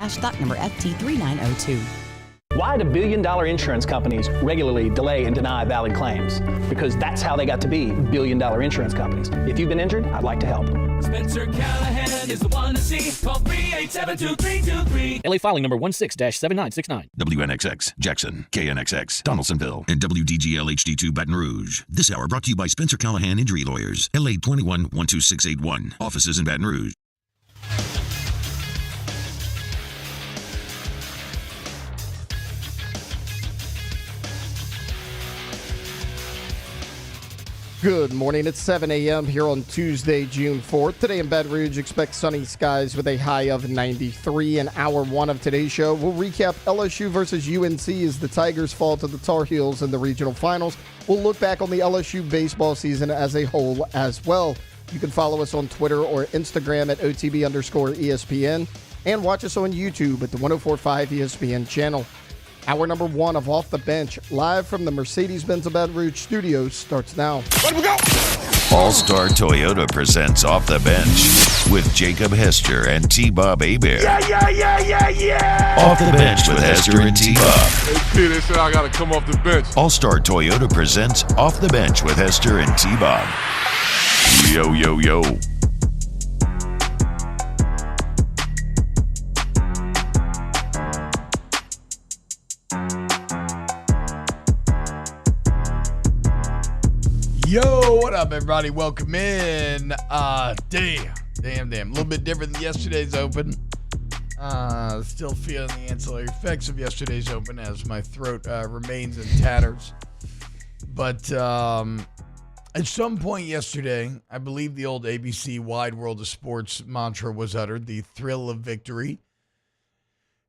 Stock number FT3902. Why do billion-dollar insurance companies regularly delay and deny valid claims? Because that's how they got to be billion-dollar insurance companies. If you've been injured, I'd like to help. Spencer Callahan is the one to see. Call 387-2323. LA filing number 16-7969. WNXX, Jackson, KNXX, Donaldsonville, and WDGL HD2 Baton Rouge. This hour brought to you by Spencer Callahan Injury Lawyers, LA 21-12681. Offices in Baton Rouge. Good morning. It's 7 a.m. here on Tuesday, June 4th. Today in Baton Rouge, expect sunny skies with a high of 93. In hour one of today's show, we'll recap LSU versus UNC as the Tigers fall to the Tar Heels in the regional finals. We'll look back on the LSU baseball season as a whole as well. You can follow us on Twitter or Instagram at OTB_ESPN and watch us on YouTube at the 104.5 ESPN channel. Hour number one of Off the Bench, live from the Mercedes-Benz of Baton Rouge studios, starts now. Let we go! All-Star Toyota presents Off the Bench with Jacob Hester and T-Bob Hebert. Yeah! Off the Bench with Hester and T-Bob. Hey, they said I got to come off the bench. All-Star Toyota presents Off the Bench with Hester and T-Bob. Yo. Yo, what up, everybody? Welcome in. Damn. A little bit different than yesterday's Open. Still feeling the ancillary effects of yesterday's Open as my throat remains in tatters. But at some point yesterday, I believe the old ABC Wide World of Sports mantra was uttered, the thrill of victory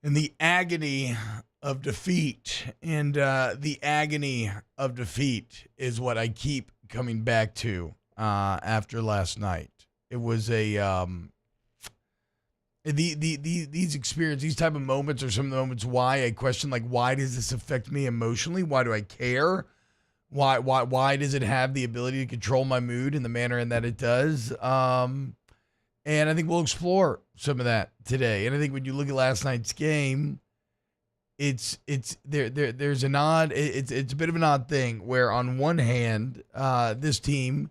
and the agony of defeat. And the agony of defeat is what I keep coming back to after last night. It was a these experiences, these type of moments are some of the moments why I question, like, why does this affect me emotionally? Why do I care? Why does it have the ability to control my mood in the manner in that it does? And I think we'll explore some of that today. And I think when you look at last night's game, there's an odd, it's a bit of an odd thing where on one hand, this team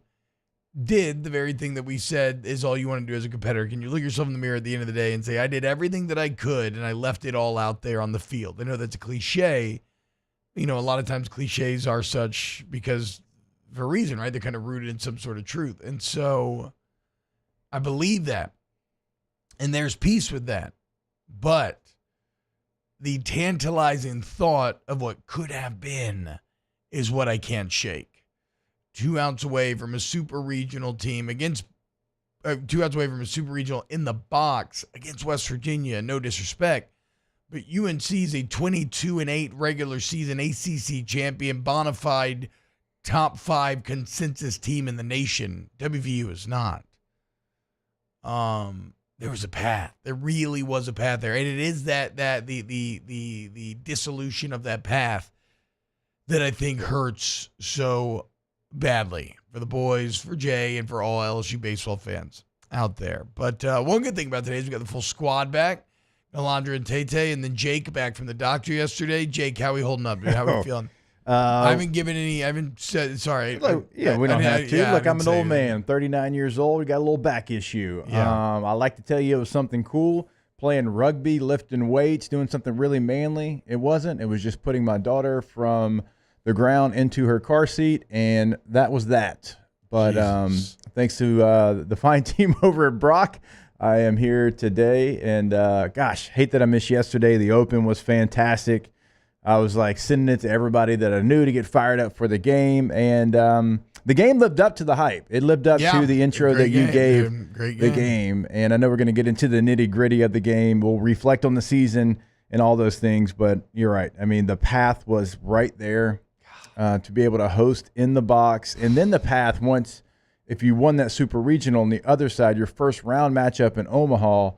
did the very thing that we said is all you want to do as a competitor. Can you look yourself in the mirror at the end of the day and say, I did everything that I could and I left it all out there on the field? I know that's a cliche. You know, a lot of times cliches are such because for a reason, right? They're kind of rooted in some sort of truth. And so I believe that. And there's peace with that. But the tantalizing thought of what could have been is what I can't shake. 2 outs away from a super regional team against 2 outs away from a super regional in the box against West Virginia. No disrespect, but UNC is a 22-8 regular season ACC champion, bona fide top 5 consensus team in the nation. WVU is not. There was a path. There really was a path there. And it is that the dissolution of that path that I think hurts so badly for the boys, for Jay, and for all LSU baseball fans out there. But one good thing about today is we got the full squad back. Alondra and Tay, and then Jake back from the doctor yesterday. Jake, how are we holding up, dude? How are we feeling? I haven't said, sorry. Look, we don't have to. Yeah, look, I'm an old man, 39 years old. We got a little back issue. Yeah. I like to tell you it was something cool, playing rugby, lifting weights, doing something really manly. It wasn't. It was just putting my daughter from the ground into her car seat, and that was that. But thanks to the fine team over at Brock, I am here today. And, gosh, hate that I missed yesterday. The Open was fantastic. I was like sending it to everybody that I knew to get fired up for the game. And the game lived up to the hype. It lived up to the intro that you gave the game. And I know we're going to get into the nitty-gritty of the game. We'll reflect on the season and all those things. But you're right. I mean, the path was right there to be able to host in the box. And then the path once, if you won that super regional on the other side, your first round matchup in Omaha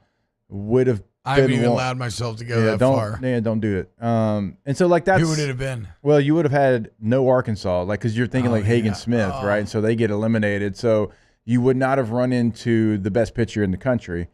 would have I haven't even allowed myself to go that far. Yeah, don't do it. And so, like, that's... Who would it have been? Well, you would have had no Arkansas, like, because you're thinking, Hagen Smith, right? And so they get eliminated. So you would not have run into the best pitcher in the country.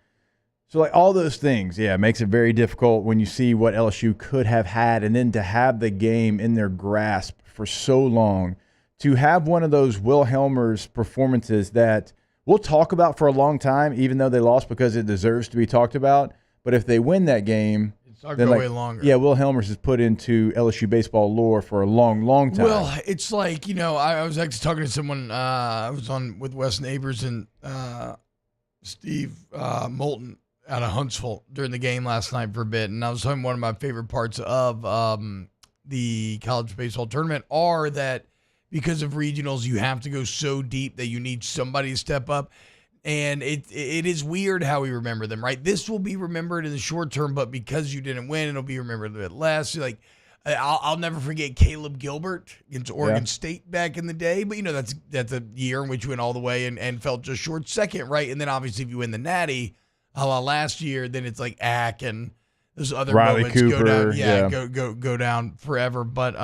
So, like, all those things, yeah, makes it very difficult when you see what LSU could have had, and then to have the game in their grasp for so long, to have one of those Will Helmer's performances that we'll talk about for a long time, even though they lost, because it deserves to be talked about. But if they win that game, it's not going way longer. Yeah, Will Helmer's is put into LSU baseball lore for a long, long time. Well, it's like, I was actually talking to someone. I was on with Wes Neighbors and Steve Moulton out of Huntsville during the game last night for a bit, and I was talking one of my favorite parts of the college baseball tournament are that because of regionals, you have to go so deep that you need somebody to step up. And it is weird how we remember them, right? This will be remembered in the short term, but because you didn't win, it'll be remembered a bit less. Like, I'll never forget Caleb Gilbert against Oregon State back in the day. But, that's a year in which you went all the way and felt just short second, right? And then obviously if you win the Natty, a la last year, then it's like Ack and those other Riley moments Cooper, go down, go down forever. But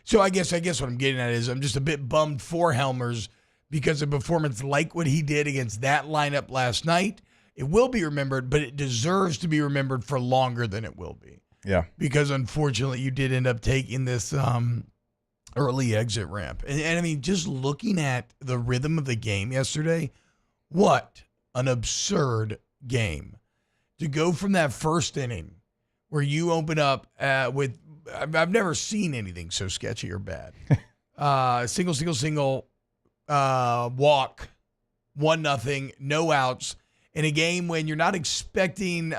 so I guess what I'm getting at is I'm just a bit bummed for Helmers because of performance like what he did against that lineup last night. It will be remembered, but it deserves to be remembered for longer than it will be. Yeah. Because unfortunately you did end up taking this early exit ramp. And I mean, just looking at the rhythm of the game yesterday, what an absurd game. To go from that first inning where you open up with, I've never seen anything so sketchy or bad. Single, walk, 1-0, no outs, in a game when you're not expecting,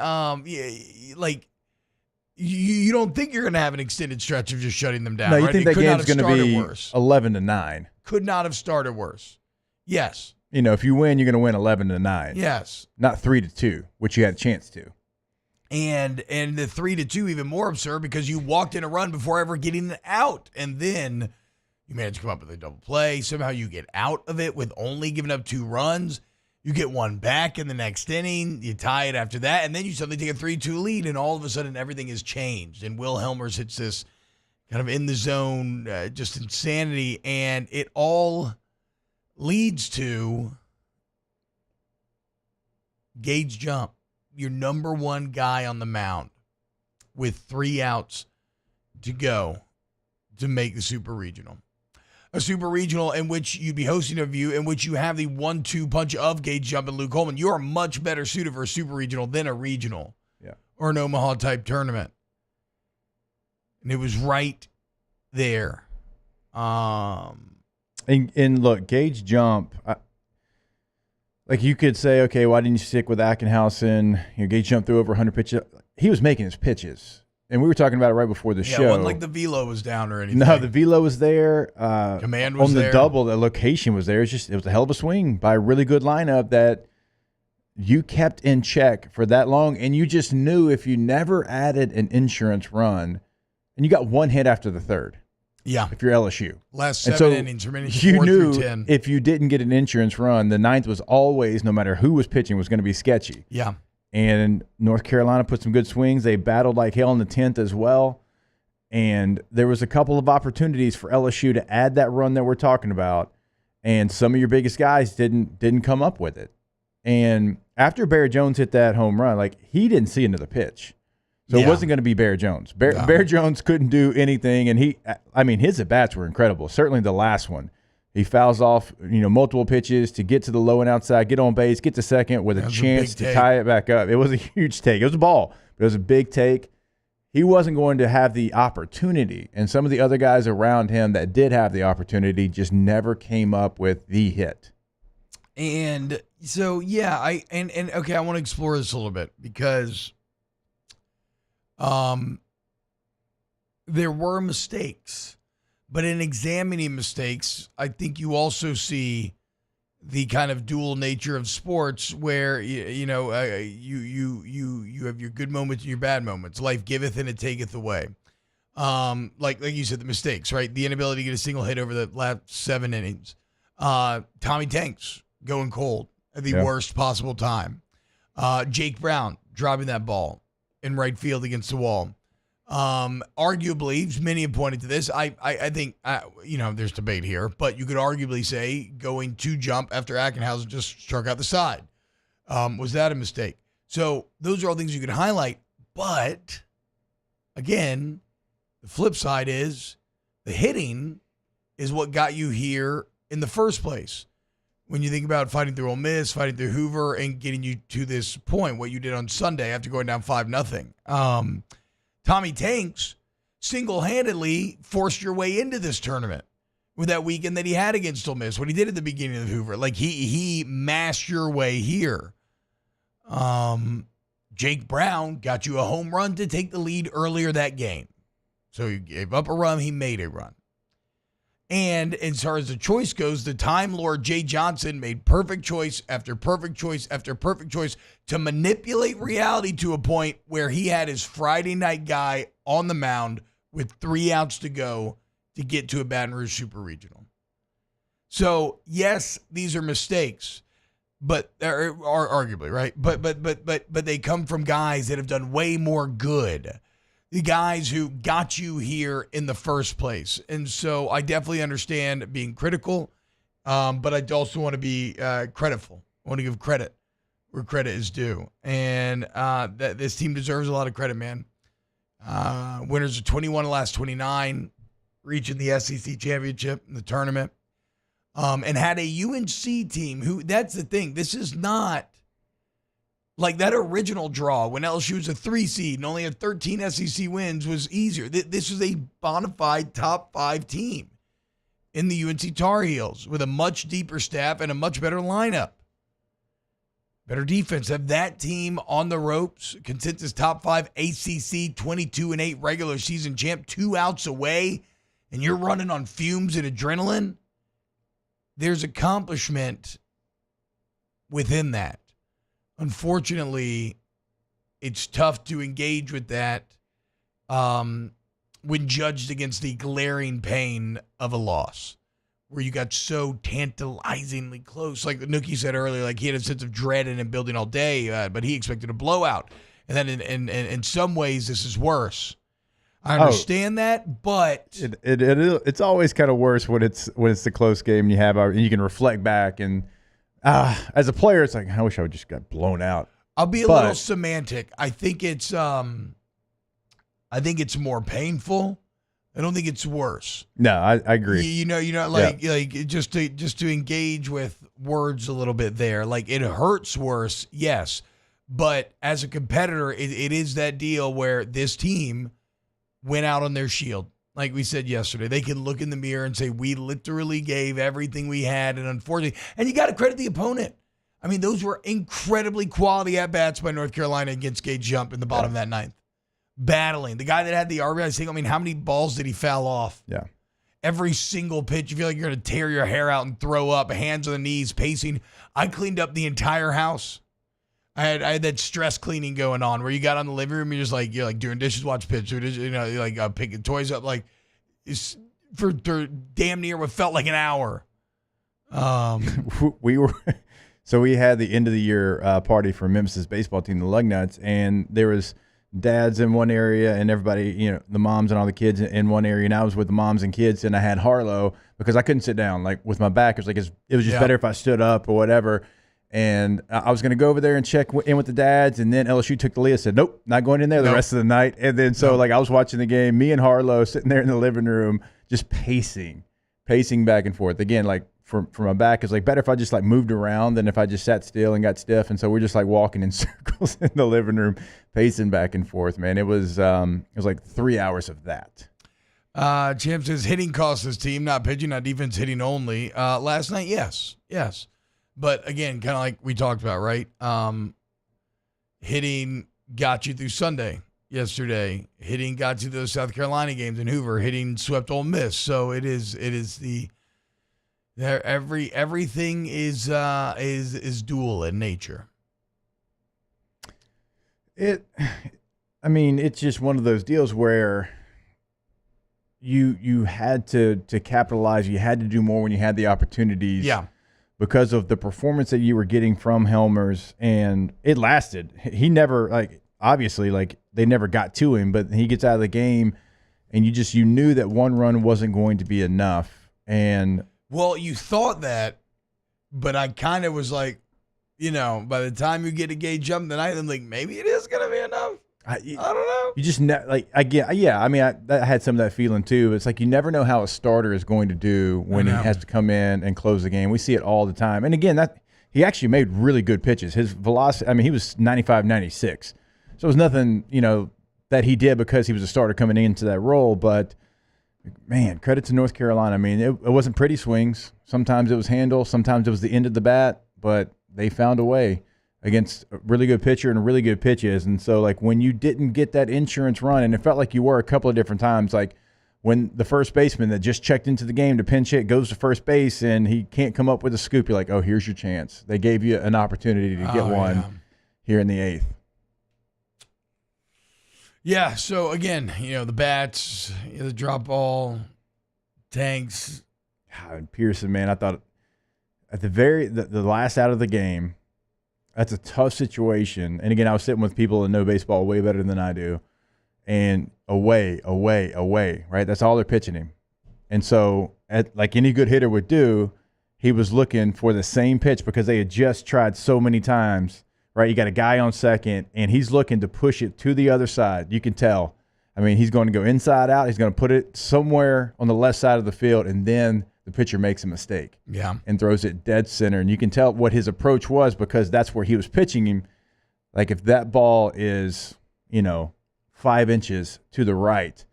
you don't think you're going to have an extended stretch of just shutting them down. No, you right? think that game's going to be 11-9. Could not have started worse. Yes. If you win, you're going to win 11-9. Yes. Not 3-2, which you had a chance to. And the 3-2 even more absurd because you walked in a run before ever getting it out, and then you managed to come up with a double play. Somehow you get out of it with only giving up 2 runs. You get one back in the next inning. You tie it after that, and then you suddenly take a 3-2 lead, and all of a sudden everything has changed. And Will Helmers hits this kind of in the zone, just insanity, and it all leads to Gage Jump, your number one guy on the mound, with 3 outs to go to make the Super Regional. A Super Regional in which you'd be hosting a view in which you have the 1-2 punch of Gage Jump and Luke Coleman. You are much better suited for a Super Regional than a regional or an Omaha-type tournament. And it was right there. And look, Gage Jump, like you could say, okay, why didn't you stick with Ackenhausen? Gage Jump threw over 100 pitches. He was making his pitches. And we were talking about it right before the show. Yeah, it wasn't like the velo was down or anything. No, the velo was there. Command was there. On the double, the location was there. It was a hell of a swing by a really good lineup that you kept in check for that long. And you just knew if you never added an insurance run, and you got 1 hit after the third. Yeah. If you're LSU. Last 7 innings, remaining 4 you knew through 10. If you didn't get an insurance run, the 9th was always, no matter who was pitching, was going to be sketchy. Yeah. And North Carolina put some good swings. They battled like hell in the 10th as well. And there was a couple of opportunities for LSU to add that run that we're talking about. And some of your biggest guys didn't come up with it. And after Bear Jones hit that home run, like, he didn't see another pitch. So it wasn't going to be Bear Jones. Bear Jones couldn't do anything, and his at-bats were incredible. Certainly the last one. He fouls off, multiple pitches to get to the low and outside, get on base, get to second with a chance to tie it back up. It was a huge take. It was a ball, but it was a big take. He wasn't going to have the opportunity, and some of the other guys around him that did have the opportunity just never came up with the hit. And so, yeah, I want to explore this a little bit because there were mistakes, but in examining mistakes, I think you also see the kind of dual nature of sports where you have your good moments and your bad moments. Life giveth and it taketh away. Like you said, the mistakes, right? The inability to get a single hit over the last 7 innings. Tommy Tanks going cold at the worst possible time. Jake Brown driving that ball in right field against the wall. Arguably, many have pointed to this. I think, there's debate here, but you could arguably say going to jump after Ackenhausen just struck out the side. Was that a mistake? So those are all things you could highlight. But, again, the flip side is the hitting is what got you here in the first place. When you think about fighting through Ole Miss, fighting through Hoover, and getting you to this point, what you did on Sunday after going down 5-0. Tommy Tanks single-handedly forced your way into this tournament with that weekend that he had against Ole Miss, what he did at the beginning of Hoover. Like, he masked your way here. Jake Brown got you a home run to take the lead earlier that game. So he gave up a run, he made a run. And as far as the choice goes, the Time Lord Jay Johnson made perfect choice after perfect choice after perfect choice to manipulate reality to a point where he had his Friday night guy on the mound with 3 outs to go to get to a Baton Rouge Super Regional. So, yes, these are mistakes, but are arguably, right? But they come from guys that have done way more good. The guys who got you here in the first place. And so I definitely understand being critical, but I also want to be creditful. I want to give credit where credit is due. And this team deserves a lot of credit, man. Winners of 21 of the last 29, reaching the SEC championship in the tournament, and had a UNC team who, that's the thing, this is not like that original draw when LSU was a 3 seed and only had 13 SEC wins was easier. This is a bona fide top 5 team in the UNC Tar Heels with a much deeper staff and a much better lineup. Better defense. Have that team on the ropes. Consensus top 5 ACC 22-8 regular season champ, 2 outs away, and you're running on fumes and adrenaline. There's accomplishment within that. Unfortunately, it's tough to engage with that when judged against the glaring pain of a loss, where you got so tantalizingly close. Like Nookie said earlier, like he had a sense of dread in building all day, but he expected a blowout. And then in some ways, this is worse. I understand that, but it's always kind of worse when it's the close game and you can reflect back and. As a player, it's like, I wish I would just got blown out. I'll be a little semantic. I think it's more painful. I don't think it's worse. No, I agree. Just to engage with words a little bit there. Like, it hurts worse, yes. But as a competitor, it is that deal where this team went out on their shield. Like we said yesterday, they can look in the mirror and say, we literally gave everything we had, and unfortunately, and you got to credit the opponent. I mean, those were incredibly quality at-bats by North Carolina against Gage Jump in the bottom of that ninth. Battling. The guy that had the RBI single, I mean, how many balls did he foul off? Yeah. Every single pitch, you feel like you're going to tear your hair out and throw up, hands on the knees, pacing. I cleaned up the entire house. I had that stress cleaning going on where you got on the living room, you're like doing dishes, watch pitch, picking toys up, like for damn near what felt like an hour. We had the end of the year party for Memphis's baseball team, the Lugnuts, and there was dads in one area and everybody, the moms and all the kids in one area, and I was with the moms and kids, and I had Harlow because I couldn't sit down, like with my back. It was just better if I stood up or whatever. And I was going to go over there and check in with the dads, and then LSU took the lead. I said, nope, not going in there the rest of the night. And then I was watching the game, me and Harlow sitting there in the living room just pacing back and forth. Again, like from my back, it's like better if I just like moved around than if I just sat still and got stiff. And so we're just like walking in circles in the living room, pacing back and forth, man. It was like 3 hours of that. Champ says hitting cost his team, not pitching, not defense, hitting only. Last night, yes. But again, kind of like we talked about, right? Hitting got you through Sunday yesterday. Hitting got you those South Carolina games in Hoover. Hitting swept Ole Miss. So it is everything is dual in nature. It's just one of those deals where you had to capitalize. You had to do more when you had the opportunities. Yeah. Because of the performance that you were getting from Helmers, and it lasted. He never, obviously, they never got to him, but he gets out of the game, and you knew that one run wasn't going to be enough. And well, you thought that, but I kind of was like, by the time you get a gauge jump tonight, I'm like, maybe it is going to be enough. I don't know. You just I had some of that feeling too. It's like you never know how a starter is going to do when he has to come in and close the game. We see it all the time. And again, that he actually made really good pitches. His velocity, he was 95, 96. So it was nothing, that he did because he was a starter coming into that role. But man, credit to North Carolina. It wasn't pretty swings. Sometimes it was handle. Sometimes it was the end of the bat. But they found a way against a really good pitcher and really good pitches. And so, like, when you didn't get that insurance run, and it felt like you were a couple of different times, like when the first baseman that just checked into the game to pinch hit goes to first base and he can't come up with a scoop, you're like, oh, here's your chance. They gave you an opportunity to get one here in the 8th. Yeah, so again, the bats, the drop ball, tanks. And Pearson, man, I thought at the last out of the game, that's a tough situation. And again, I was sitting with people that know baseball way better than I do. And away, right? That's all they're pitching him. And so, like any good hitter would do, he was looking for the same pitch because they had just tried so many times, right? You got a guy on second, and he's looking to push it to the other side. You can tell. He's going to go inside out. He's going to put it somewhere on the left side of the field, and then the pitcher makes a mistake and throws it dead center. And you can tell what his approach was because that's where he was pitching him. Like if that ball is, 5 inches to the right,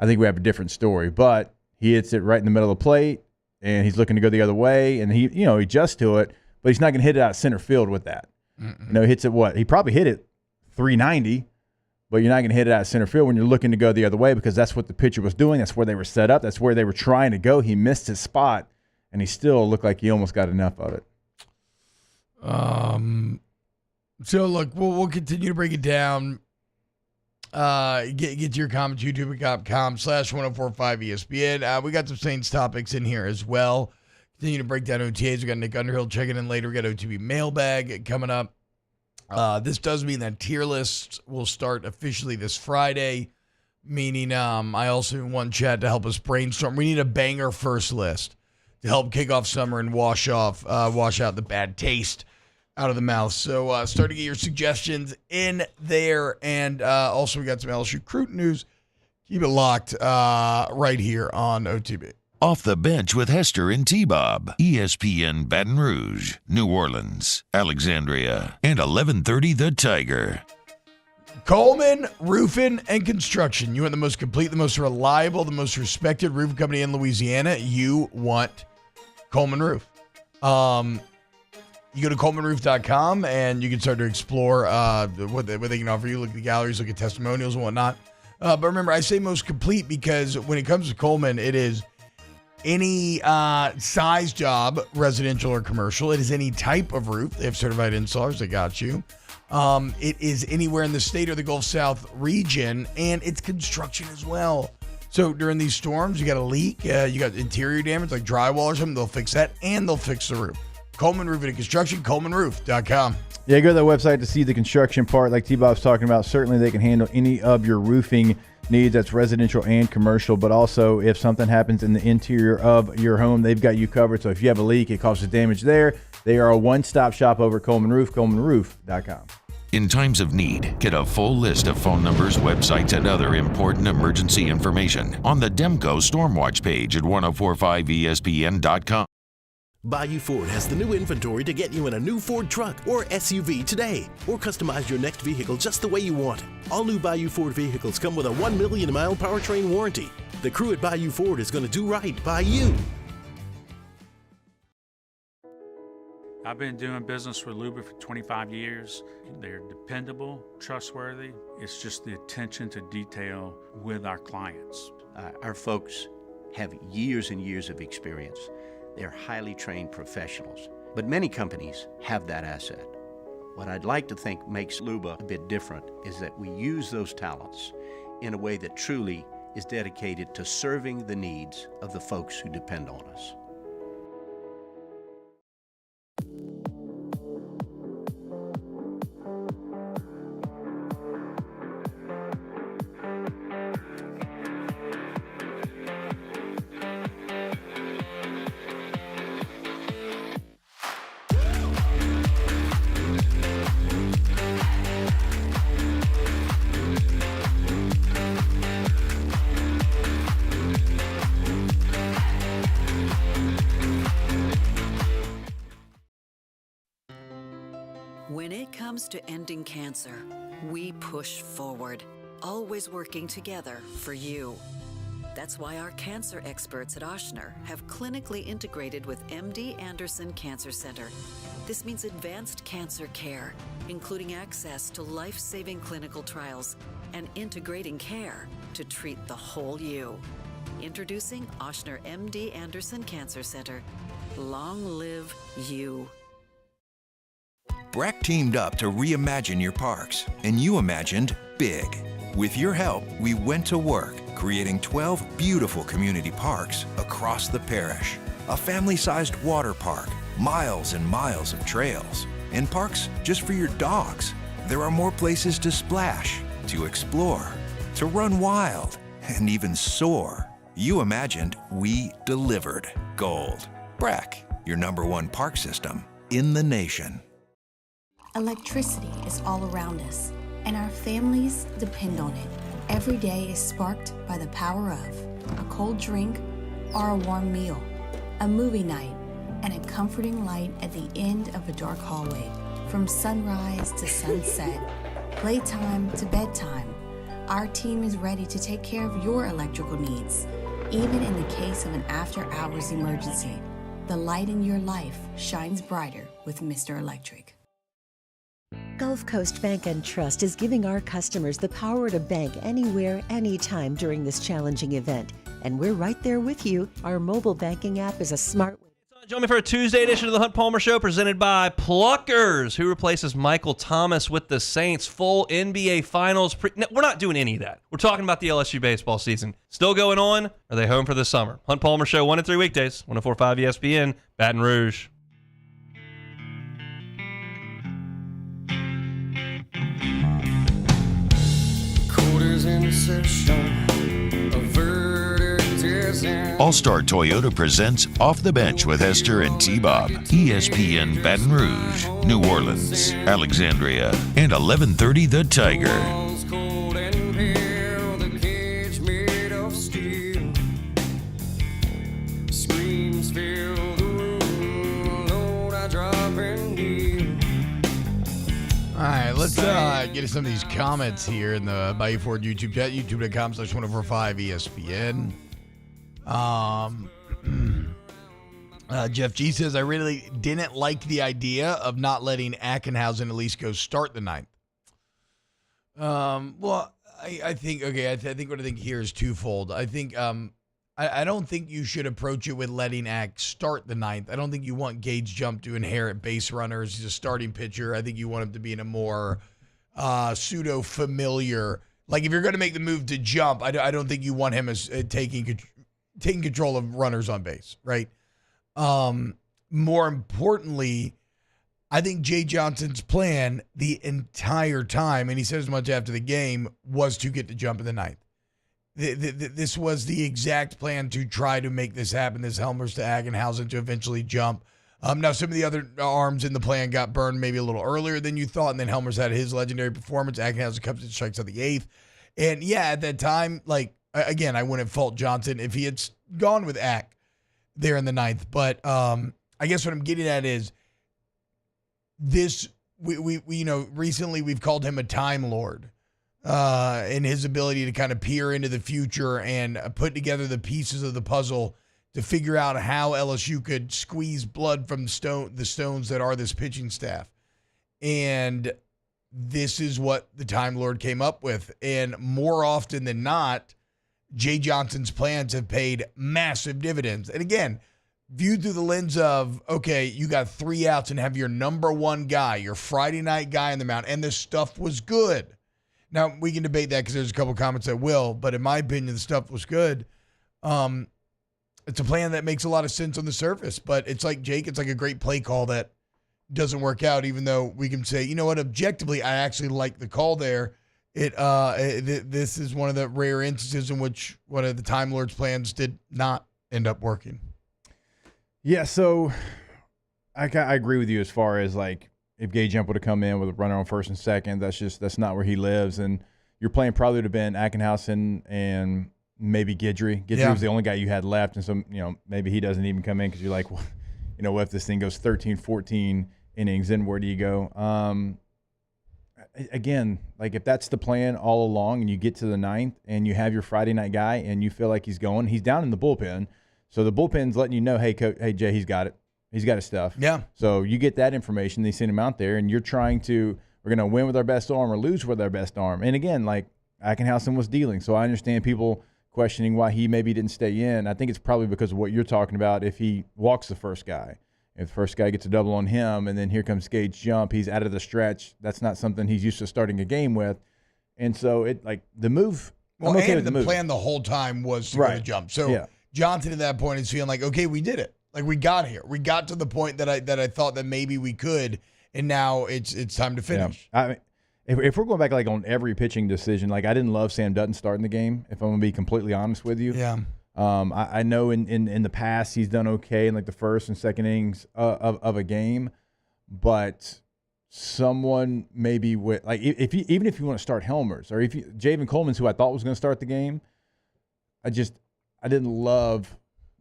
I think we have a different story. But he hits it right in the middle of the plate, and he's looking to go the other way, and he adjusts to it, but he's not going to hit it out center field with that. He hits it he probably hit it 390, but you're not going to hit it out center field when you're looking to go the other way because that's what the pitcher was doing. That's where they were set up. That's where they were trying to go. He missed his spot, and he still looked like he almost got enough of it. So, look, we'll continue to break it down. Get to your comments, youtube.com/1045ESPN. We got some Saints topics in here as well. Continue to break down OTAs. We got Nick Underhill checking in later. We got OTB Mailbag coming up. This does mean that tier lists will start officially this Friday, meaning I also want Chad to help us brainstorm. We need a banger first list to help kick off summer and wash out the bad taste out of the mouth. So start to get your suggestions in there. And also we got some LSU recruit news. Keep it locked right here on OTB. Off the Bench with Hester and T-Bob. ESPN Baton Rouge, New Orleans, Alexandria, and 1130 The Tiger. Coleman Roofing and Construction. You want the most complete, the most reliable, the most respected roofing company in Louisiana. You want Coleman Roof. You go to colemanroof.com and you can start to explore what they can offer you. Look at the galleries, look at testimonials and whatnot. But remember, I say most complete because when it comes to Coleman, it is any size job, residential or commercial. It is any type of roof. They have certified installers that got you. It is anywhere in the state or the Gulf South region, and it's construction as well. So during these storms, you got a leak, you got interior damage like drywall or something, they'll fix that, and they'll fix the roof. Coleman Roofing and Construction, colemanroof.com. Yeah, go to the website to see the construction part like T-Bob's talking about. Certainly they can handle any of your roofing needs. That's residential and commercial, but also if something happens in the interior of your home, they've got you covered. So if you have a leak, it causes damage there. They are a one-stop shop over at Coleman Roof, colemanroof.com. In times of need, get a full list of phone numbers, websites, and other important emergency information on the Demco Stormwatch page at 1045ESPN.com. Bayou Ford has the new inventory to get you in a new Ford truck or SUV today, or customize your next vehicle just the way you want. All new Bayou Ford vehicles come with a 1 million mile powertrain warranty. The crew at Bayou Ford is going to do right by you. I've been doing business with Luba for 25 years. They're dependable, trustworthy. It's just the attention to detail with our clients. Our folks have years and years of experience. They're highly trained professionals, but many companies have that asset. What I'd like to think makes Luba a bit different is that we use those talents in a way that truly is dedicated to serving the needs of the folks who depend on us. When it comes to ending cancer, we push forward, always working together for you. That's why our cancer experts at Ochsner have clinically integrated with MD Anderson Cancer Center. This means advanced cancer care, including access to life-saving clinical trials and integrating care to treat the whole you. Introducing Ochsner MD Anderson Cancer Center. Long live you. BRAC teamed up to reimagine your parks, and you imagined big. With your help, we went to work, creating 12 beautiful community parks across the parish. A family-sized water park, miles and miles of trails, and parks just for your dogs. There are more places to splash, to explore, to run wild, and even soar. You imagined, we delivered. Gold. BRAC, your #1 park system in the nation. Electricity is all around us, and our families depend on it. Every day is sparked by the power of a cold drink or a warm meal, a movie night, and a comforting light at the end of a dark hallway. From sunrise to sunset, playtime to bedtime, our team is ready to take care of your electrical needs. Even in the case of an after-hours emergency, the light in your life shines brighter with Mr. Electric. Gulf Coast Bank and Trust is giving our customers the power to bank anywhere, anytime during this challenging event. And we're right there with you. Our mobile banking app is a smart way. Join me for a Tuesday edition of the Hunt Palmer Show presented by Pluckers, who replaces Michael Thomas with the Saints. Full NBA Finals. No, we're not doing any of that. We're talking about the LSU baseball season. Still going on? Are they home for the summer? Hunt Palmer Show, 1 and 3 weekdays, 104.5 ESPN, Baton Rouge. All-Star Toyota presents Off the Bench with Hester and T-Bob. ESPN Baton Rouge, New Orleans, Alexandria, and 1130 The Tiger. All right, let's get to some of these comments here in the Bayou Ford YouTube chat, youtube.com/1045 ESPN. Jeff G says, I really didn't like the idea of not letting Ackenhausen at least go start the ninth. Well, I think what I think here is twofold. I think I don't think you should approach it with letting Ack start the ninth. I don't think you want Gage Jump to inherit base runners. He's a starting pitcher. I think you want him to be in a more pseudo-familiar. Like, if you're going to make the move to Jump, I don't think you want him as taking control of runners on base, right? More importantly, I think Jay Johnson's plan the entire time, and he said as much after the game, was to get to Jump in the ninth. This was the exact plan to try to make this happen, this Helmers to Ackenhausen to eventually Jump. Now, some of the other arms in the plan got burned maybe a little earlier than you thought, and then Helmers had his legendary performance. Ackenhausen comes and strikes on the 8th. And, yeah, at that time, like, again, I wouldn't fault Johnson if he had gone with Ack there in the 9th. But I guess what I'm getting at is this, we recently we've called him a Time Lord. And his ability to kind of peer into the future and put together the pieces of the puzzle to figure out how LSU could squeeze blood from the stones that are this pitching staff. And this is what the Time Lord came up with. And more often than not, Jay Johnson's plans have paid massive dividends. And again, viewed through the lens of, okay, you got 3 outs and have your number 1 guy, your Friday night guy on the mound, and the stuff was good. Now, we can debate that because there's a couple comments that will, but in my opinion, the stuff was good. It's a plan that makes a lot of sense on the surface, but it's like, Jake, it's like a great play call that doesn't work out, even though we can say, you know what, objectively, I actually like the call there. This is one of the rare instances in which one of the Time Lord's plans did not end up working. Yeah, so I agree with you as far as, like, if Gage Jump would have come in with a runner on first and second, that's not where he lives. And your plan probably would have been Ackenhausen and maybe Guidry. Guidry was the only guy you had left. And so, maybe he doesn't even come in because you're like, well, what if this thing goes 13-14 innings, then where do you go? Again, like if that's the plan all along and you get to the ninth and you have your Friday night guy and you feel like he's down in the bullpen. So the bullpen's letting you know, hey, hey, Jay, he's got it. He's got his stuff. Yeah. So you get that information, they send him out there, and you're trying to, we're going to win with our best arm or lose with our best arm. And again, like Ackenhausen was dealing. So I understand people questioning why he maybe didn't stay in. I think it's probably because of what you're talking about. If he walks the first guy, if the first guy gets a double on him, and then here comes Gage's jump, he's out of the stretch. That's not something he's used to starting a game with. And so it like the move. Well, I'm okay and with the move. plan the whole time was to go to jump. So Johnson at that point is feeling like, okay, we did it. Like we got here. We got to the point that I thought that maybe we could, and now it's time to finish. Yeah. I mean, if we're going back like on every pitching decision, like I didn't love Sam Dutton starting the game, if I'm going to be completely honest with you. Yeah. I know in the past he's done okay in like the first and second innings of a game, but someone maybe with like even if you want to start Helmers or if Javen Coleman's who I thought was going to start the game, I didn't love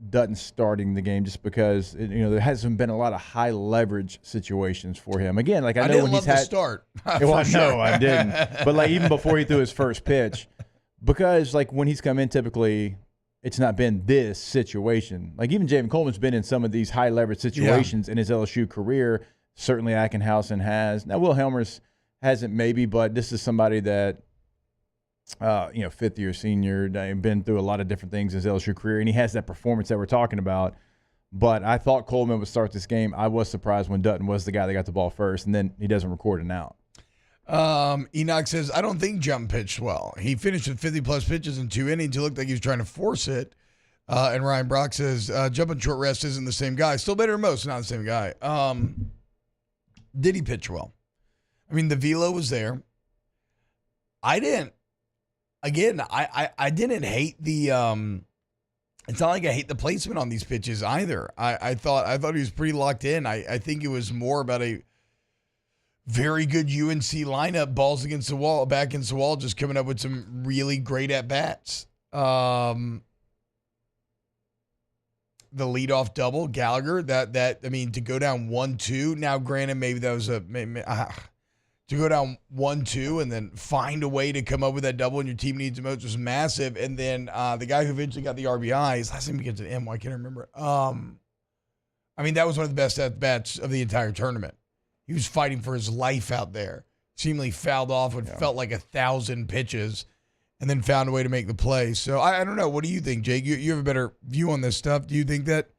Dutton starting the game just because there hasn't been a lot of high leverage situations for him. Again, like I know didn't when love he's had the start. well, no, I didn't. But like even before he threw his first pitch, because like when he's come in, typically it's not been this situation. Like even Javen Coleman's been in some of these high leverage situations in his LSU career. Certainly Ackenhausen has. Now Will Helmers hasn't maybe, but this is somebody that fifth year senior, been through a lot of different things in his LSU career, and he has that performance that we're talking about. But I thought Coleman would start this game. I was surprised when Dutton was the guy that got the ball first, and then he doesn't record an out. Enoch says, I don't think Jump pitched well. He finished with 50-plus pitches in 2 innings. He looked like he was trying to force it. And Ryan Brock says, Jump on short rest isn't the same guy. Still better than most, not the same guy. Did he pitch well? I mean, the velo was there. I didn't. Again, I didn't hate the it's not like I hate the placement on these pitches either. I thought he was pretty locked in. I think it was more about a very good UNC lineup, balls against the wall, back against the wall, just coming up with some really great at-bats. The leadoff double, Gallagher, that I mean, to go down 1-2. Now, granted, maybe that was to go down 1-2 and then find a way to come up with that double and your team needs the most was massive. And then the guy who eventually got the RBI, his last name begins with M. Why can't I remember it? I mean, that was one of the best at-bats of the entire tournament. He was fighting for his life out there. Seemingly fouled off what felt like 1,000 pitches and then found a way to make the play. So I don't know. What do you think, Jake? You have a better view on this stuff. Do you think that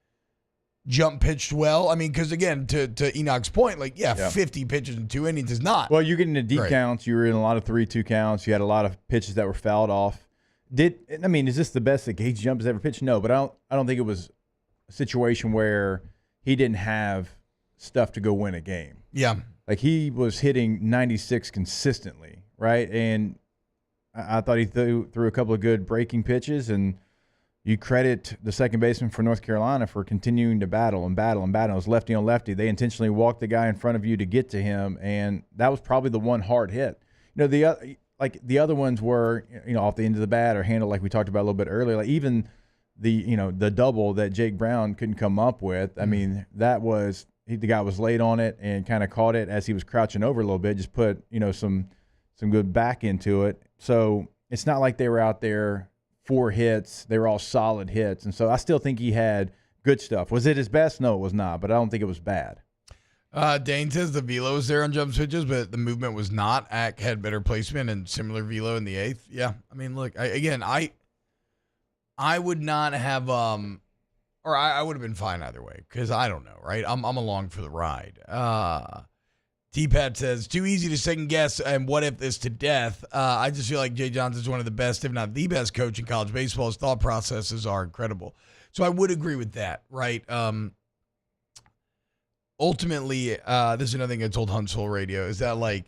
Jump pitched well? I mean, because again, to Enoch's point, 50 pitches in 2 innings is not. Well, you're getting into deep counts. You were in a lot of 3-2 counts. You had a lot of pitches that were fouled off. Is this the best that Gage Jump has ever pitched? No, but I don't think it was a situation where he didn't have stuff to go win a game. Yeah. Like he was hitting 96 consistently, right? And I thought he threw a couple of good breaking pitches, and you credit the second baseman for North Carolina for continuing to battle and battle and battle. It was lefty on lefty. They intentionally walked the guy in front of you to get to him, and that was probably the one hard hit. The other ones were off the end of the bat or handled like we talked about a little bit earlier. Like even the double that Jake Brown couldn't come up with. I mean, that was the guy was late on it and kind of caught it as he was crouching over a little bit. Just put some good back into it. So it's not like they were out there 4 hits. They were all solid hits. And so I still think he had good stuff. Was it his best? No, it was not, but I don't think it was bad. Dane says the velo was there on jump pitches, but the movement was not. Ack had better placement and similar velo in the 8th. Yeah. I mean, look, I would not have, or I would have been fine either way because I don't know, right? I'm along for the ride. T-Pat says, too easy to second guess and what if this to death. I just feel like Jay Johnson's one of the best, if not the best coach in college baseball. His thought processes are incredible. So I would agree with that, right? Ultimately, this is another thing I told Huntsville Radio, is that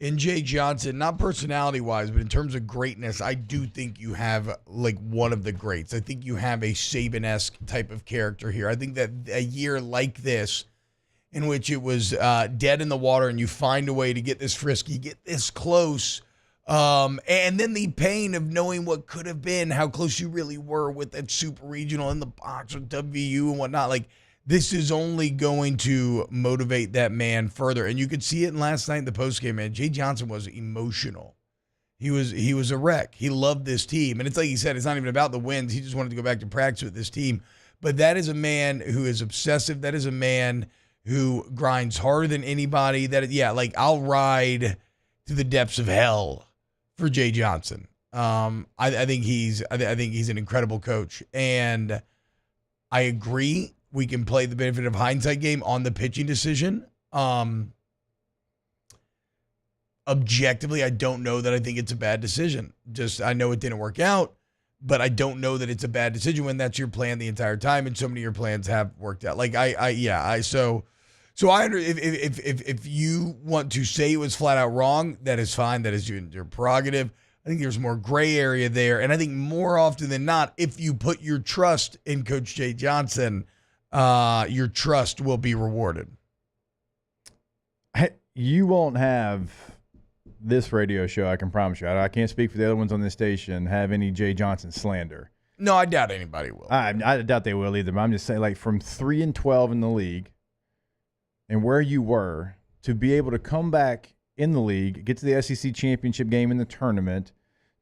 in Jay Johnson, not personality-wise, but in terms of greatness, I do think you have one of the greats. I think you have a Saban-esque type of character here. I think that a year like this, in which it was dead in the water and you find a way to get this frisky, get this close, and then the pain of knowing what could have been, how close you really were with that super regional in the box with WVU and whatnot. this is only going to motivate that man further. And you could see it last night in the postgame, man. Jay Johnson was emotional. He was a wreck. He loved this team. And it's like he said, it's not even about the wins. He just wanted to go back to practice with this team. But that is a man who is obsessive. That is a man who grinds harder than anybody. I'll ride to the depths of hell for Jay Johnson. I think he's an incredible coach. And I agree. We can play the benefit of hindsight game on the pitching decision. Objectively, I don't know that I think it's a bad decision. I know it didn't work out, but I don't know that it's a bad decision when that's your plan the entire time, and so many of your plans have worked out. So if you want to say it was flat out wrong, that is fine. That is your prerogative. I think there's more gray area there, and I think more often than not, if you put your trust in Coach Jay Johnson, your trust will be rewarded. You won't have this radio show, I can promise you. I can't speak for the other ones on this station, have any Jay Johnson slander. No, I doubt anybody will. I doubt they will either, but I'm just saying, like, from 3-12 in the league and where you were to be able to come back in the league, get to the SEC championship game in the tournament,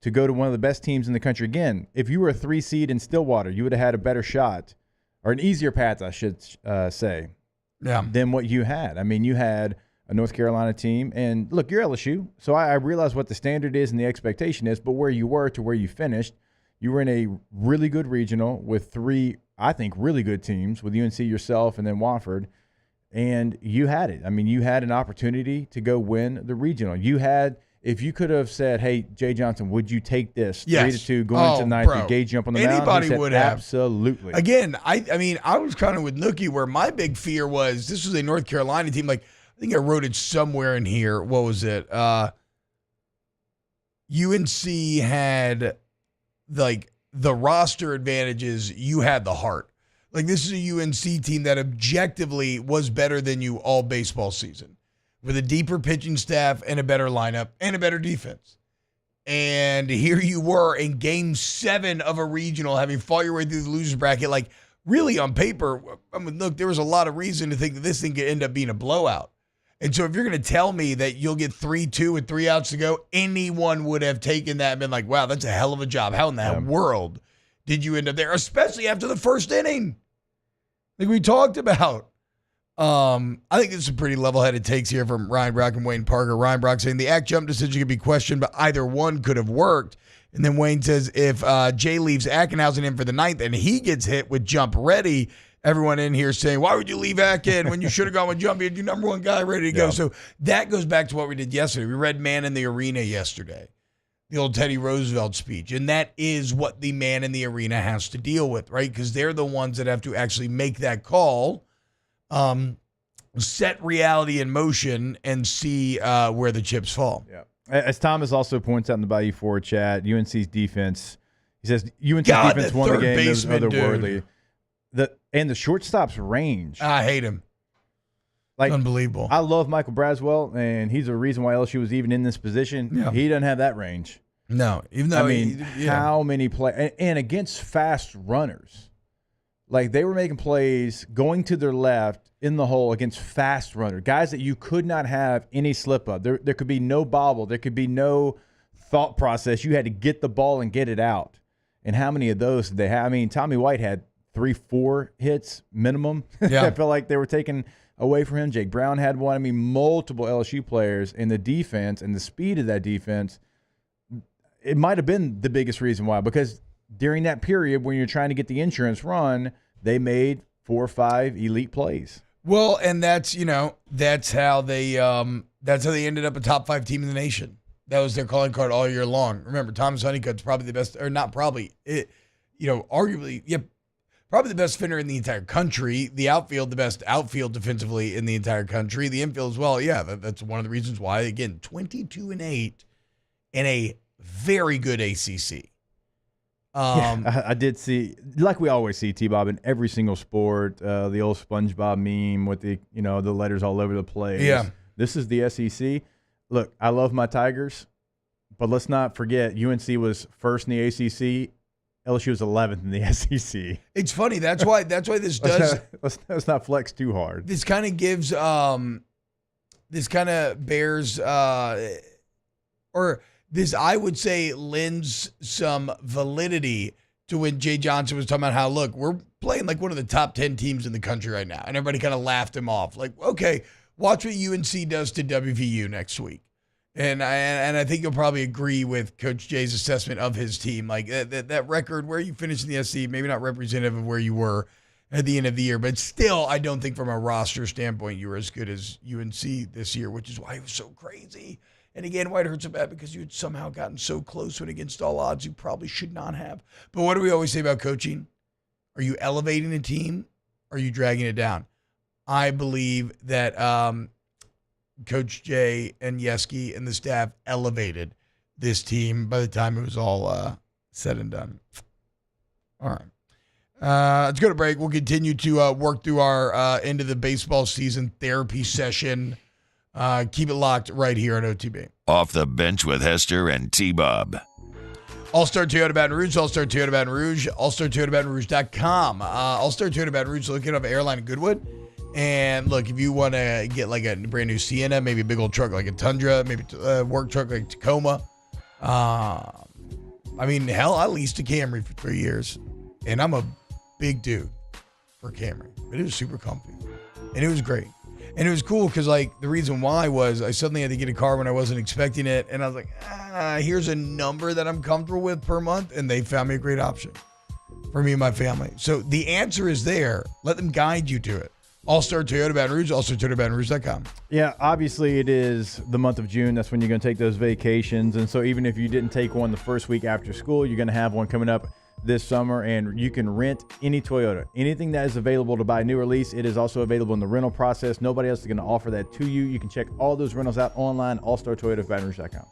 to go to one of the best teams in the country. Again, if you were a 3 seed in Stillwater, you would have had a better shot, or an easier path, I should say, than what you had. I mean, you had a North Carolina team, and look, you're LSU, so I realize what the standard is and the expectation is, but where you were to where you finished, you were in a really good regional with 3, I think, really good teams, with UNC, yourself, and then Wofford, and you had it. I mean, you had an opportunity to go win the regional. You had, if you could have said, hey, Jay Johnson, would you take this 3-2 going to ninth and gauge you up on the mound? Anybody would have. Absolutely. Again, I was kind of with Nookie, where my big fear was this was a North Carolina team. Like, I think I wrote it somewhere in here. What was it? UNC had, like, the roster advantages. You had the heart. Like, this is a UNC team that objectively was better than you all baseball season, with a deeper pitching staff and a better lineup and a better defense. And here you were in game 7 of a regional, having fought your way through the loser's bracket. Like, really, on paper, look, there was a lot of reason to think that this thing could end up being a blowout. And so if you're going to tell me that you'll get 3-2 with 3 outs to go, anyone would have taken that and been like, wow, that's a hell of a job. How in the world did you end up there, especially after the first inning, like we talked about? I think it's a pretty level-headed takes here from Ryan Brock and Wayne Parker. Ryan Brock saying the act jump decision could be questioned, but either one could have worked. And then Wayne says if Jay leaves Ackenhausen in for the 9th and he gets hit with jump ready, everyone in here saying, why would you leave Ack in when you should have gone with jump? You had your number 1 guy ready to go. So that goes back to what we did yesterday. We read Man in the Arena yesterday, the old Teddy Roosevelt speech. And that is what the man in the arena has to deal with, right? Because they're the ones that have to actually make that call, set reality in motion, and see where the chips fall. Yeah. As Thomas also points out in the Bayou Forward chat, UNC's defense, he says UNC's defense won the game. It was otherworldly. And the shortstop's range. I hate him. Like, unbelievable. I love Michael Braswell, and he's the reason why LSU was even in this position. Yeah. He doesn't have that range. No, even though how many play and against fast runners, like they were making plays going to their left in the hole against fast runners, guys that you could not have any slip up. There could be no bobble. There could be no thought process. You had to get the ball and get it out. And how many of those did they have? I mean, Tommy White had 3-4 hits minimum. Yeah. I felt like they were taken away from him. Jake Brown had one. I mean, multiple LSU players, in the defense and the speed of that defense, it might have been the biggest reason why, because during that period when you're trying to get the insurance run, they made 4 or 5 elite plays. Well, and that's how they ended up a top 5 team in the nation. That was their calling card all year long. Remember, Thomas Honeycutt's probably the best, or not probably, arguably, probably the best spinner in the entire country. The outfield, the best outfield defensively in the entire country. The infield as well. Yeah, that's one of the reasons why, again, 22-8 in a very good ACC. I did see, like we always see, T-Bob, in every single sport, the old SpongeBob meme with the letters all over the place. Yeah. This is the SEC. Look, I love my Tigers, but let's not forget UNC was first in the ACC. LSU is 11th in the SEC. It's funny. That's why this does. Let's not flex too hard. This kind of gives. This kind of bears. Or this, I would say, lends some validity to when Jay Johnson was talking about how, look, we're playing like one of the top 10 teams in the country right now. And everybody kind of laughed him off. Like, okay, watch what UNC does to WVU next week. And I think you'll probably agree with Coach Jay's assessment of his team. Like that record, where you finished in the SEC, maybe not representative of where you were at the end of the year. But still, I don't think from a roster standpoint you were as good as UNC this year, which is why it was so crazy. And again, why it hurts so bad, because you had somehow gotten so close when against all odds you probably should not have. But what do we always say about coaching? Are you elevating a team? Or are you dragging it down? I believe that Coach Jay and Yeski and the staff elevated this team by the time it was all said and done. All right. Let's go to break. We'll continue to work through our end of the baseball season therapy session. Keep it locked right here on OTB. Off the Bench with Hester and T-Bob. All-Star Toyota Baton Rouge, All-Star Toyota Baton Rouge, AllStarToyotaBatonRouge.com. All-Star Toyota Baton Rouge, looking up Airline in Goodwood. And look, if you want to get like a brand new Sienna, maybe a big old truck like a Tundra, maybe a work truck like Tacoma. I mean, hell, I leased a Camry for 3 years. And I'm a big dude for Camry. But it was super comfy. And it was great. And it was cool because, like, the reason why was I suddenly had to get a car when I wasn't expecting it. And I was like, here's a number that I'm comfortable with per month. And they found me a great option for me and my family. So the answer is there. Let them guide you to it. All-Star Toyota Baton Rouge, AllStarToyotaBatonRouge.com. Yeah, obviously it is the month of June. That's when you're going to take those vacations. And so even if you didn't take one the first week after school, you're going to have one coming up this summer, and you can rent any Toyota. Anything that is available to buy new or lease, it is also available in the rental process. Nobody else is going to offer that to you. You can check all those rentals out online, allstartoyotabatonrouge.com.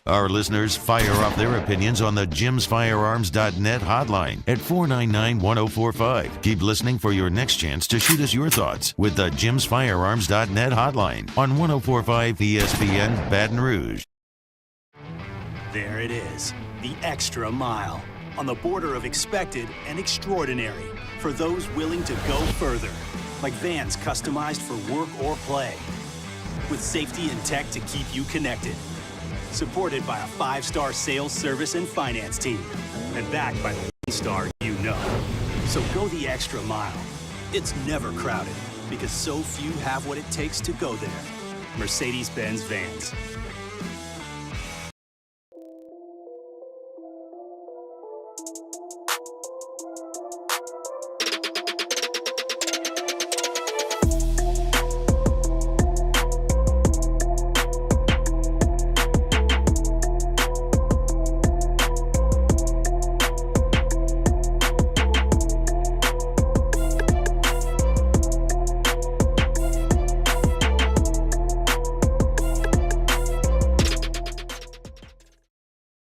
Our listeners fire off their opinions on the jimsfirearms.net hotline at 499-1045. Keep listening for your next chance to shoot us your thoughts with the jimsfirearms.net hotline on 1045 ESPN Baton Rouge. There it is, the extra mile, on the border of expected and extraordinary for those willing to go further, like vans customized for work or play, with safety and tech to keep you connected. Supported by a 5-star sales, service, and finance team. And backed by the 1-star you know. So go the extra mile. It's never crowded because so few have what it takes to go there. Mercedes-Benz Vans.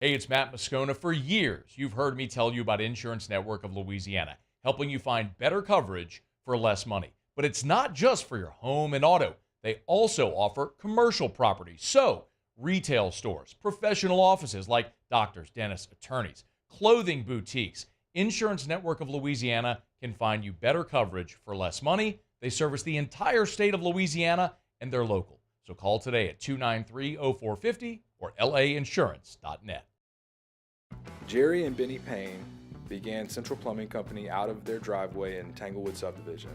Hey, it's Matt Moscona. For years, you've heard me tell you about Insurance Network of Louisiana, helping you find better coverage for less money. But it's not just for your home and auto. They also offer commercial property. So, retail stores, professional offices like doctors, dentists, attorneys, clothing boutiques. Insurance Network of Louisiana can find you better coverage for less money. They service the entire state of Louisiana, and they're local. So call today at 293-0450 or lainsurance.net. Jerry and Benny Payne began Central Plumbing Company out of their driveway in Tanglewood subdivision.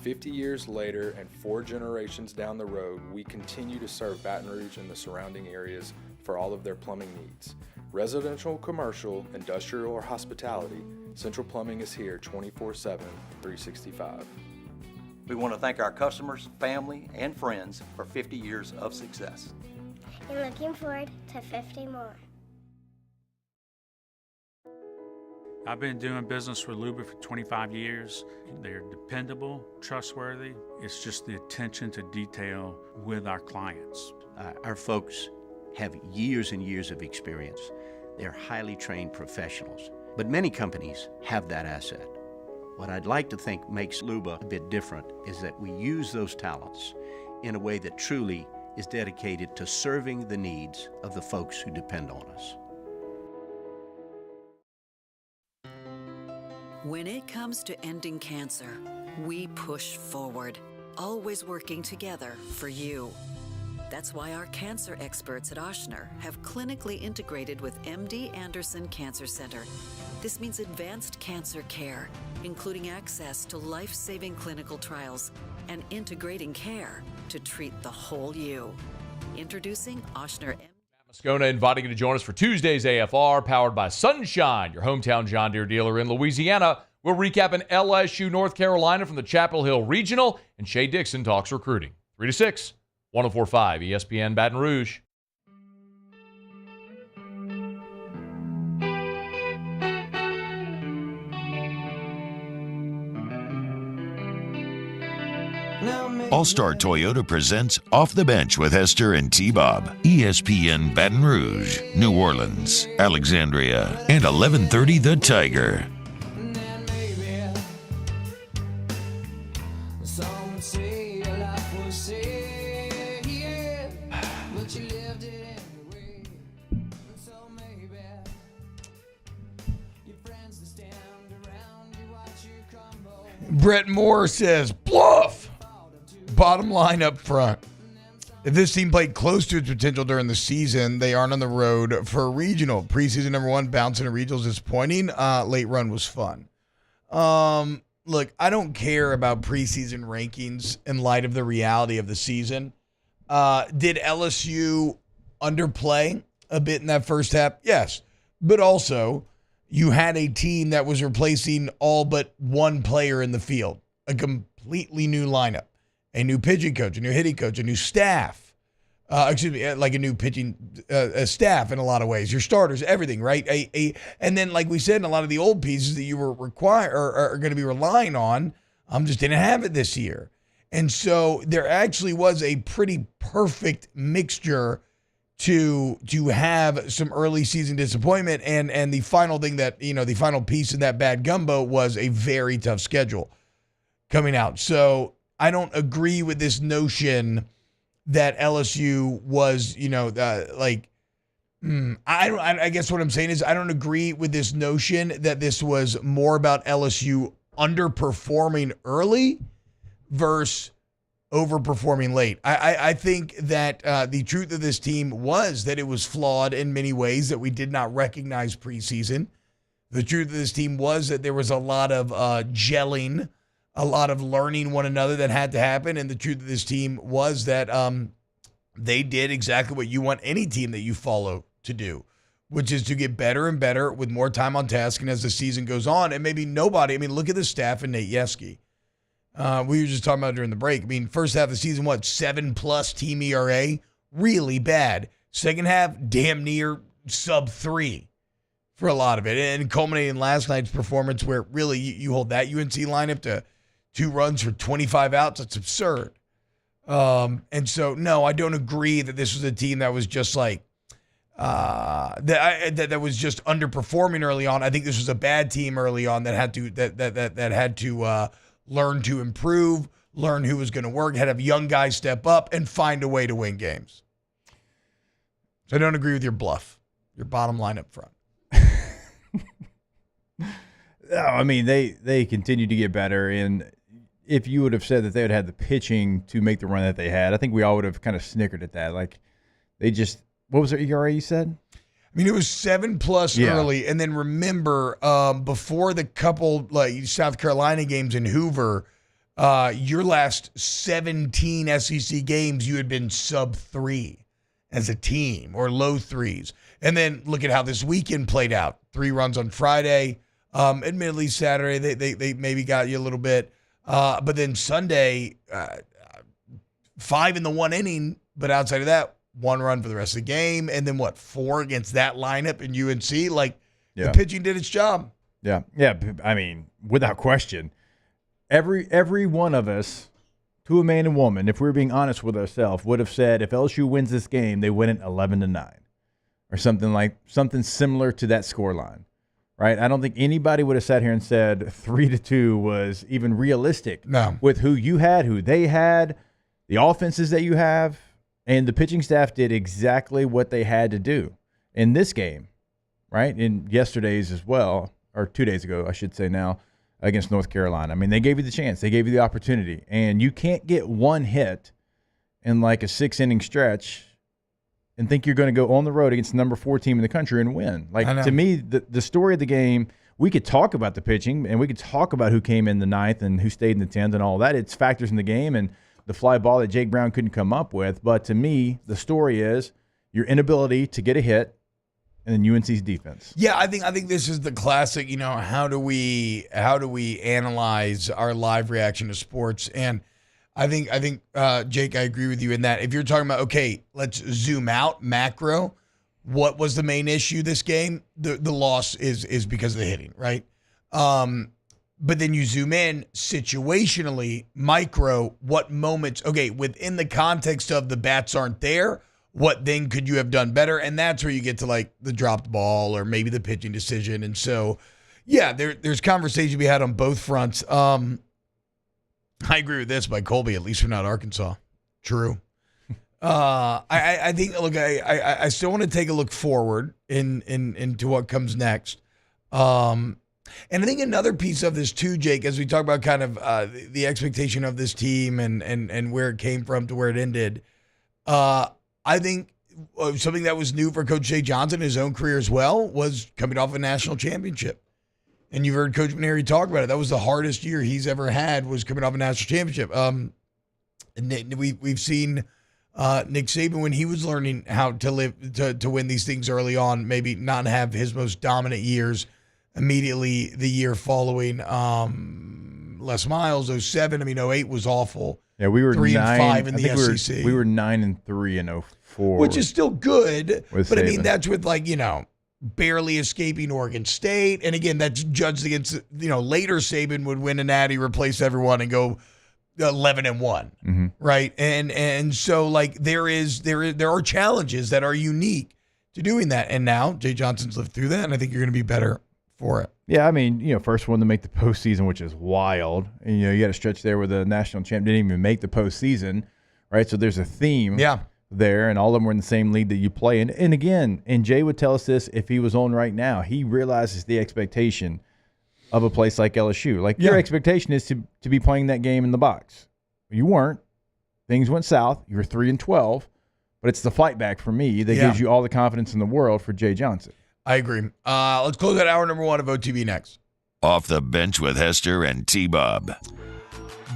50 years later and 4 generations down the road, we continue to serve Baton Rouge and the surrounding areas for all of their plumbing needs. Residential, commercial, industrial, or hospitality, Central Plumbing is here 24/7, 365. We want to thank our customers, family, and friends for 50 years of success. And looking forward to 50 more. I've been doing business with Luba for 25 years. They're dependable, trustworthy. It's just the attention to detail with our clients. Our folks have years and years of experience. They're highly trained professionals, but many companies have that asset. What I'd like to think makes Luba a bit different is that we use those talents in a way that truly is dedicated to serving the needs of the folks who depend on us. When it comes to ending cancer, we push forward, always working together for you. That's why our cancer experts at Ochsner have clinically integrated with MD Anderson Cancer Center. This means advanced cancer care, including access to life-saving clinical trials and integrating care to treat the whole you. Introducing Ochsner Moscona inviting you to join us for Tuesday's AFR, powered by Sunshine, your hometown John Deere dealer in Louisiana. We'll recap an LSU North Carolina from the Chapel Hill Regional, and Shea Dixon talks recruiting. 3 to 6, 104.5 ESPN Baton Rouge. All-Star Toyota presents Off the Bench with Hester and T-Bob. ESPN Baton Rouge, New Orleans, Alexandria, and 1130 The Tiger. Brett Moore says, bluff! Bottom line up front. If this team played close to its potential during the season, they aren't on the road for a regional. Preseason number 1, bouncing a regional is disappointing. Late run was fun. Look, I don't care about preseason rankings in light of the reality of the season. Did LSU underplay a bit in that first half? Yes. But also, you had a team that was replacing all but one player in the field. A completely new lineup. A new pitching coach, a new hitting coach, a new staff. Like a new pitching staff in a lot of ways. Your starters, everything, right? And then, like we said, a lot of the old pieces that you were are going to be relying on, just didn't have it this year. And so there actually was a pretty perfect mixture to have some early season disappointment. And the final thing that, the final piece in that bad gumbo was a very tough schedule coming out. So I don't agree with this notion that LSU was, I guess what I'm saying is I don't agree with this notion that this was more about LSU underperforming early versus overperforming late. I think that the truth of this team was that it was flawed in many ways that we did not recognize preseason. The truth of this team was that there was a lot of gelling, a lot of learning one another that had to happen. And the truth of this team was that they did exactly what you want any team that you follow to do, which is to get better and better with more time on task. And as the season goes on, and maybe look at the staff and Nate Yeske. We were just talking about during the break. First half of the season, 7+ team ERA? Really bad. Second half, damn near sub 3 for a lot of it. And culminating last night's performance where really you hold that UNC lineup to 2 runs for 25 outs. That's absurd. And so, no, I don't agree that this was a team that was just that was just underperforming early on. I think this was a bad team early on that had to learn to improve, learn who was going to work, had to have young guys step up and find a way to win games. So I don't agree with your bluff, your bottom line up front. They continued to get better, and if you would have said that they would have had the pitching to make the run that they had, I think we all would have kind of snickered at that. Like, they just, what was their ERA you said? It was 7+ early, and then remember, before the couple South Carolina games in Hoover, your last 17 SEC games, you had been sub 3 as a team, or low 3s. And then look at how this weekend played out. 3 runs on Friday. Admittedly, Saturday they maybe got you a little bit, but then Sunday, 5 in the 1 inning. But outside of that, 1 run for the rest of the game, and then 4 against that lineup in UNC. The pitching did its job. Yeah. Without question, every one of us, to a man and woman, if we're being honest with ourselves, would have said if LSU wins this game, they win it 11-9, or something similar to that scoreline, right? I don't think anybody would have sat here and said 3-2 was even realistic. No. With who you had, who they had, the offenses that you have. And the pitching staff did exactly what they had to do in this game, right? In yesterday's as well, or 2 days ago, I should say now. against North Carolina. I mean, they gave you the chance. They gave you the opportunity. And you can't get one hit in like a 6-inning stretch and think you're going to go on the road against the number 4 team in the country and win. Like, to me, the story of the game, we could talk about the pitching and we could talk about who came in the 9th and who stayed in the 10th and all that. It's factors in the game and the fly ball that Jake Brown couldn't come up with. But to me, the story is your inability to get a hit and then UNC's defense. Yeah, I think this is the classic, how do we analyze our live reaction to sports? And I think Jake, I agree with you in that. If you're talking about, okay, let's zoom out macro, what was the main issue this game? The loss is because of the hitting, right? But then you zoom in situationally, micro, what moments, okay, within the context of the bats aren't there, what then could you have done better? And that's where you get to like the dropped ball or maybe the pitching decision. And so, yeah, there's conversation to be had on both fronts. I agree with this by Colby, at least we're not Arkansas. True. I think, look, I still want to take a look forward into what comes next. And I think another piece of this too, Jake, as we talk about kind of the expectation of this team and where it came from to where it ended, I think something that was new for Coach Jay Johnson in his own career as well was coming off a national championship. And you've heard Coach Maneri talk about it. That was the hardest year he's ever had, was coming off a national championship. And we've seen Nick Saban, when he was learning how to live to win these things early on, maybe not have his most dominant years immediately the year following. Les Miles, 07. I mean, 08 was awful. Yeah, we were 3-5 in the SEC. We were 9-3 in 04, which is still good. But Saban. I mean, that's with barely escaping Oregon State, and again, that's judged against later Saban would win a natty, replace everyone, and go 11-1, right? And so like there are challenges that are unique to doing that, and now Jay Johnson's lived through that, and I think you're going to be better for it. Yeah, I mean, first one to make the postseason, which is wild. And, you got a stretch there where the national champ didn't even make the postseason, right? So there's a theme there, and all of them were in the same league that you play in. And again, and Jay would tell us this if he was on right now, he realizes the expectation of a place like LSU. Like, your expectation is to be playing that game in the box. You weren't. Things went south. You were 3-12. But it's the fight back for me that gives you all the confidence in the world for Jay Johnson. I agree. Let's close out hour number 1 of OTB next. Off the Bench with Hester and T-Bob.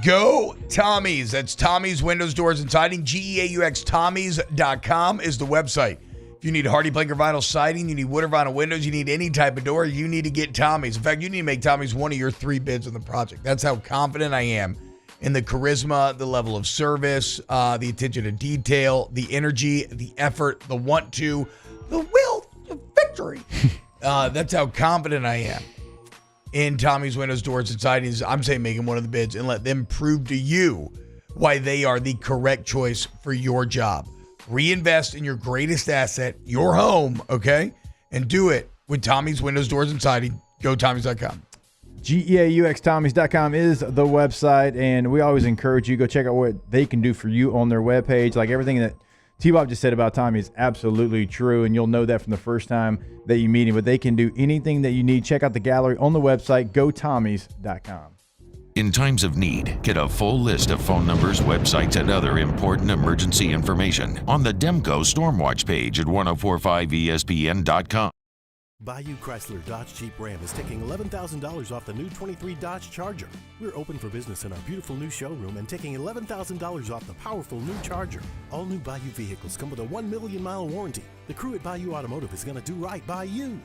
Go Tommy's. That's Tommy's Windows, Doors, and Siding. GEAUX is the website. If you need hardy plank or vinyl siding, you need wood or vinyl windows, you need any type of door, you need to get Tommy's. In fact, you need to make Tommy's one of your 3 bids on the project. That's how confident I am in the charisma, the level of service, the attention to detail, the energy, the effort, the want to, the will to victory. That's how confident I am in Tommy's Windows, Doors, and Sidings. I'm saying make them one of the bids and let them prove to you why they are the correct choice for your job. Reinvest in your greatest asset, your home, okay? And do it with Tommy's Windows, Doors, and Siding. Go Tommy's.com. GEAUXTommys.com is the website, and we always encourage you, go check out what they can do for you on their webpage. Like everything that T-Bob just said about Tommy is absolutely true, and you'll know that from the first time that you meet him. But they can do anything that you need. Check out the gallery on the website, gotommys.com. In times of need, get a full list of phone numbers, websites, and other important emergency information on the Demco Stormwatch page at 1045ESPN.com. Bayou Chrysler Dodge Jeep Ram is taking $11,000 off the new 23 Dodge Charger. We're open for business in our beautiful new showroom and taking $11,000 off the powerful new Charger. All new Bayou vehicles come with a 1 million mile warranty. The crew at Bayou Automotive is going to do right by you.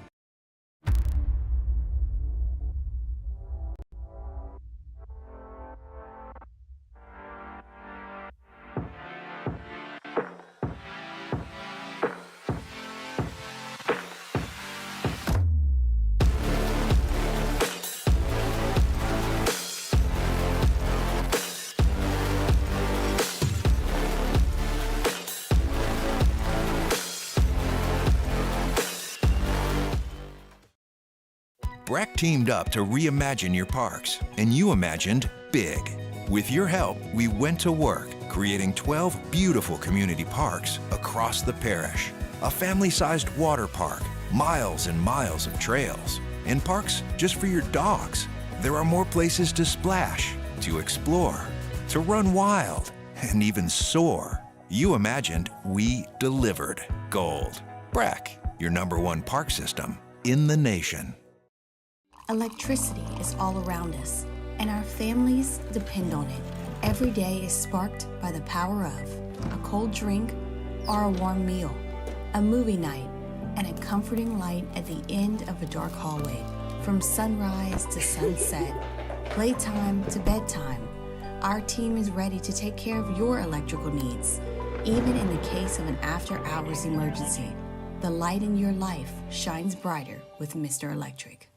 Brack teamed up to reimagine your parks, and you imagined big. With your help, we went to work, creating 12 beautiful community parks across the parish. A family-sized water park, miles and miles of trails, and parks just for your dogs. there are more places to splash, to explore, to run wild, and even soar. You imagined, we delivered. Gold. Brack, your #1 park system in the nation. Electricity is all around us, and our families depend on it. Every day is sparked by the power of a cold drink or a warm meal, a movie night, and a comforting light at the end of a dark hallway. From sunrise to sunset, playtime to bedtime, our team is ready to take care of your electrical needs. Even in the case of an after-hours emergency, the light in your life shines brighter with Mr. Electric.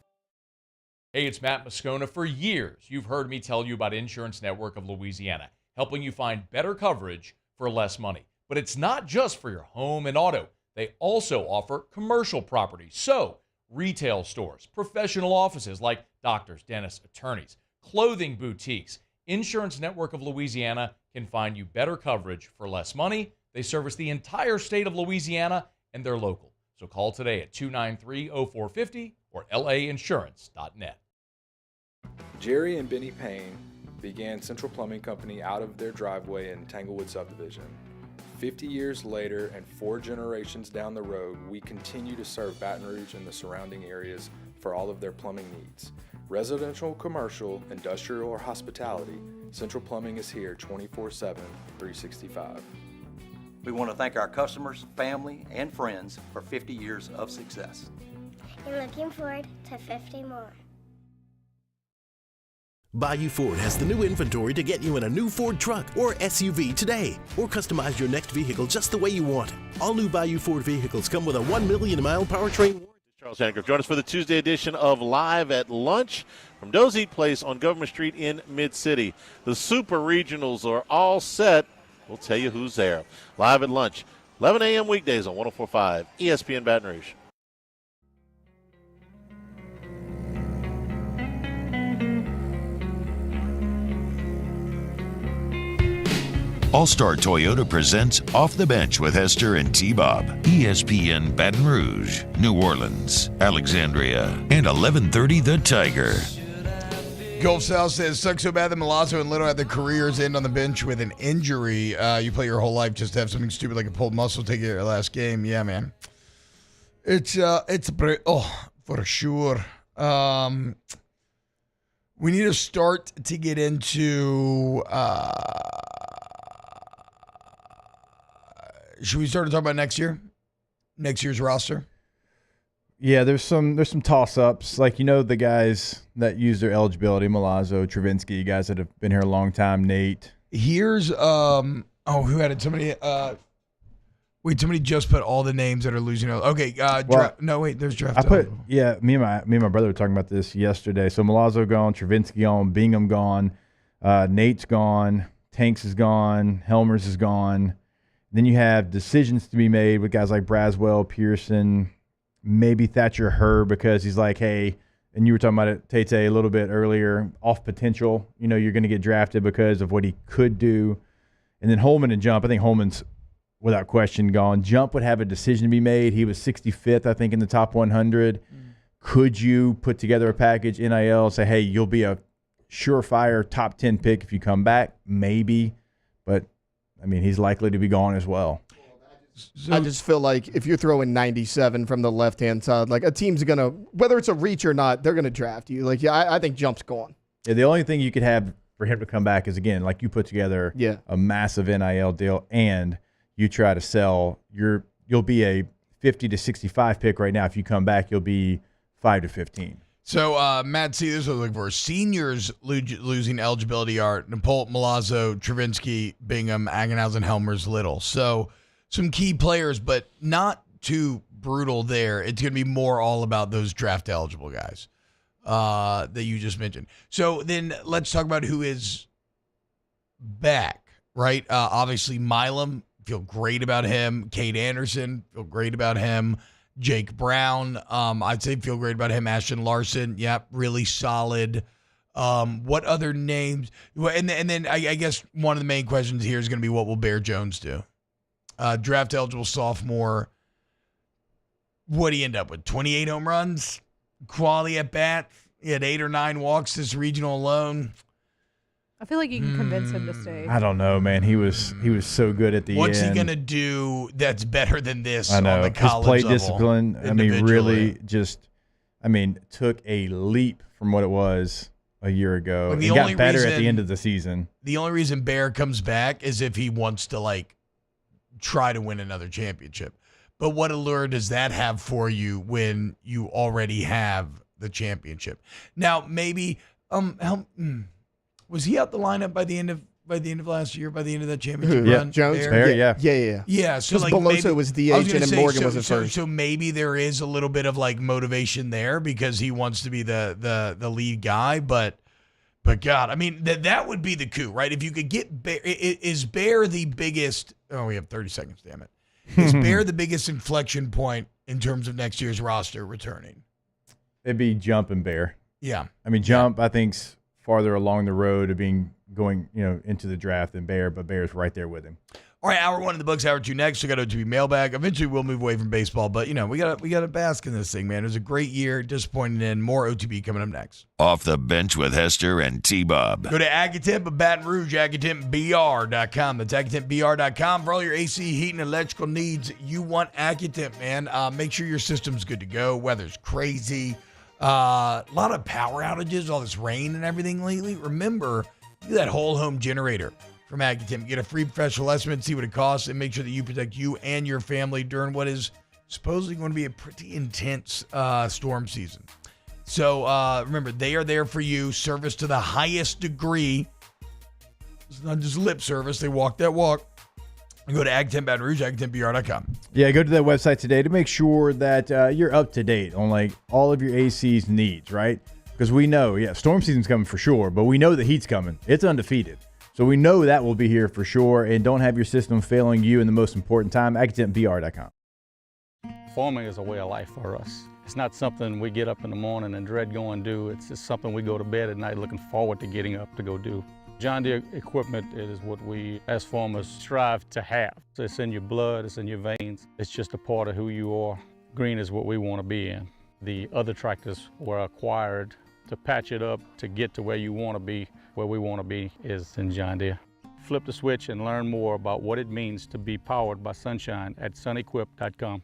Hey, it's Matt Moscona. For years, you've heard me tell you about Insurance Network of Louisiana, helping you find better coverage for less money. But it's not just for your home and auto. They also offer commercial property. So, retail stores, professional offices like doctors, dentists, attorneys, clothing boutiques. Insurance Network of Louisiana can find you better coverage for less money. They service the entire state of Louisiana, and they're local. So call today at 293-0450 or lainsurance.net. Jerry and Benny Payne began Central Plumbing Company out of their driveway in Tanglewood subdivision. 50 years later and 4 generations down the road, we continue to serve Baton Rouge and the surrounding areas for all of their plumbing needs. Residential, commercial, industrial, or hospitality, Central Plumbing is here 24/7, 365. We want to thank our customers, family, and friends for 50 years of success. And looking forward to 50 more. Bayou Ford has the new inventory to get you in a new Ford truck or SUV today, or customize your next vehicle just the way you want. All new Bayou Ford vehicles come with a 1 million mile powertrain warranty. Charles Hancock, join us for the Tuesday edition of Live at Lunch from Doe's Eat Place on Government Street in Mid-City. The Super Regionals are all set. We'll tell you who's there. Live at Lunch, 11 a.m. weekdays on 104.5 ESPN Baton Rouge. All-Star Toyota presents Off the Bench with Hester and T-Bob. ESPN Baton Rouge, New Orleans, Alexandria, and 1130 The Tiger. Gulf South says, sucks so bad that Milazzo and Little had their careers end on the bench with an injury. You play your whole life just to have something stupid like a pulled muscle take your last game. Yeah, man. It's for sure. We need to start to get into should we start to talk about next year? Next year's roster? Yeah, there's some toss-ups. Like, the guys that use their eligibility, Milazzo, Travinsky, guys that have been here a long time, Nate. Here's who had it? Somebody somebody just put all the names that are losing. Okay, there's draft. Me and my brother were talking about this yesterday. So Milazzo gone, Travinsky gone, Bingham gone, Nate's gone, Tanks is gone, Helmers is gone. Then you have decisions to be made with guys like Braswell, Pearson, maybe Thatcher Herb, because he's like, hey, and you were talking about it, Tate, a little bit earlier, off potential. You're going to get drafted because of what he could do. And then Holman and Jump. I think Holman's, without question, gone. Jump would have a decision to be made. He was 65th, I think, in the top 100. Could you put together a package, NIL, say, hey, you'll be a surefire top 10 pick if you come back? Maybe. But he's likely to be gone as well. I just feel like if you're throwing 97 from the left-hand side, like a team's going to, whether it's a reach or not, they're going to draft you. Like, I think Jump's gone. Yeah, the only thing you could have for him to come back is, again, like you put together a massive NIL deal and you try to sell. You'll be a 50 to 65 pick right now. If you come back, you'll be 5 to 15. So, Matt, see, this was looking for seniors losing eligibility are Napolt, Milazzo, Travinsky, Bingham, Agenhausen, Helmers, Little. So, some key players, but not too brutal there. It's going to be more all about those draft eligible guys that you just mentioned. So, then let's talk about who is back, right? Obviously, Milam, feel great about him. Cade Anderson, feel great about him. Jake Brown, I'd say feel great about him. Ashton Larson, really solid. What other names? And then I guess one of the main questions here is going to be, what will Bear Jones do? Draft eligible sophomore. What do you end up with? 28 home runs? Quality at bat? He had 8 or 9 walks this regional alone. I feel like you can convince him to stay. I don't know, man. He was so good at the end. What's he going to do that's better than this I know. on the college His play level? discipline, I mean, really took a leap from what it was a year ago. Like It got better at the end of the season. The only reason Bear comes back is if he wants to, try to win another championship. But what allure does that have for you when you already have the championship? Now, maybe was he out the lineup by the end of last year? By the end of that championship run, Jones. Bear? Yeah. So because Beloso was the agent and Morgan was at first. So maybe there is a little bit of motivation there because he wants to be the lead guy. But God, I mean that would be the coup, right? If you could get Bear, is Bear the biggest? Oh, we have 30 seconds. Damn it! Is Bear the biggest inflection point in terms of next year's roster returning? It'd be Jump and Bear. Yeah. I mean, Jump, I think's farther along the road of going into the draft than Bear, but Bear's right there with him. All right, hour 1 in the books, hour 2 next. We got OTB Mailbag. Eventually, we'll move away from baseball, but we got to bask in this thing, man. It was a great year. Disappointing in. More OTB coming up next. Off the Bench with Hester and T-Bob. Go to Agatemp of Baton Rouge, AgaTempBR.com. That's AgaTempBR.com for all your AC, heating, electrical needs. You want Agatemp, man. Make sure your system's good to go. Weather's crazy. A lot of power outages, all this rain and everything lately. Remember, do that whole home generator from Agatemp. Get a free professional estimate, see what it costs, and make sure that you protect you and your family during what is supposedly going to be a pretty intense storm season. So remember, they are there for you. Service to the highest degree. It's not just lip service. They walk that walk. Go to Agatemp Baton Rouge, AgaTempBR.com. Yeah, go to that website today to make sure that you're up to date on all of your AC's needs, right? Because we know, storm season's coming for sure, but we know the heat's coming. It's undefeated. So we know that will be here for sure, and don't have your system failing you in the most important time. AgaTempBR.com. Farming is a way of life for us. It's not something we get up in the morning and dread going do. It's just something we go to bed at night looking forward to getting up to go do. John Deere equipment is what we as farmers strive to have. So it's in your blood, it's in your veins. It's just a part of who you are. Green is what we want to be in. The other tractors were acquired to patch it up to get to where you want to be. Where we want to be is in John Deere. Flip the switch and learn more about what it means to be powered by sunshine at sunequip.com.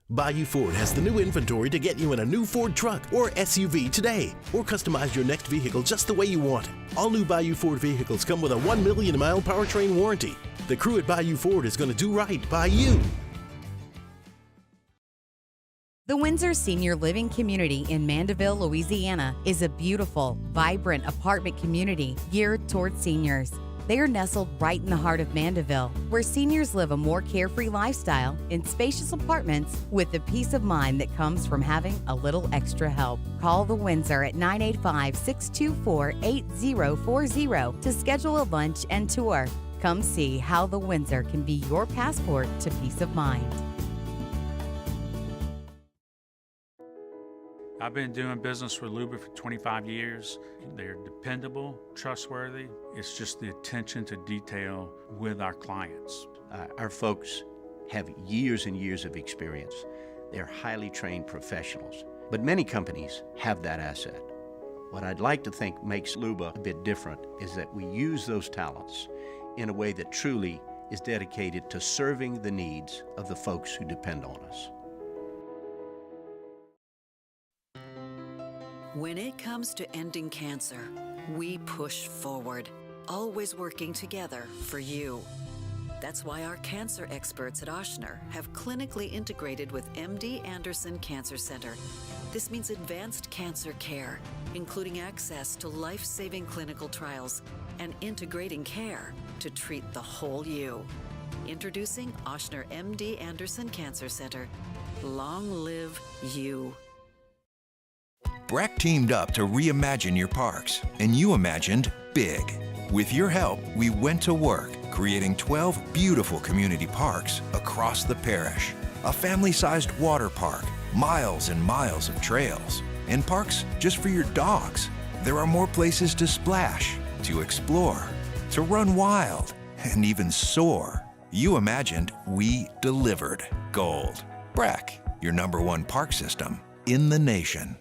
Bayou Ford has the new inventory to get you in a new Ford truck or SUV today, or customize your next vehicle just the way you want. All new Bayou Ford vehicles come with a 1 million mile powertrain warranty. The crew at Bayou Ford is going to do right by you. The Windsor Senior Living Community in Mandeville, Louisiana is a beautiful, vibrant apartment community geared toward seniors. They are nestled right in the heart of Mandeville, where seniors live a more carefree lifestyle in spacious apartments with the peace of mind that comes from having a little extra help. Call the Windsor at 985-624-8040 to schedule a lunch and tour. Come see how the Windsor can be your passport to peace of mind. I've been doing business with Luba for 25 years. They're dependable, trustworthy. It's just the attention to detail with our clients. Our folks have years and years of experience. They're highly trained professionals, but many companies have that asset. What I'd like to think makes Luba a bit different is that we use those talents in a way that truly is dedicated to serving the needs of the folks who depend on us. When it comes to ending cancer, we push forward, always working together for you. That's why our cancer experts at Ochsner have clinically integrated with MD Anderson Cancer Center. This means advanced cancer care, including access to life-saving clinical trials and integrating care to treat the whole you. Introducing Ochsner MD Anderson Cancer Center. Long live you. Breck teamed up to reimagine your parks, and you imagined big. With your help, we went to work, creating 12 beautiful community parks across the parish. A family-sized water park, miles and miles of trails, and parks just for your dogs. There are more places to splash, to explore, to run wild, and even soar. You imagined, we delivered. Gold. Breck, your #1 park system in the nation.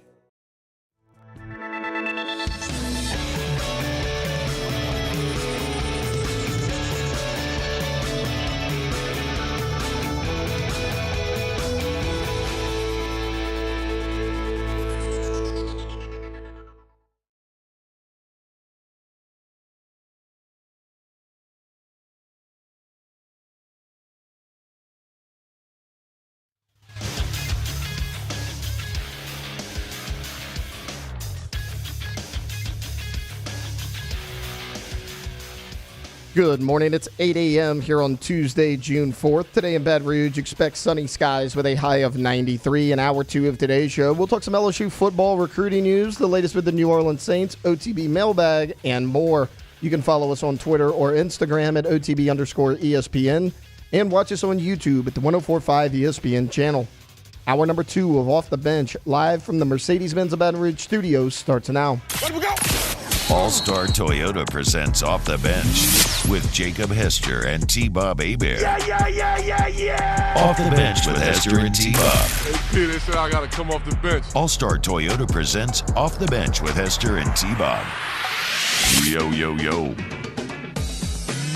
Good morning. It's 8 a.m. here on Tuesday, June 4th. Today in Baton Rouge, expect sunny skies with a high of 93. In hour 2 of today's show, we'll talk some LSU football recruiting news, the latest with the New Orleans Saints, OTB Mailbag, and more. You can follow us on Twitter or Instagram at OTB_ESPN and watch us on YouTube at the 104.5 ESPN channel. Hour number 2 of Off the Bench, live from the Mercedes-Benz of Baton Rouge studios, starts now. Let we go! All-Star Toyota presents Off the Bench with Jacob Hester and T-Bob Hebert. Yeah. Off the Bench with Hester and T-Bob. Hey, they said I got to come off the bench. All-Star Toyota presents Off the Bench with Hester and T-Bob. Yo.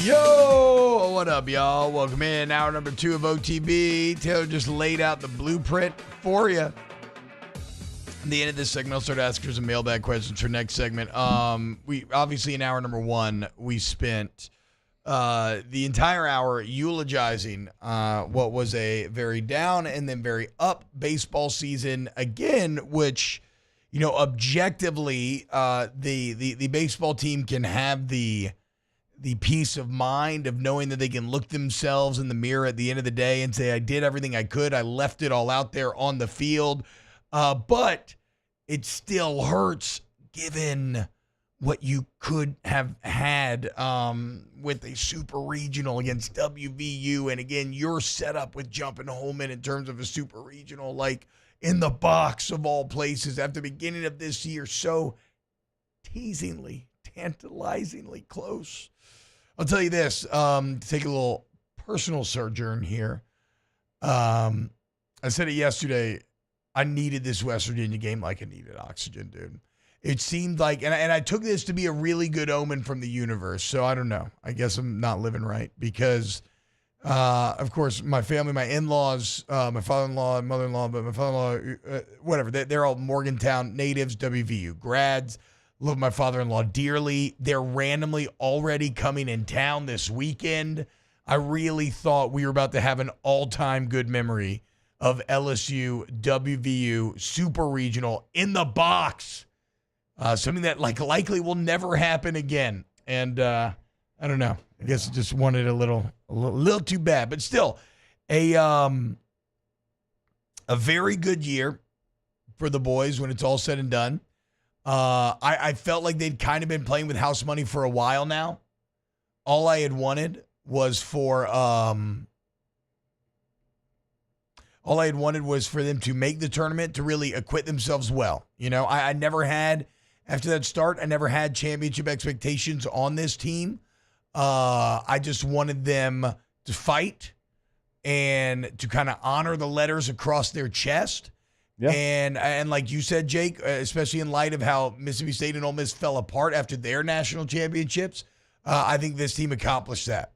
Yo, what up, y'all? Welcome in. Hour number 2 of OTB. Taylor just laid out the blueprint for you. At the end of this segment, I'll start asking some mailbag questions for next segment. We obviously in hour number 1, we spent the entire hour eulogizing what was a very down and then very up baseball season again, which, you know, objectively, the baseball team can have the peace of mind of knowing that they can look themselves in the mirror at the end of the day and say, I did everything I could. I left it all out there on the field. But it still hurts given what you could have had with a super regional against WVU. And again, your setup with jumping Holman in terms of a super regional, like in the box of all places at the beginning of this year, so teasingly, tantalizingly close. I'll tell you this, to take a little personal sojourn here. I said it yesterday. I needed this West Virginia game like I needed oxygen, dude. It seemed like, and I took this to be a really good omen from the universe. So I don't know. I guess I'm not living right because, of course, my family, my in-laws, my father-in-law, mother-in-law, but my father-in-law, whatever, they're all Morgantown natives, WVU grads. Love my father-in-law dearly. They're randomly already coming in town this weekend. I really thought we were about to have an all-time good memory of LSU, WVU, super regional in the box. Something that likely will never happen again. And I don't know. I guess I just wanted a little too bad, but still a very good year for the boys when it's all said and done. I felt like they'd kind of been playing with house money for a while now. All I had wanted was for them to make the tournament, to really acquit themselves well. You know, I never had, after that start, I never had championship expectations on this team. I just wanted them to fight and to kind of honor the letters across their chest. Yeah. And like you said, Jake, especially in light of how Mississippi State and Ole Miss fell apart after their national championships, I think this team accomplished that.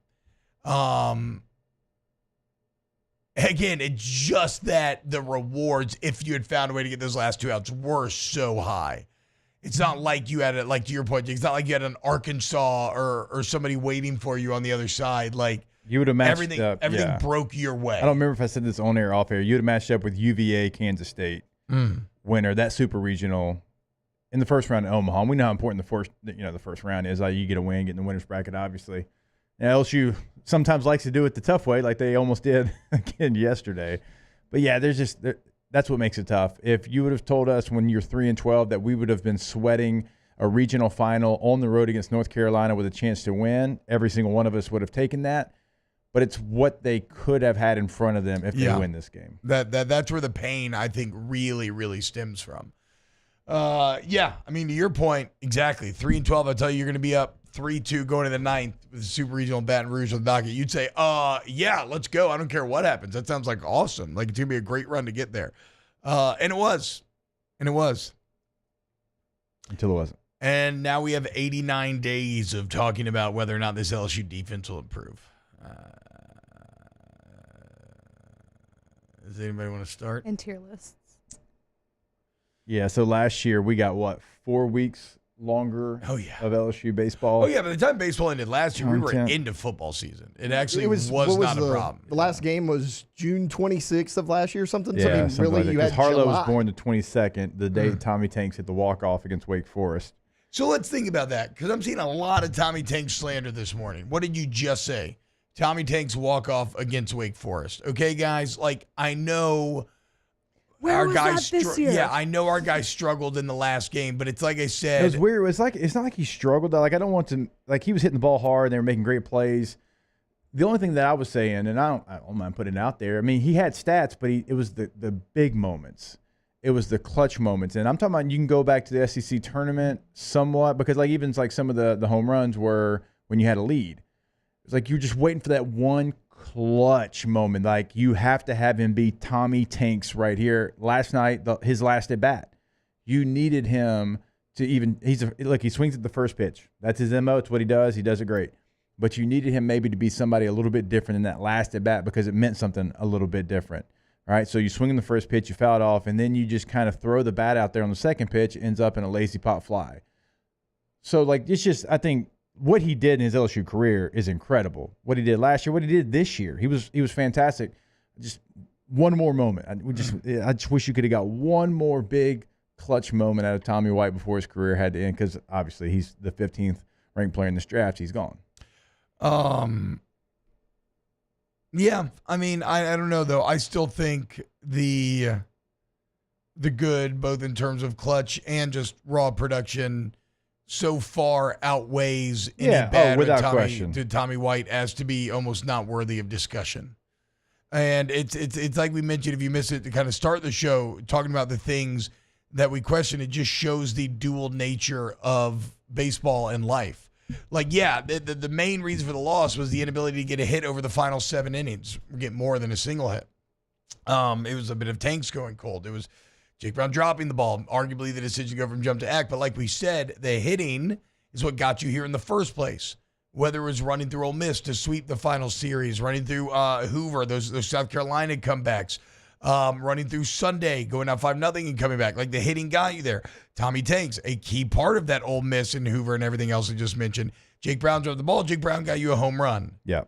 Again, it's just that the rewards, if you had found a way to get those last 2 outs, were so high. It's not like you had like to your point, Jake, it's not like you had an Arkansas or somebody waiting for you on the other side. Like you would have matched everything, up. Everything broke your way. I don't remember if I said this on air or off air. You would have matched up with UVA, Kansas State winner, that super regional in the first round in Omaha. We know how important the first round is. Like you get a win, get in the winner's bracket, obviously. And LSU sometimes likes to do it the tough way, like they almost did again yesterday. But yeah, that's what makes it tough. If you would have told us when you're 3-12 that we would have been sweating a regional final on the road against North Carolina with a chance to win, every single one of us would have taken that. But it's what they could have had in front of them if they win this game. That's where the pain, I think, really, really stems from. I mean, to your point, exactly. 3-12, I tell you, you're going to be up 3-2 going to the 9th with the Super Regional Baton Rouge on the docket. You'd say, yeah, let's go. I don't care what happens. That sounds like awesome. Like, it's going to be a great run to get there. And it was. Until it wasn't. And now we have 89 days of talking about whether or not this LSU defense will improve. Does anybody want to start? And tier lists. Yeah, so last year we got, 4 weeks longer of LSU baseball? Oh, yeah, by the time baseball ended last year, we were into football season. It actually was not a problem. The last game was June 26th of last year or something? Yeah, something really, like you had Harlow July. was born the 22nd, the day Tommy Tanks hit the walk-off against Wake Forest. So let's think about that, because I'm seeing a lot of Tommy Tanks slander this morning. What did you just say? Tommy Tanks walk-off against Wake Forest. Okay, guys, like, I know Where was that this year? Yeah, I know our guy struggled in the last game, but it's like I said. It was weird. It's not like he struggled. Like, I don't want to, like, he was hitting the ball hard and they were making great plays. The only thing that I was saying, and I don't mind putting it out there, I mean, he had stats, but it was the big moments. It was the clutch moments. And I'm talking about, you can go back to the SEC tournament somewhat, because like even like some of the home runs were when you had a lead. It's like you're just waiting for that one clutch moment. Like, you have to have him be Tommy Tanks right here. Last night, his last at bat, you needed him to even, he swings at the first pitch. That's his MO. It's what he does. He does it great. But you needed him maybe to be somebody a little bit different in that last at bat, because it meant something a little bit different. All right, so you swing in the first pitch, you foul it off, and then you just kind of throw the bat out there on the second pitch, ends up in a lazy pop fly. So, like, it's just, I think what he did in his LSU career is incredible. What he did last year, what he did this year, he was fantastic. Just one more moment. I just wish you could have got one more big clutch moment out of Tommy White before his career had to end, because obviously he's the 15th ranked player in this draft. He's gone. Yeah, I mean, I don't know, though. I still think the good, both in terms of clutch and just raw production, so far outweighs any bad to Tommy White as to be almost not worthy of discussion. And it's like we mentioned, if you miss it, to kind of start the show talking about the things that we question, it just shows the dual nature of baseball and life. Like, yeah, the main reason for the loss was the inability to get a hit over the final 7 innings, get more than a single hit. It was a bit of Tanks going cold. It was Jake Brown dropping the ball, arguably the decision to go from jump to act. But like we said, the hitting is what got you here in the first place. Whether it was running through Ole Miss to sweep the final series, running through Hoover, those South Carolina comebacks, running through Sunday, going down 5-0 and coming back. Like, the hitting got you there. Tommy Tanks, a key part of that Ole Miss and Hoover and everything else I just mentioned. Jake Brown drove the ball. Jake Brown got you a home run. Yeah.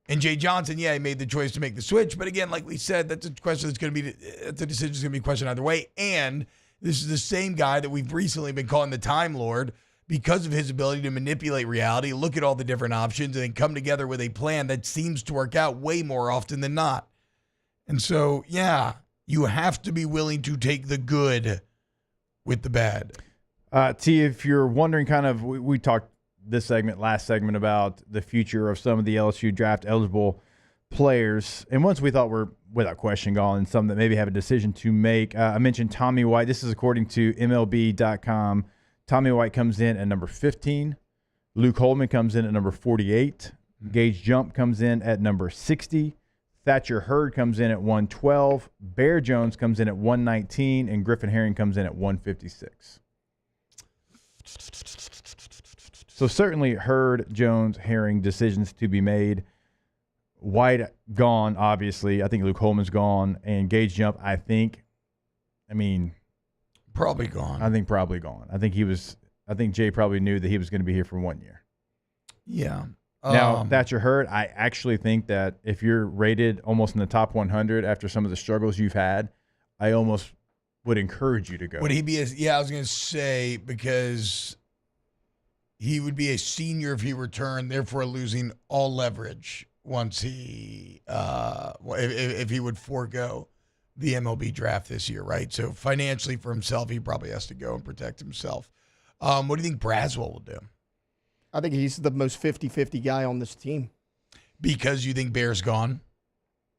And Jay Johnson, he made the choice to make the switch. But again, like we said, that's a question that's going to be, the decision is going to be questioned either way. And this is the same guy that we've recently been calling the Time Lord because of his ability to manipulate reality, look at all the different options, and then come together with a plan that seems to work out way more often than not. And so, yeah, you have to be willing to take the good with the bad. T, if you're wondering, kind of, we talked last segment about the future of some of the LSU draft eligible players, and ones we thought were without question gone, and some that maybe have a decision to make. I mentioned Tommy White. This is according to MLB.com. Tommy White comes in at number 15. Luke Holman comes in at number 48. Gage Jump comes in at number 60. Thatcher Hurd comes in at 112. Bear Jones comes in at 119. And Griffin Herring comes in at 156. So certainly Hurd, Jones, Herring decisions to be made. White gone, obviously. I think Luke Holman's gone. And Gage Jump, probably gone. I think probably gone. I think Jay probably knew that he was going to be here for 1 year. Yeah. Now, Thatcher Hurd, I actually think that if you're rated almost in the top 100 after some of the struggles you've had, I almost would encourage you to go. Would he be I was going to say, because he would be a senior if he returned, therefore losing all leverage once he, if he would forego the MLB draft this year, right? So financially for himself, he probably has to go and protect himself. What do you think Braswell will do? I think he's the most 50-50 guy on this team. Because you think Bear's gone?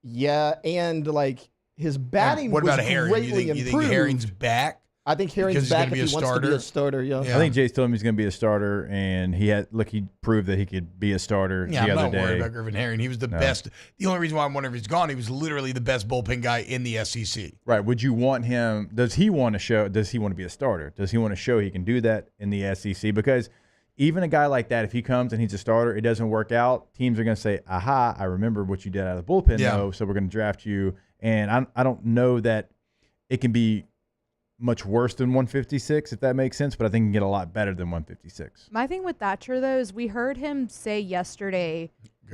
Yeah, and like his batting was greatly improved. You think Herring's back? I think Herring's back if he wants to be a starter. Yeah. I think Jay's told him he's going to be a starter, and he proved that he could be a starter the other day. I'm not worried about Griffin Herring. He was the best. The only reason why I'm wondering if he's gone, he was literally the best bullpen guy in the SEC. Right. Would you want him? Does he want to be a starter? Does he want to show he can do that in the SEC? Because even a guy like that, if he comes and he's a starter, it doesn't work out, teams are going to say, aha, I remember what you did out of the bullpen, though, so we're going to draft you. And I don't know that it can be much worse than 156, if that makes sense, but I think it can get a lot better than 156. My thing with Thatcher, though, is we heard him say yesterday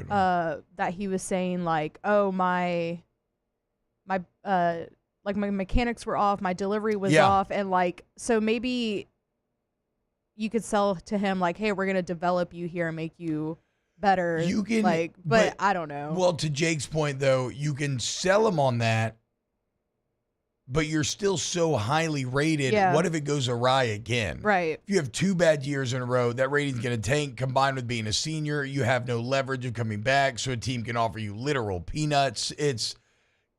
that he was saying, like, oh, my mechanics were off, my delivery was off, and, like, so maybe you could sell to him like, hey, we're gonna develop you here and make you better. You can, but I don't know. Well, to Jake's point though, you can sell him on that, but you're still so highly rated. Yeah. What if it goes awry again? Right. If you have 2 bad years in a row, that rating's going to tank. Combined with being a senior, you have no leverage of coming back, so a team can offer you literal peanuts.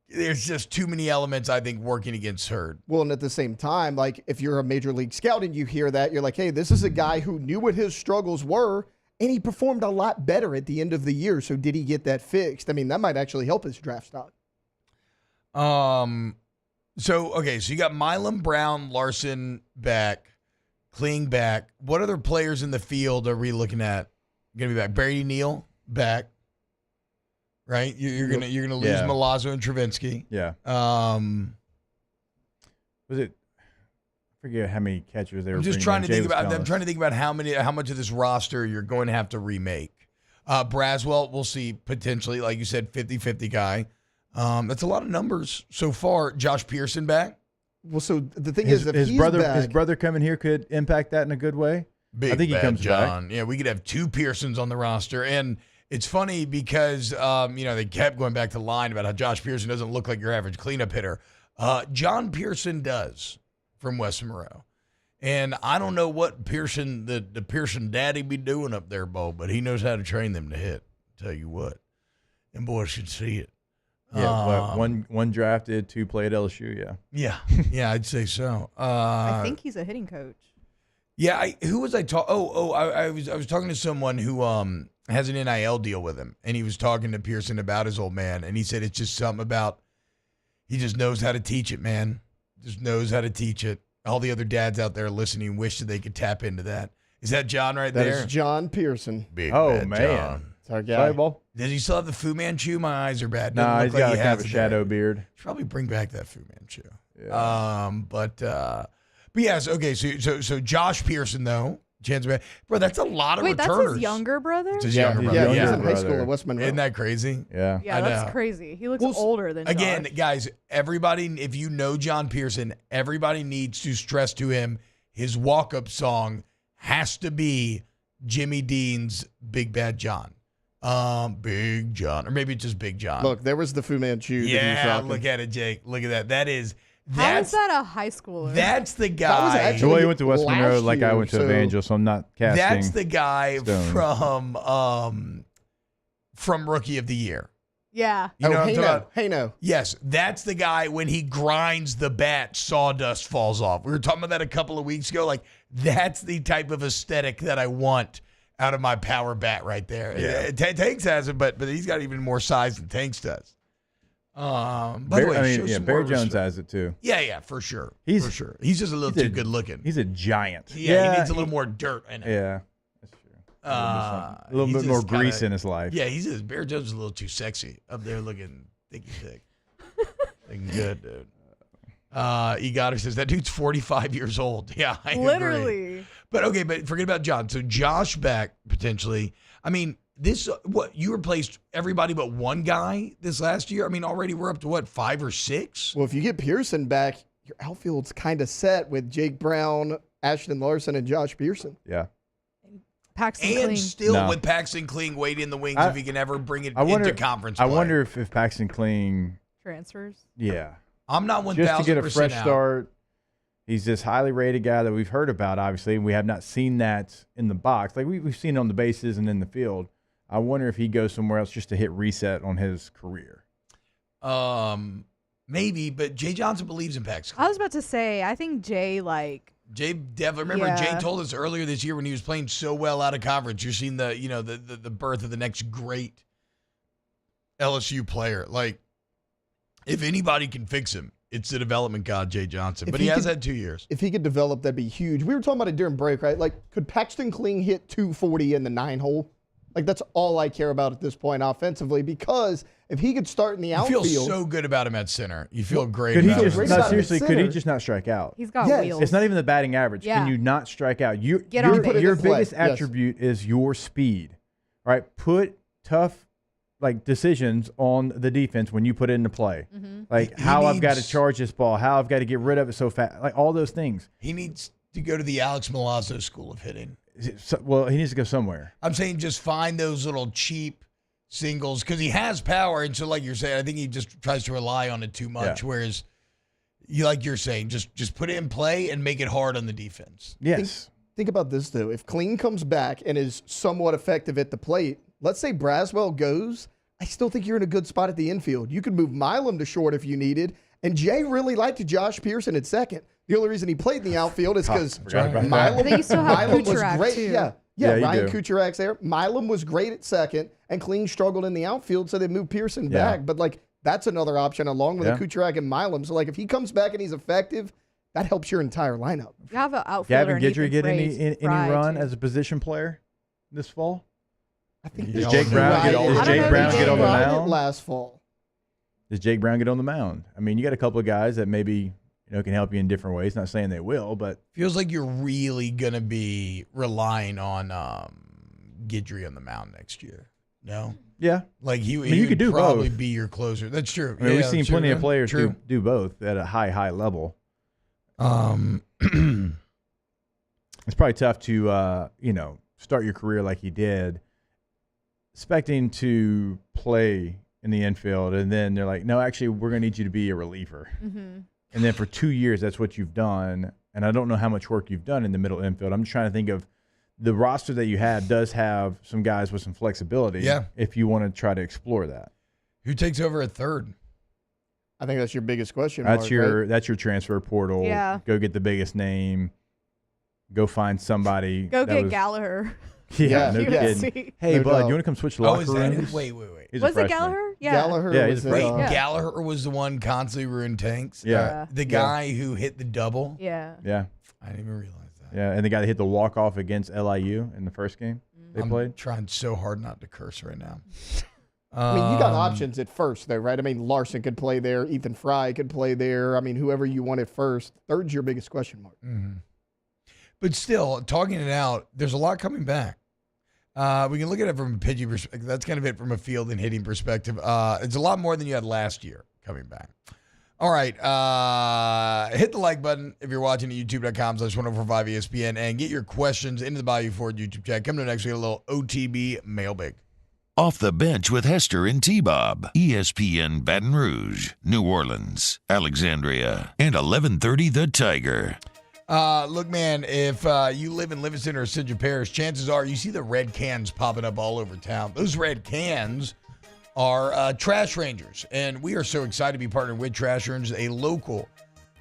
There's just too many elements, I think, working against Hurd. Well, and at the same time, like if you're a major league scout and you hear that, you're like, hey, this is a guy who knew what his struggles were, and he performed a lot better at the end of the year. So did he get that fixed? I mean, that might actually help his draft stock. So you got Milam, Brown, Larson back, Kling back. What other players in the field are we looking at? Going to be back. Brady Neal back, right? You're gonna lose Milazzo and Travinsky. Yeah. Was it? I forget how many catchers they were. I'm just trying to think about. I'm trying to think about how much of this roster you're going to have to remake. Braswell, we'll see potentially, like you said, 50-50 guy. That's a lot of numbers so far. Josh Pearson back. Well, so the thing is, if his he's brother, back, his brother coming here could impact that in a good way. I think he comes John. back. Yeah, we could have 2 Pearsons on the roster, and it's funny because they kept going back to the line about how Josh Pearson doesn't look like your average cleanup hitter. John Pearson does from West Monroe, and I don't know what Pearson, the Pearson daddy, be doing up there, Bo, but he knows how to train them to hit. Tell you what, and boys should see it. Yeah, one drafted, 2 play at LSU. Yeah, I'd say so. I think he's a hitting coach. Yeah, who was I talking? I was talking to someone who has an NIL deal with him, and he was talking to Pearson about his old man, and he said it's just something about he just knows how to teach it, man. Just knows how to teach it. All the other dads out there listening wish that they could tap into that. Is that John right there? That is John Pearson. Big man. John. It's our guy. Does he still have the Fu Manchu? My eyes are bad. Nah, he's got kind of a shadow beard. Should probably bring back that Fu Manchu. Yeah. But yes, okay. So Josh Pearson though, chance back, bro. That's a lot of returners. That's his younger brother. It's his younger brother. Yeah, he was in high school at West Monroe. Isn't that crazy? Yeah. Yeah, that's crazy. He looks older than again, Josh. guys. Everybody, if you know John Pearson, everybody needs to stress to him his walk-up song has to be Jimmy Dean's "Big Bad John." Big John, or maybe it's just Big John. Look, there was the Fu Manchu. Yeah, look at it, Jake. Look at that. How is that a high schooler? That's the guy. That was actually Well, he went to West Monroe like I year, went to so- Evangel, so I'm not casting. That's the guy stones. from Rookie of the Year. Yeah. You know what I'm talking about? Hey, no. Yes, that's the guy when he grinds the bat, sawdust falls off. We were talking about that a couple of weeks ago. Like, that's the type of aesthetic that I want out of my power bat right there. Yeah. Tanks has it, but he's got even more size than Tanks does. By the way, Barry Jones has it too. Yeah, for sure. He's just a little too good looking. He's a giant. Yeah, he needs a little more dirt in it. Yeah, that's true. A little He's bit more just kinda- grease in his life. Yeah, Barry Jones is a little too sexy up there looking thick. Looking good, dude. E. Goddard says that dude's 45 years old. Yeah, I agree. Literally. But forget about John. So Josh back potentially. I mean, you replaced everybody but one guy this last year. I mean, already we're up to 5 or 6. Well, if you get Pearson back, your outfield's kind of set with Jake Brown, Ashton Larson, and Josh Pearson. Yeah. Paxton And Kling. still with Paxton Kling waiting in the wings if he can ever bring it into conference play. I wonder if Paxton Kling transfers. Yeah. I'm not 1,000% just to get a fresh out. start. He's this highly rated guy that we've heard about, obviously, and we have not seen that in the box. Like we've seen it on the bases and in the field. I wonder if he goes somewhere else just to hit reset on his career. Maybe, but Jay Johnson believes in Paxton. I was about to say, I think Jay Jay definitely. Remember, Jay told us earlier this year when he was playing so well out of conference. You're seeing the birth of the next great LSU player. Like, if anybody can fix him, it's the development god, Jay Johnson. But he has had 2 years. If he could develop, that'd be huge. We were talking about it during break, right? Like, could Paxton Kling hit 240 in the 9-hole? Like, that's all I care about at this point offensively, because if he could start in the outfield. You feel so good about him at center. You feel great Could he about just, him. no, seriously, could he just not strike out? He's got wheels. It's not even the batting average. Yeah. Can you not strike out? Your base. biggest Yes. attribute is your speed. All right, put tough decisions on the defense when you put it into play. Mm-hmm. Like I've got to charge this ball, how I've got to get rid of it so fast, like all those things. He needs to go to the Alex Milazzo School of Hitting. Well, he needs to go somewhere. I'm saying just find those little cheap singles because he has power. And so, like you're saying, I think he just tries to rely on it too much. Yeah. Whereas, like you're saying, just put it in play and make it hard on the defense. Yes. Think about this, though. If Kling comes back and is somewhat effective at the plate, let's say Braswell goes, I still think you're in a good spot at the infield. You could move Milam to short if you needed. And Jay really liked Josh Pearson at second. The only reason he played in the outfield is because Milam, I think you still have Milam was Kucherov, great. too. Yeah, you Ryan do. Kucherak's there. Milam was great at second, and Kling struggled in the outfield, so they moved Pearson back. But, like, that's another option along with Kucherov and Milam. So, like, if he comes back and he's effective, that helps your entire lineup. You have an outfielder. Gavin Guidry get any Fry, run too. as a position player this fall? I think Does Jake Brown get on the mound last fall? Does Jake Brown get on the mound? I mean, you got a couple of guys that maybe can help you in different ways. Not saying they will, but Feels like you're really going to be relying on Guidry on the mound next year. No? Yeah. Like he you could do probably both. be your closer. That's true. I mean, we've seen plenty of players True. do both at a high level. It's probably tough to start your career like he did, expecting to play in the infield, and then they're like, no, actually, we're going to need you to be a reliever. Mm-hmm. And then for 2 years, that's what you've done. And I don't know how much work you've done in the middle infield. I'm just trying to think of the roster that you have does have some guys with some flexibility. Yeah. If you want to try to explore that. Who takes over at third? I think that's your biggest question. That's your transfer portal. Yeah. Go get the biggest name. Go find somebody. Go get Gallagher. Yeah, no UNC. kidding. Hey, No bud, doubt. you want to come switch Oh, locker is that rooms? it? Wait. He's a Was it freshman. Gallagher? Yeah. Gallagher Yeah, was he's a freshman. Yeah. Gallagher was the one constantly ruined tanks. Yeah. The guy who hit the double. Yeah. Yeah. I didn't even realize that. Yeah, and the guy that hit the walk-off against LIU in the first game they I'm played. trying so hard not to curse right now. I mean, you got options at first, though, right? I mean, Larson could play there. Ethan Fry could play there. I mean, whoever you want at first. Third's your biggest question mark. Mm-hmm. But still, talking it out, there's a lot coming back. We can look at it from a pitching perspective. That's kind of it from a field and hitting perspective. It's a lot more than you had last year coming back. All right. Hit the like button if you're watching at youtube.com/1045ESPN and get your questions into the Bayou Ford YouTube chat. Coming up next, we got a little OTB Mailbag. Off the Bench with Hester and T-Bob. ESPN Baton Rouge, New Orleans, Alexandria, and 1130 The Tiger. Look, man, if you live in Livingston or Central Parish, chances are you see the red cans popping up all over town. Those red cans are Trash Rangers, and we are so excited to be partnered with Trash Rangers, a local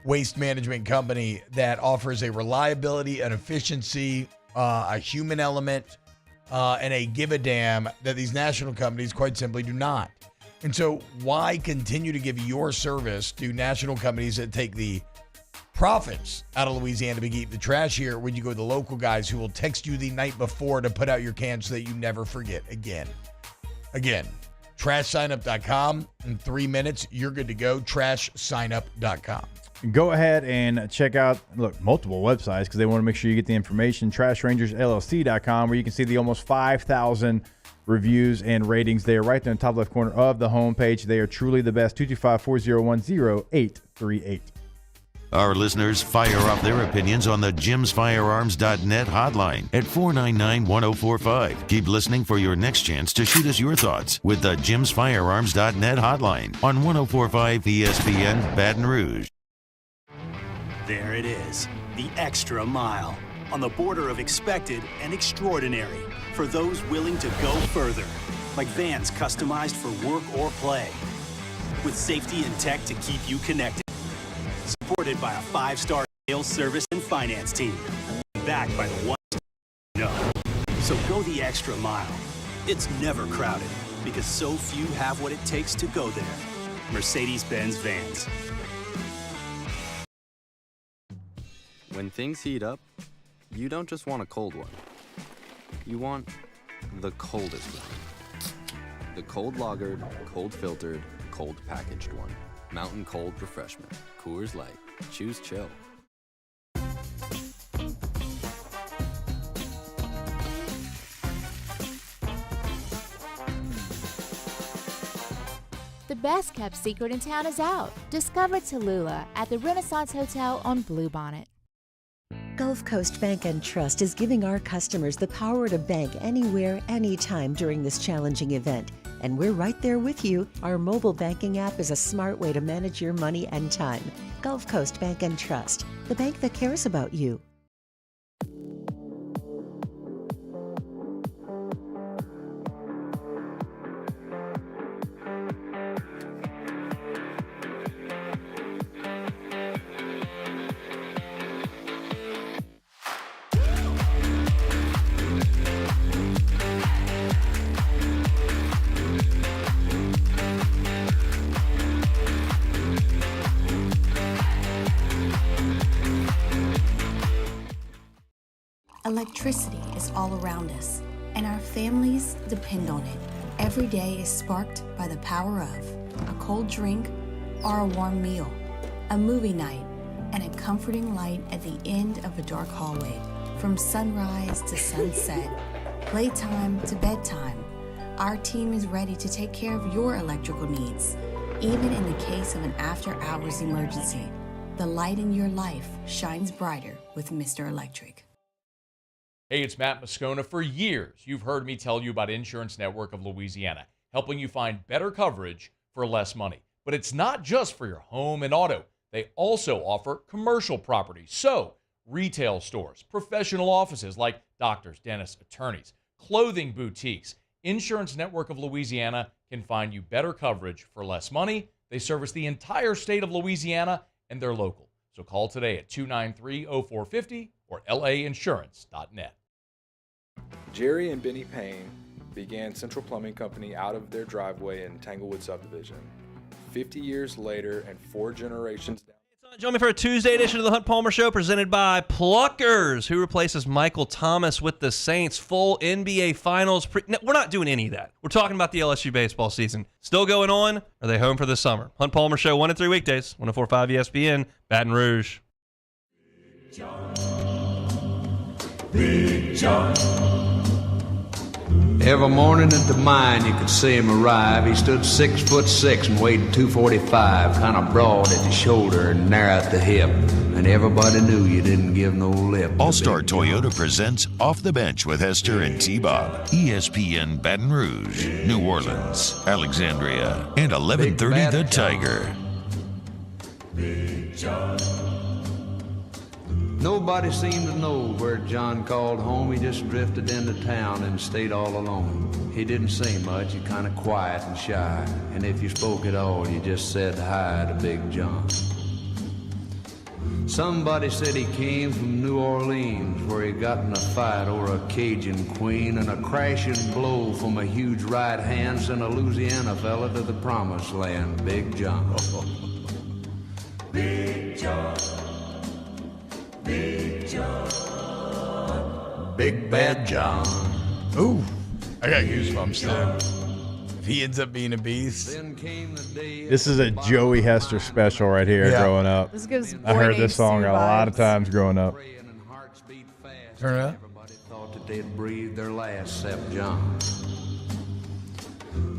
waste management company that offers a reliability, an efficiency, a human element, and a give a damn that these national companies quite simply do not. And so why continue to give your service to national companies that take the profits out of Louisiana to keep the trash here when you go to the local guys who will text you the night before to put out your cans so that you never forget again. TrashSignup.com. In 3 minutes, you're good to go. TrashSignup.com. Go ahead and check out, multiple websites because they want to make sure you get the information. TrashRangersLLC.com, where you can see the almost 5,000 reviews and ratings there right there in the top left corner of the homepage. They are truly the best. 225-401-0838. Our listeners fire off their opinions on the jimsfirearms.net hotline at 499-1045. Keep listening for your next chance to shoot us your thoughts with the jimsfirearms.net hotline on 1045 ESPN Baton Rouge. There it is, the extra mile, on the border of expected and extraordinary for those willing to go further, like vans customized for work or play, with safety and tech to keep you connected. Supported by a 5-star sales service and finance team. Backed by the one you know. So go the extra mile. It's never crowded because so few have what it takes to go there. Mercedes-Benz Vans. When things heat up, you don't just want a cold one. You want the coldest one. The cold lagered, cold filtered, cold packaged one. Mountain Cold Refreshment. Coors Light. Choose chill. The best kept secret in town is out. Discover Tallulah at the Renaissance Hotel on Bluebonnet. Gulf Coast Bank and Trust is giving our customers the power to bank anywhere, anytime during this challenging event. And we're right there with you. Our mobile banking app is a smart way to manage your money and time. Gulf Coast Bank and Trust, the bank that cares about you. Electricity is all around us, and our families depend on it. Every day is sparked by the power of a cold drink or a warm meal, a movie night, and a comforting light at the end of a dark hallway. From sunrise to sunset, playtime to bedtime, our team is ready to take care of your electrical needs. Even in the case of an after-hours emergency, the light in your life shines brighter with Mr. Electric. Hey, it's Matt Moscona. For years, you've heard me tell you about Insurance Network of Louisiana, helping you find better coverage for less money. But it's not just for your home and auto. They also offer commercial property. So, retail stores, professional offices like doctors, dentists, attorneys, clothing boutiques. Insurance Network of Louisiana can find you better coverage for less money. They service the entire state of Louisiana, and they're local. So call today at 293-0450 or lainsurance.net. Jerry and Benny Payne began Central Plumbing Company out of their driveway in Tanglewood Subdivision. 50 years later and 4 generations down. Join me for a Tuesday edition of the Hunt Palmer Show presented by Pluckers, who replaces Michael Thomas with the Saints. Full NBA Finals. No, we're not doing any of that. We're talking about the LSU baseball season. Still going on? Are they home for the summer? Hunt Palmer Show, 1 and 3 weekdays, 104.5 ESPN, Baton Rouge. Big John. Every morning at the mine you could see him arrive. He stood 6'6" and weighed 245, kind of broad at the shoulder and narrow at the hip. And everybody knew you didn't give no lip. All-Star Toyota presents Off the Bench with Hester and T-Bob. ESPN Baton Rouge, New Orleans, Alexandria, and 1130 The Tiger. Big John. Nobody seemed to know where John called home. He just drifted into town and stayed all alone. He didn't say much, he kind of quiet and shy. And if you spoke at all, you just said hi to Big John. Somebody said he came from New Orleans, where he got in a fight over a Cajun queen, and a crashing blow from a huge right hand sent a Louisiana fella to the promised land. Big John. Big John. Big John. Big Bad John. Ooh, I got goosebumps there. If he ends up being a beast. This is a Joey Hester special right here growing up. This gives I heard this song Sue a lot vibes. of times growing up. Turn it up. Everybody thought that they'd breathe their last, except John.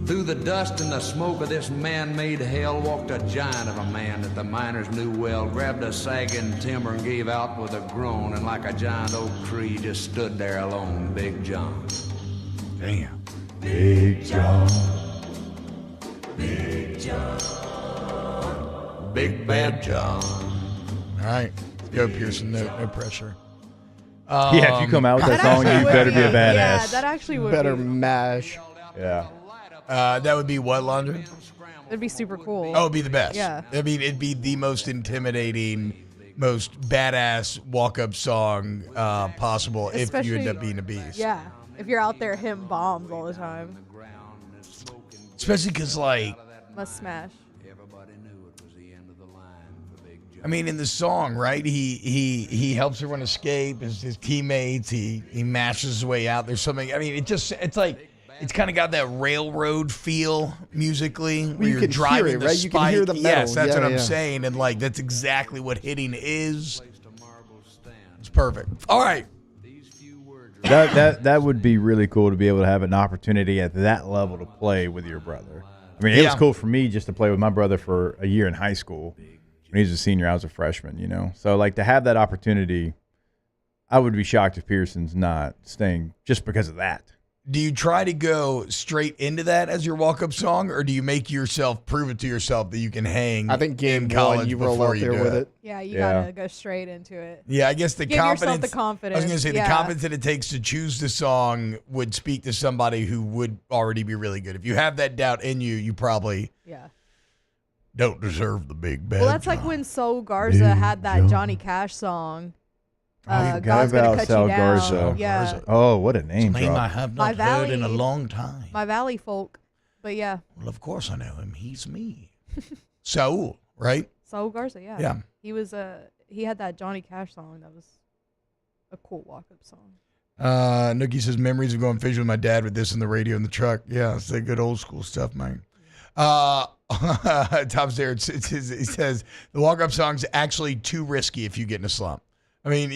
Through the dust and the smoke of this man-made hell walked a giant of a man that the miners knew well, grabbed a sagging timber and gave out with a groan, and like a giant oak tree just stood there alone. Big John. Damn. Big John. Big John. Big Bad John. All right. Let's go, Pearson. No pressure. Yeah, if you come out with that song, you better be a badass. Yeah, that actually would Better be. mash. Yeah. That would be what, London? That'd be super cool. Oh, it'd be the best. Yeah. I mean, it'd be the most intimidating, most badass walk-up song possible if you end up being a beast. Yeah. If you're out there hitting bombs all the time. Especially because, like, Must smash. I mean, in the song, right? He helps everyone escape. His teammates. He mashes his way out. There's something. I mean, it's like it's kind of got that railroad feel musically, where you you're can driving hear it, the right? spike. You can hear the metal. Yes, that's Yeah, what yeah. I'm saying, and like that's exactly what hitting is. It's perfect. All right. That would be really cool to be able to have an opportunity at that level to play with your brother. I mean, it was cool for me just to play with my brother for a year in high school. When he was a senior, I was a freshman, you know. So, like, to have that opportunity I would be shocked if Pearson's not staying just because of that. Do you try to go straight into that as your walk-up song, or do you make yourself prove it to yourself that you can hang? I think game in college one, you roll before out there do with it. Yeah, you gotta go straight into it. Yeah, I guess the Give confidence. yourself the confidence. I was going to say yeah. the confidence that it takes to choose the song would speak to somebody who would already be really good. If you have that doubt in you, you probably don't deserve the big bad. Well, that's like when Saul Garza had that Johnny Cash song. I forgot God's Gonna about Cut Sal You Down. Garza. Yeah. Oh, what a name drop. I have My not heard in a Valley- long time. My Valley folk. But yeah. Well, of course I know him. He's me. Saul, right? Saul Garza, yeah. Yeah. He was he had that Johnny Cash song that was a cool walk-up song. Nookie says, memories of going fishing with my dad with this in the radio in the truck. Yeah, it's the good old school stuff, man. Tom's there. He says, the walk-up song's actually too risky if you get in a slump. I mean,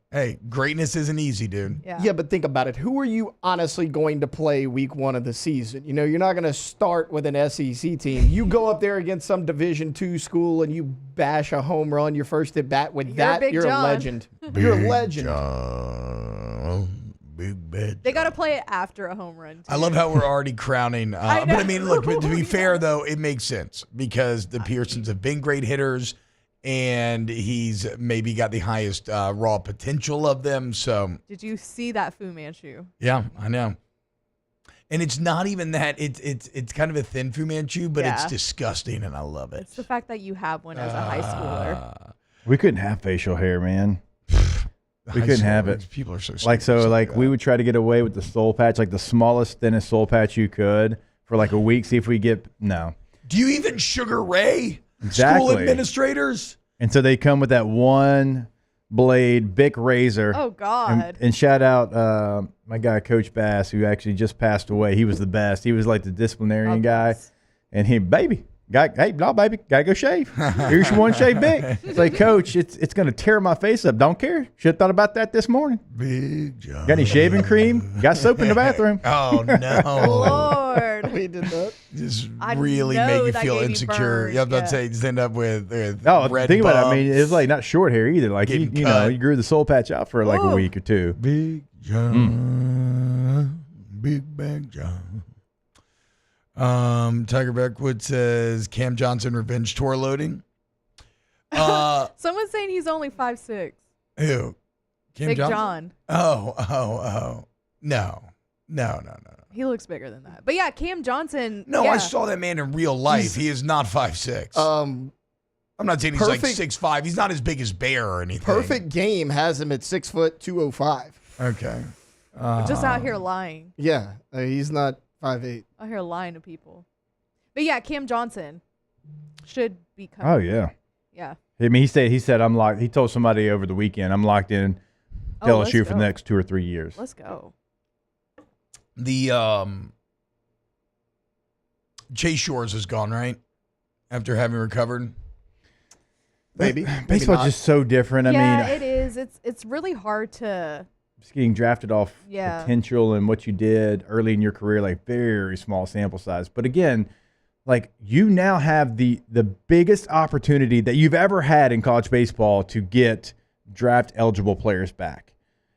hey, greatness isn't easy, dude. Yeah, but think about it. Who are you honestly going to play week 1 of the season? You're not going to start with an SEC team. You go up there against some Division II school and you bash a home run your first at bat with you're a legend. You're a legend. Big bad. They got to play it after a home run. I love how we're already crowning. But I mean, look, to be fair, though, it makes sense because the Pearsons have been great hitters. And he's maybe got the highest raw potential of them. So Did you see that Fu Manchu? yeah, I know. And it's not even that. It's kind of a thin Fu Manchu, but it's disgusting, and I love it. It's the fact that you have one as a high schooler. We couldn't have facial hair, man. We couldn't have it. People are so stupid. We would try to get away with the soul patch, like the smallest, thinnest soul patch you could for like a week. See if we get no. Do you even Sugar Ray? Exactly. School administrators? And so they come with that one blade Bic razor. Oh, God. And shout out my guy, Coach Bass, who actually just passed away. He was the best. He was like the disciplinarian guy. And he, baby, gotta go shave. Here's your one shave Bic. It's like, Coach, it's going to tear my face up. Don't care. Should have thought about that this morning. Big job. Got any shaving cream? Got soap in the bathroom. Oh, no. Lord. We did that. Just I really know make you that feel gave you insecure. burns, You have to say, just end up with red Think about it. I mean, bumps. it's like not short hair either. Like, you grew the soul patch out for like a week or two. Big John. Big Bag John. Tiger Beckwood says Cam Johnson revenge tour loading. Someone's saying he's only 5'6". Who? Cam Big Johnson? John. Oh. No. He looks bigger than that. But yeah, Cam Johnson. No, yeah. I saw that man in real life. He is not 5'6". I'm not saying he's like 6'5". He's not as big as Bear or anything. Perfect Game has him at 6 foot 205. Okay. Just out here lying. Yeah, he's not 5'8". Out here lying to people. But yeah, Cam Johnson should be coming. Oh, yeah. Yeah. I mean, he said I'm locked. He told somebody over the weekend, I'm locked in to Oh, let's LSU for the go. next 2 or 3 years. Let's go. The Chase Shores is gone, right? After having recovered. Maybe. Baseball's just so different. Yeah, I mean, it is. It's really hard to. just getting drafted off Yeah. potential and what you did early in your career, like very small sample size. But again, like you now have the biggest opportunity that you've ever had in college baseball to get draft eligible players back.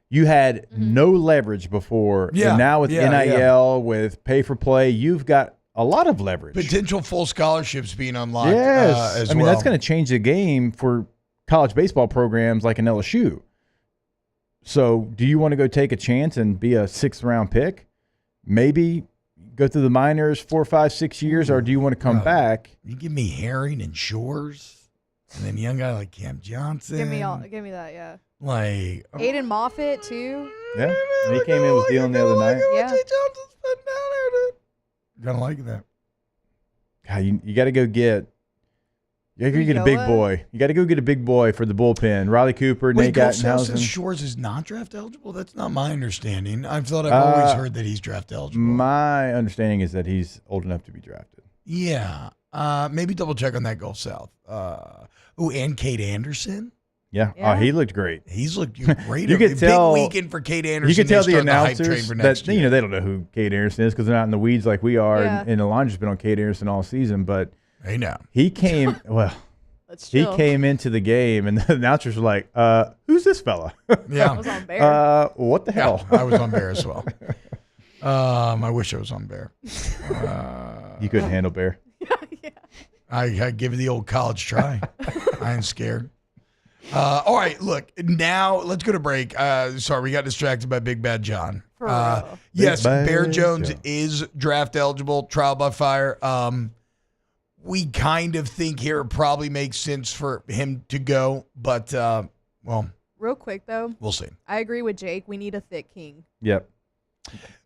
You had no leverage before. Yeah, And now with yeah, NIL, with pay for play, you've got a lot of leverage. Potential full scholarships being unlocked Yes. as I mean, well. that's going to change the game for college baseball programs like an LSU. So do you want to go take a chance and be a 6th round pick? Maybe go through the minors 4, 5, 6 years, or do you want to come back? You give me Herring and Shores, and then a young guy like Cam Johnson. Give me that. Yeah. Like Aiden Moffitt too. Yeah. And he came in was dealing the other night. Yeah. Kind of like that. God, you got to go get. You got to go get a big Ulloa? boy. You got to go get a big boy for the bullpen. Riley Cooper, Wait, Nate Gold says Gattenhausen. Shores is not draft eligible? That's not my understanding. I've always heard that he's draft eligible. My understanding is that he's old enough to be drafted. Yeah. Maybe double check on that Gulf South. And Kate Anderson. Yeah. Oh, he looked great. He's looked great. You could tell. Big weekend for Kate Anderson. You could tell They the start hype train announcers for next that year. they don't know who Kate Anderson is because they're not in the weeds like we are. Yeah. And Alondra's been on Kate Anderson all season, but Hey, now he came. Well, Let's He chill. came into the game, and the announcers were like, who's this fella? Yeah. I was on Bear. What the hell? Yeah, I was on Bear as well. I wish I was on Bear. You couldn't handle Bear. I give it the old college try. I ain't scared. All right, look, now let's go to break. Sorry, we got distracted by Big Bad John. Yes, Big Bad Bear Jones John. is draft eligible, trial by fire. We kind of think here it probably makes sense for him to go, but, well, Real quick, though. we'll see. I agree with Jake. We need a thick king. Yep.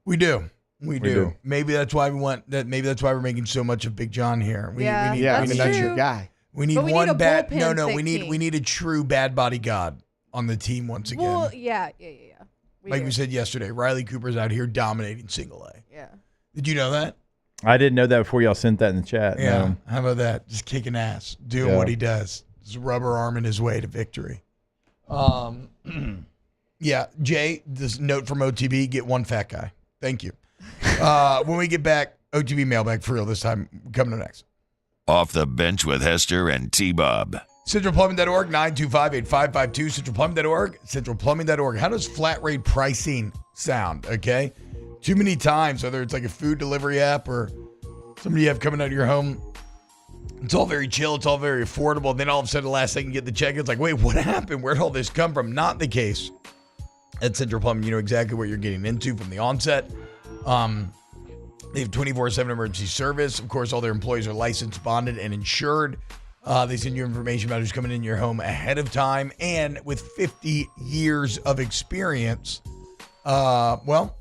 We do. We do. do. Maybe that's why we want that. Maybe that's why we're making so much of Big John here. We Yeah, need, that's we need, that's true. your guy. We need But we one need a bad. bullpen No, thick we king. need a true bad body god on the team once again. Well, yeah. Like do. we said yesterday, Riley Cooper's out here dominating single A. Yeah. Did you know that? I didn't know that before y'all sent that in the chat. Yeah. No. How about that? Just kicking ass, doing Yeah. what he does. Just rubber arming his way to victory. Yeah, Jay, this note from OTB, get one fat guy. Thank you. When we get back, OTB mailbag for real this time, coming up next. Off the bench with Hester and T-Bob. CentralPlumbing.org, 925-8552, CentralPlumbing.org, CentralPlumbing.org. How does flat rate pricing sound, okay? Too many times, whether it's like a food delivery app or somebody you have coming out of your home, it's all very chill, it's all very affordable. Then all of a sudden, the last thing you get the check, it's like, wait, what happened? Where'd all this come from? Not the case. At Central Plumbing, you know exactly what you're getting into from the onset. They have 24/7 emergency service. Of course, all their employees are licensed, bonded, and insured. They send you information about who's coming in your home ahead of time. And with 50 years of experience, well,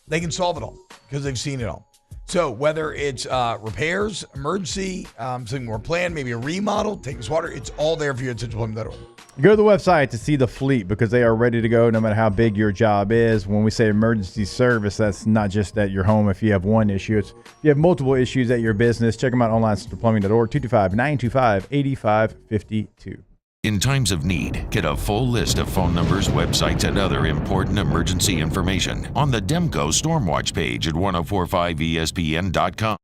they can solve it all because they've seen it all. So whether it's repairs, emergency, something more planned, maybe a remodel, taking water, it's all there for you at centralplumbing.org. Go to the website to see the fleet because they are ready to go no matter how big your job is. When we say emergency service, that's not just at your home if you have one issue. It's if you have multiple issues at your business. Check them out online at centralplumbing.org, 225-925-8552. In times of need, get a full list of phone numbers, websites, and other important emergency information on the Demco Stormwatch page at 1045ESPN.com.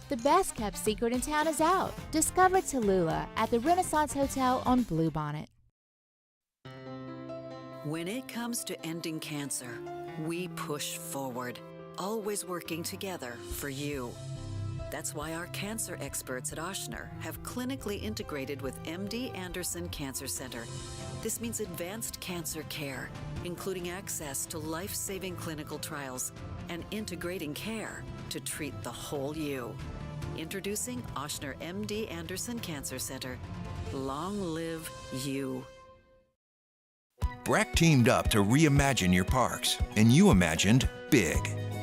The best kept secret in town is out. Discover Tallulah at the Renaissance Hotel on Bluebonnet. When it comes to ending cancer, we push forward, always working together for you. That's why our cancer experts at Ochsner have clinically integrated with MD Anderson Cancer Center. This means advanced cancer care, including access to life-saving clinical trials and integrating care to treat the whole you. Introducing Ochsner MD Anderson Cancer Center. Long live you. Breck teamed up to reimagine your parks, and you imagined big.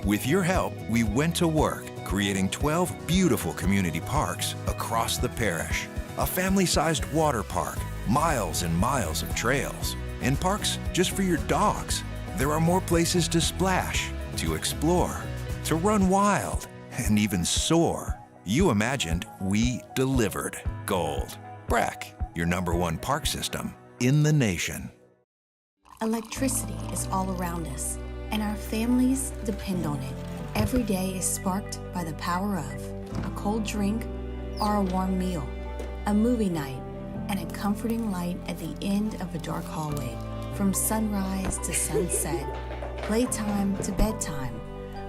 With your help, we went to work, creating 12 beautiful community parks across the parish. A family-sized water park, miles and miles of trails, and parks just for your dogs. There are more places to splash, to explore, to run wild, and even soar. You imagined, we delivered gold. Breck, your #1 park system in the nation. Electricity is all around us, and our families depend on it. Every day is sparked by the power of a cold drink or a warm meal, a movie night, and a comforting light at the end of a dark hallway. From sunrise to sunset, playtime to bedtime,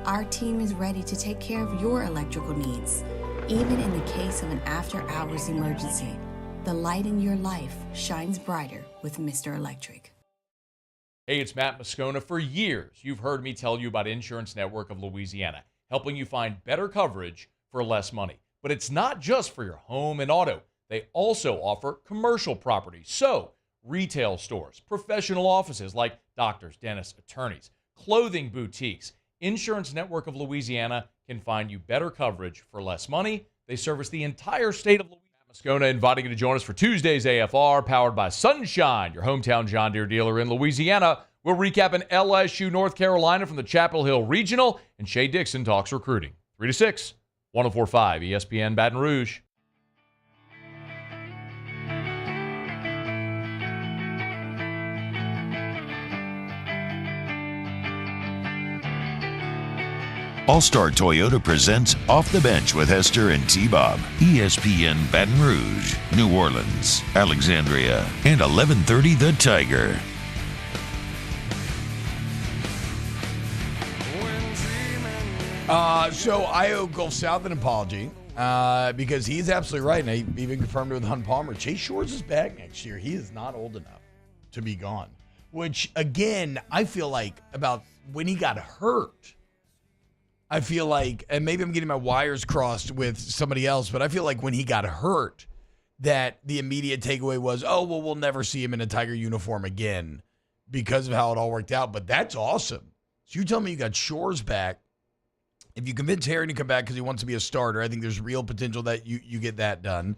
our team is ready to take care of your electrical needs. Even in the case of an after-hours emergency, the light in your life shines brighter with Mr. Electric. Hey, it's Matt Moscona. For years, you've heard me tell you about Insurance Network of Louisiana, helping you find better coverage for less money. But it's not just for your home and auto. They also offer commercial property. So, retail stores, professional offices like doctors, dentists, attorneys, clothing boutiques. Insurance Network of Louisiana can find you better coverage for less money. They service the entire state of Louisiana. Moscona inviting you to join us for Tuesday's AFR, powered by Sunshine, your hometown John Deere dealer in Louisiana. We'll recap an LSU North Carolina from the Chapel Hill Regional, and Shay Dixon talks recruiting. 3 to 6, 104.5 ESPN Baton Rouge. All-Star Toyota presents Off the Bench with Hester and T-Bob. ESPN Baton Rouge, New Orleans, Alexandria, and 1130 The Tiger. So I owe Gulf South an apology because he's absolutely right, and I even confirmed it with Hunt Palmer. Chase Shores is back next year. He is not old enough to be gone, which, again, I feel like about when he got hurt, I feel like, and maybe I'm getting my wires crossed with somebody else, but I feel like when he got hurt, that the immediate takeaway was, oh, well, we'll never see him in a Tiger uniform again because of how it all worked out. But that's awesome. So you tell me you got Shores back. If you convince Harry to come back because he wants to be a starter, I think there's real potential that you get that done.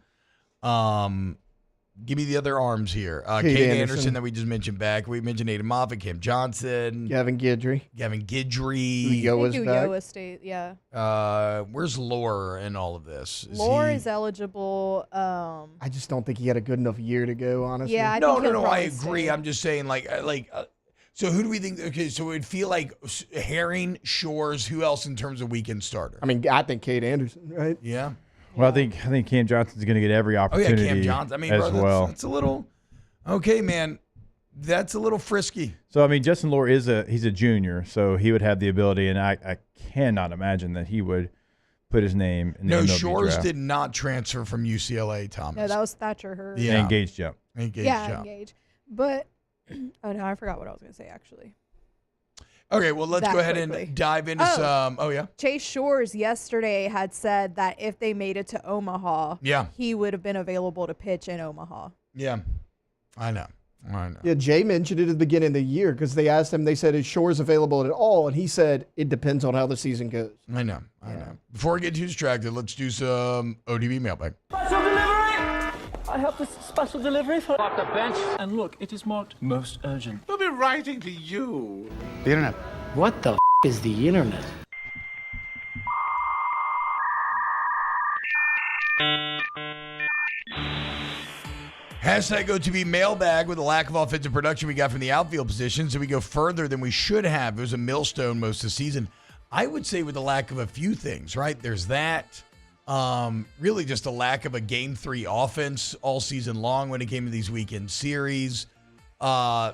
Give me the other arms here. Kate Anderson that we just mentioned back. We mentioned Aiden Moffitt, Kim Johnson. Gavin Guidry. Iowa State, yeah. Where's Lore in all of this? Lore is eligible. I just don't think he had a good enough year to go, honestly. Yeah, I No, think I agree. I'm just saying, so who do we think? Okay, so it would feel like Herring, Shores, who else in terms of weekend starter? I mean, I think Kate Anderson, right? Yeah. Well, I think Cam Johnson's going to get every opportunity. Oh, yeah, Cam Johnson. I mean, as bro, well. that's a little, okay, man. That's a little frisky. So, I mean, Justin Lore he's a junior, so he would have the ability, and I cannot imagine that he would put his name in the MLB Shores draft. did not transfer from UCLA, Thomas. No, that was Thatcher Hurd. Yeah. Engage jump. Engage. But, oh, no, I forgot what I was going to say, actually. Okay, well, let's go ahead quickly. and dive into some. Oh, yeah. Chase Shores yesterday had said that if they made it to Omaha, he would have been available to pitch in Omaha. Yeah, I know. Yeah, Jay mentioned it at the beginning of the year because they asked him, they said, is Shores available at all? And he said, it depends on how the season goes. I know. Before we get too distracted, let's do some OTB mailbag. Special delivery! I have this special delivery for off the bench. And look, it is marked most urgent. We'll be writing to you. The internet. What the is the internet? Hashtag OTB mailbag. With the lack of offensive production we got from the outfield positions, so we go further than we should have. It was a millstone most of the season. I would say with the lack of a few things, right? There's that. Really just a lack of a Game 3 offense all season long when it came to these weekend series. The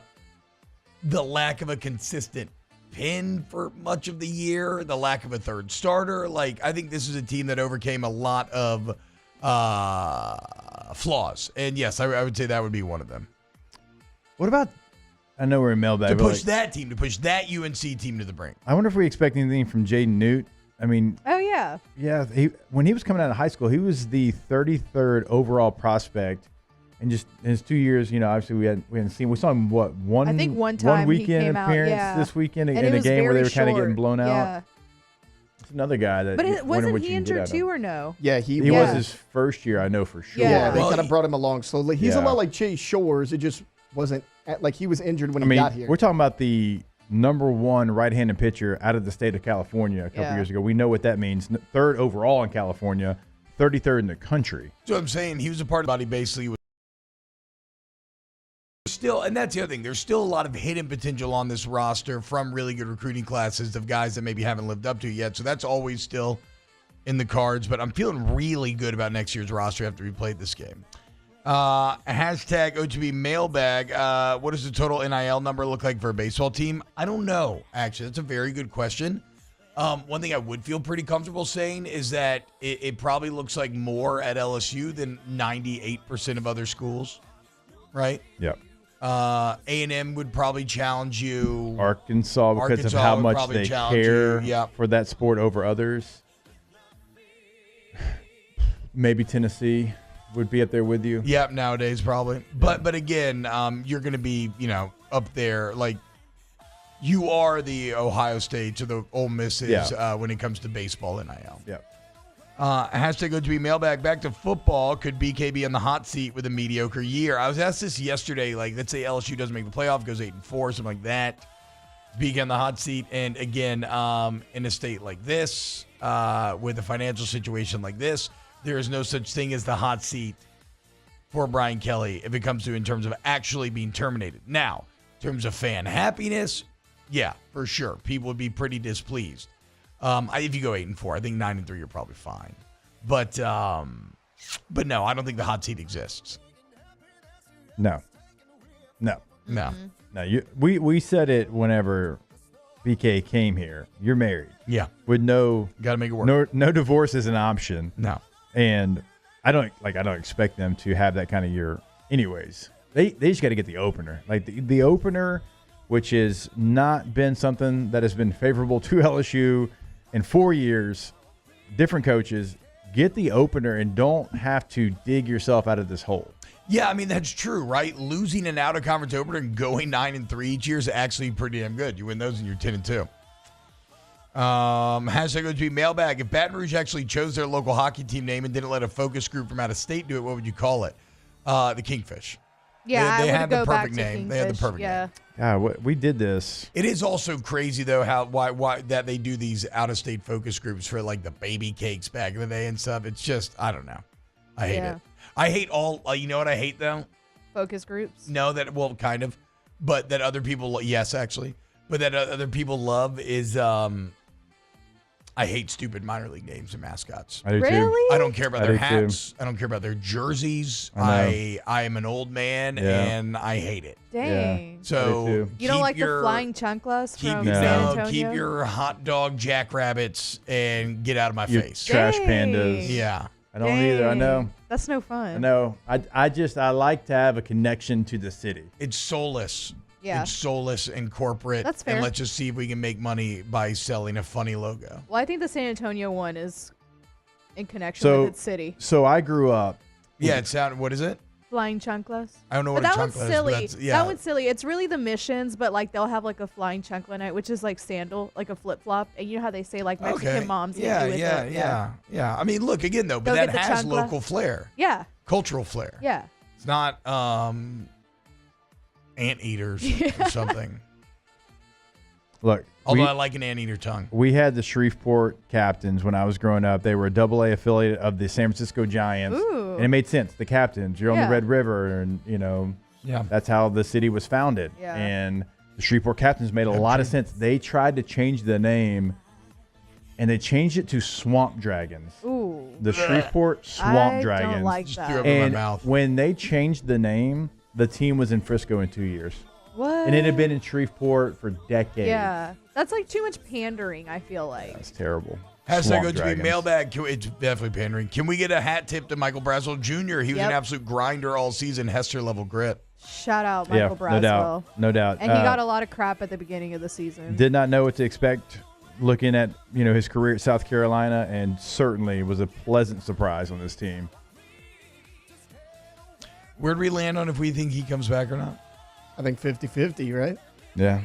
lack of a consistent pin for much of the year. The lack of a third starter. I think this is a team that overcame a lot of flaws. And yes, I would say that would be one of them. What about, I know we're in mailbag. To push that team, to push that UNC team to the brink. I wonder if we expect anything from Jaden Newt. I mean, oh, yeah. Yeah, when he was coming out of high school, he was the 33rd overall prospect. And just in his 2 years, obviously we hadn't seen. We saw him I think one time weekend he came appearance out, this weekend and in a game where they were short. kind of getting blown out. Yeah. It's another guy that. But wasn't he injured too, or no? Yeah, he was his first year. I know for sure. Yeah, they kind of brought him along slowly. He's a lot like Chase Shores. It just wasn't like he was injured when he got here. We're talking about the #1 right-handed pitcher out of the state of California a couple years ago. We know what that means. 3rd overall in California, 33rd in the country. So I'm saying he was a part of the body basically. Still, and that's the other thing. There's still a lot of hidden potential on this roster from really good recruiting classes of guys that maybe haven't lived up to it yet. So that's always still in the cards. But I'm feeling really good about next year's roster after we played this game. Hashtag OTB mailbag. What does the total NIL number look like for a baseball team? I don't know, actually. That's a very good question. One thing I would feel pretty comfortable saying is that it probably looks like more at LSU than 98% of other schools, right? Yep. A&M would probably challenge you. Arkansas, because of how would much probably they challenge care you. for that sport over others. Maybe Tennessee would be up there with you. Yep, nowadays probably. But again, you're going to be, up there. Like, you are the Ohio States or the Ole Misses when it comes to baseball NIL. Yeah. Hashtag OTB Mailbag. Back to football. Could BK be on the hot seat with a mediocre year? I was asked this yesterday. Like, let's say LSU doesn't make the playoff, goes 8-4, something like that. BK on the hot seat. And again, in a state like this, with a financial situation like this, there is no such thing as the hot seat for Brian Kelly if it comes to in terms of actually being terminated. Now, in terms of fan happiness, yeah, for sure. People would be pretty displeased. If you go 8-4, I think 9-3 you're probably fine. But no, I don't think the hot seat exists. No. We said it whenever BK came here. You're married. Yeah. With gotta make it work. No divorce is an option. No. And I don't expect them to have that kind of year anyways. They just got to get the opener. Like the opener, which has not been something that has been favorable to LSU in 4 years, different coaches, get the opener and don't have to dig yourself out of this hole. Yeah, I mean, that's true, right? Losing an out-of-conference opener and going 9-3 each year is actually pretty damn good. You win those and you're 10-2. Hashtag OTB Mailbag. If Baton Rouge actually chose their local hockey team name and didn't let a focus group from out of state do it, what would you call it? The Kingfish. Yeah, they I had would the go perfect back to name. Kingfish. They had the perfect name. God, we did this. It is also crazy though why that they do these out-of-state focus groups for like the baby cakes back in the day and stuff. It's just I don't know. I hate it. I hate all. You know what I hate though? Focus groups. No, kind of, but that other people. Yes, actually, but that other people love is. I hate stupid minor league names and mascots. I do Really? too. I don't care about I their do too. hats. I don't care about their jerseys. I am an old man Yeah. and I hate it. Dang. I do So too. You don't like your, the flying chanclas keep, from no, San Antonio? keep your hot dog jackrabbits and get out of my Your face. trash Dang. pandas. Yeah. I don't either. I know. That's no fun. I know. I like to have a connection to the city. It's soulless. Yeah. It's soulless and corporate. That's fair. And let's just see if we can make money by selling a funny logo. Well, I think the San Antonio one is in connection with its city. So I grew up. Yeah, it sounded. What is it? Flying chanclas. I don't know But what that a one's chancla is, silly. but that's- yeah. That one's silly. It's really the missions, but like they'll have like a flying chancla night, which is like sandal, like a flip flop. And you know how they say like Mexican moms. hit you with Yeah. I mean, look again though, but Go that get the has chancla. local flair, Yeah. cultural flair. Yeah. It's not anteaters or something. Look, Although I like an anteater tongue. We had the Shreveport Captains when I was growing up. They were a AA affiliate of the San Francisco Giants. Ooh. And it made sense. The Captains, you're on Yeah. the Red River, and, that's how the city was founded. Yeah. And the Shreveport Captains made a lot of sense. They tried to change the name, and they changed it to Swamp Dragons. Ooh. The Shreveport Swamp I Dragons. don't like that. Threw up in my And mouth. when they changed the name, the team was in Frisco in 2 years. What? And it had been in Shreveport for decades. Yeah. That's like too much pandering, I feel like. That's terrible. Hashtag Swamp OTB Dragons. Mailbag. It's definitely pandering. Can we get a hat tip to Michael Braswell Jr.? He was Yep. an absolute grinder all season. Hester level grit. Shout out Michael Braswell. No doubt. And he got a lot of crap at the beginning of the season. Did not know what to expect looking at his career at South Carolina, and certainly was a pleasant surprise on this team. Where'd we land on if we think he comes back or not? I think 50-50, right? Yeah.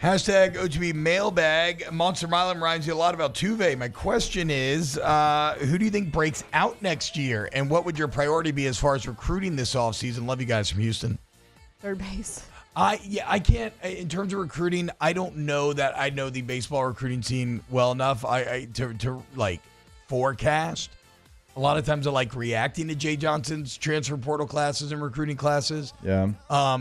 Hashtag OTB Mailbag. Monster Milam reminds you a lot about Tuve. My question is, who do you think breaks out next year? And what would your priority be as far as recruiting this offseason? Love you guys from Houston. Third base. I can't, in terms of recruiting, I don't know that I know the baseball recruiting scene well enough to forecast. A lot of times I like reacting to Jay Johnson's transfer portal classes and recruiting classes. Yeah.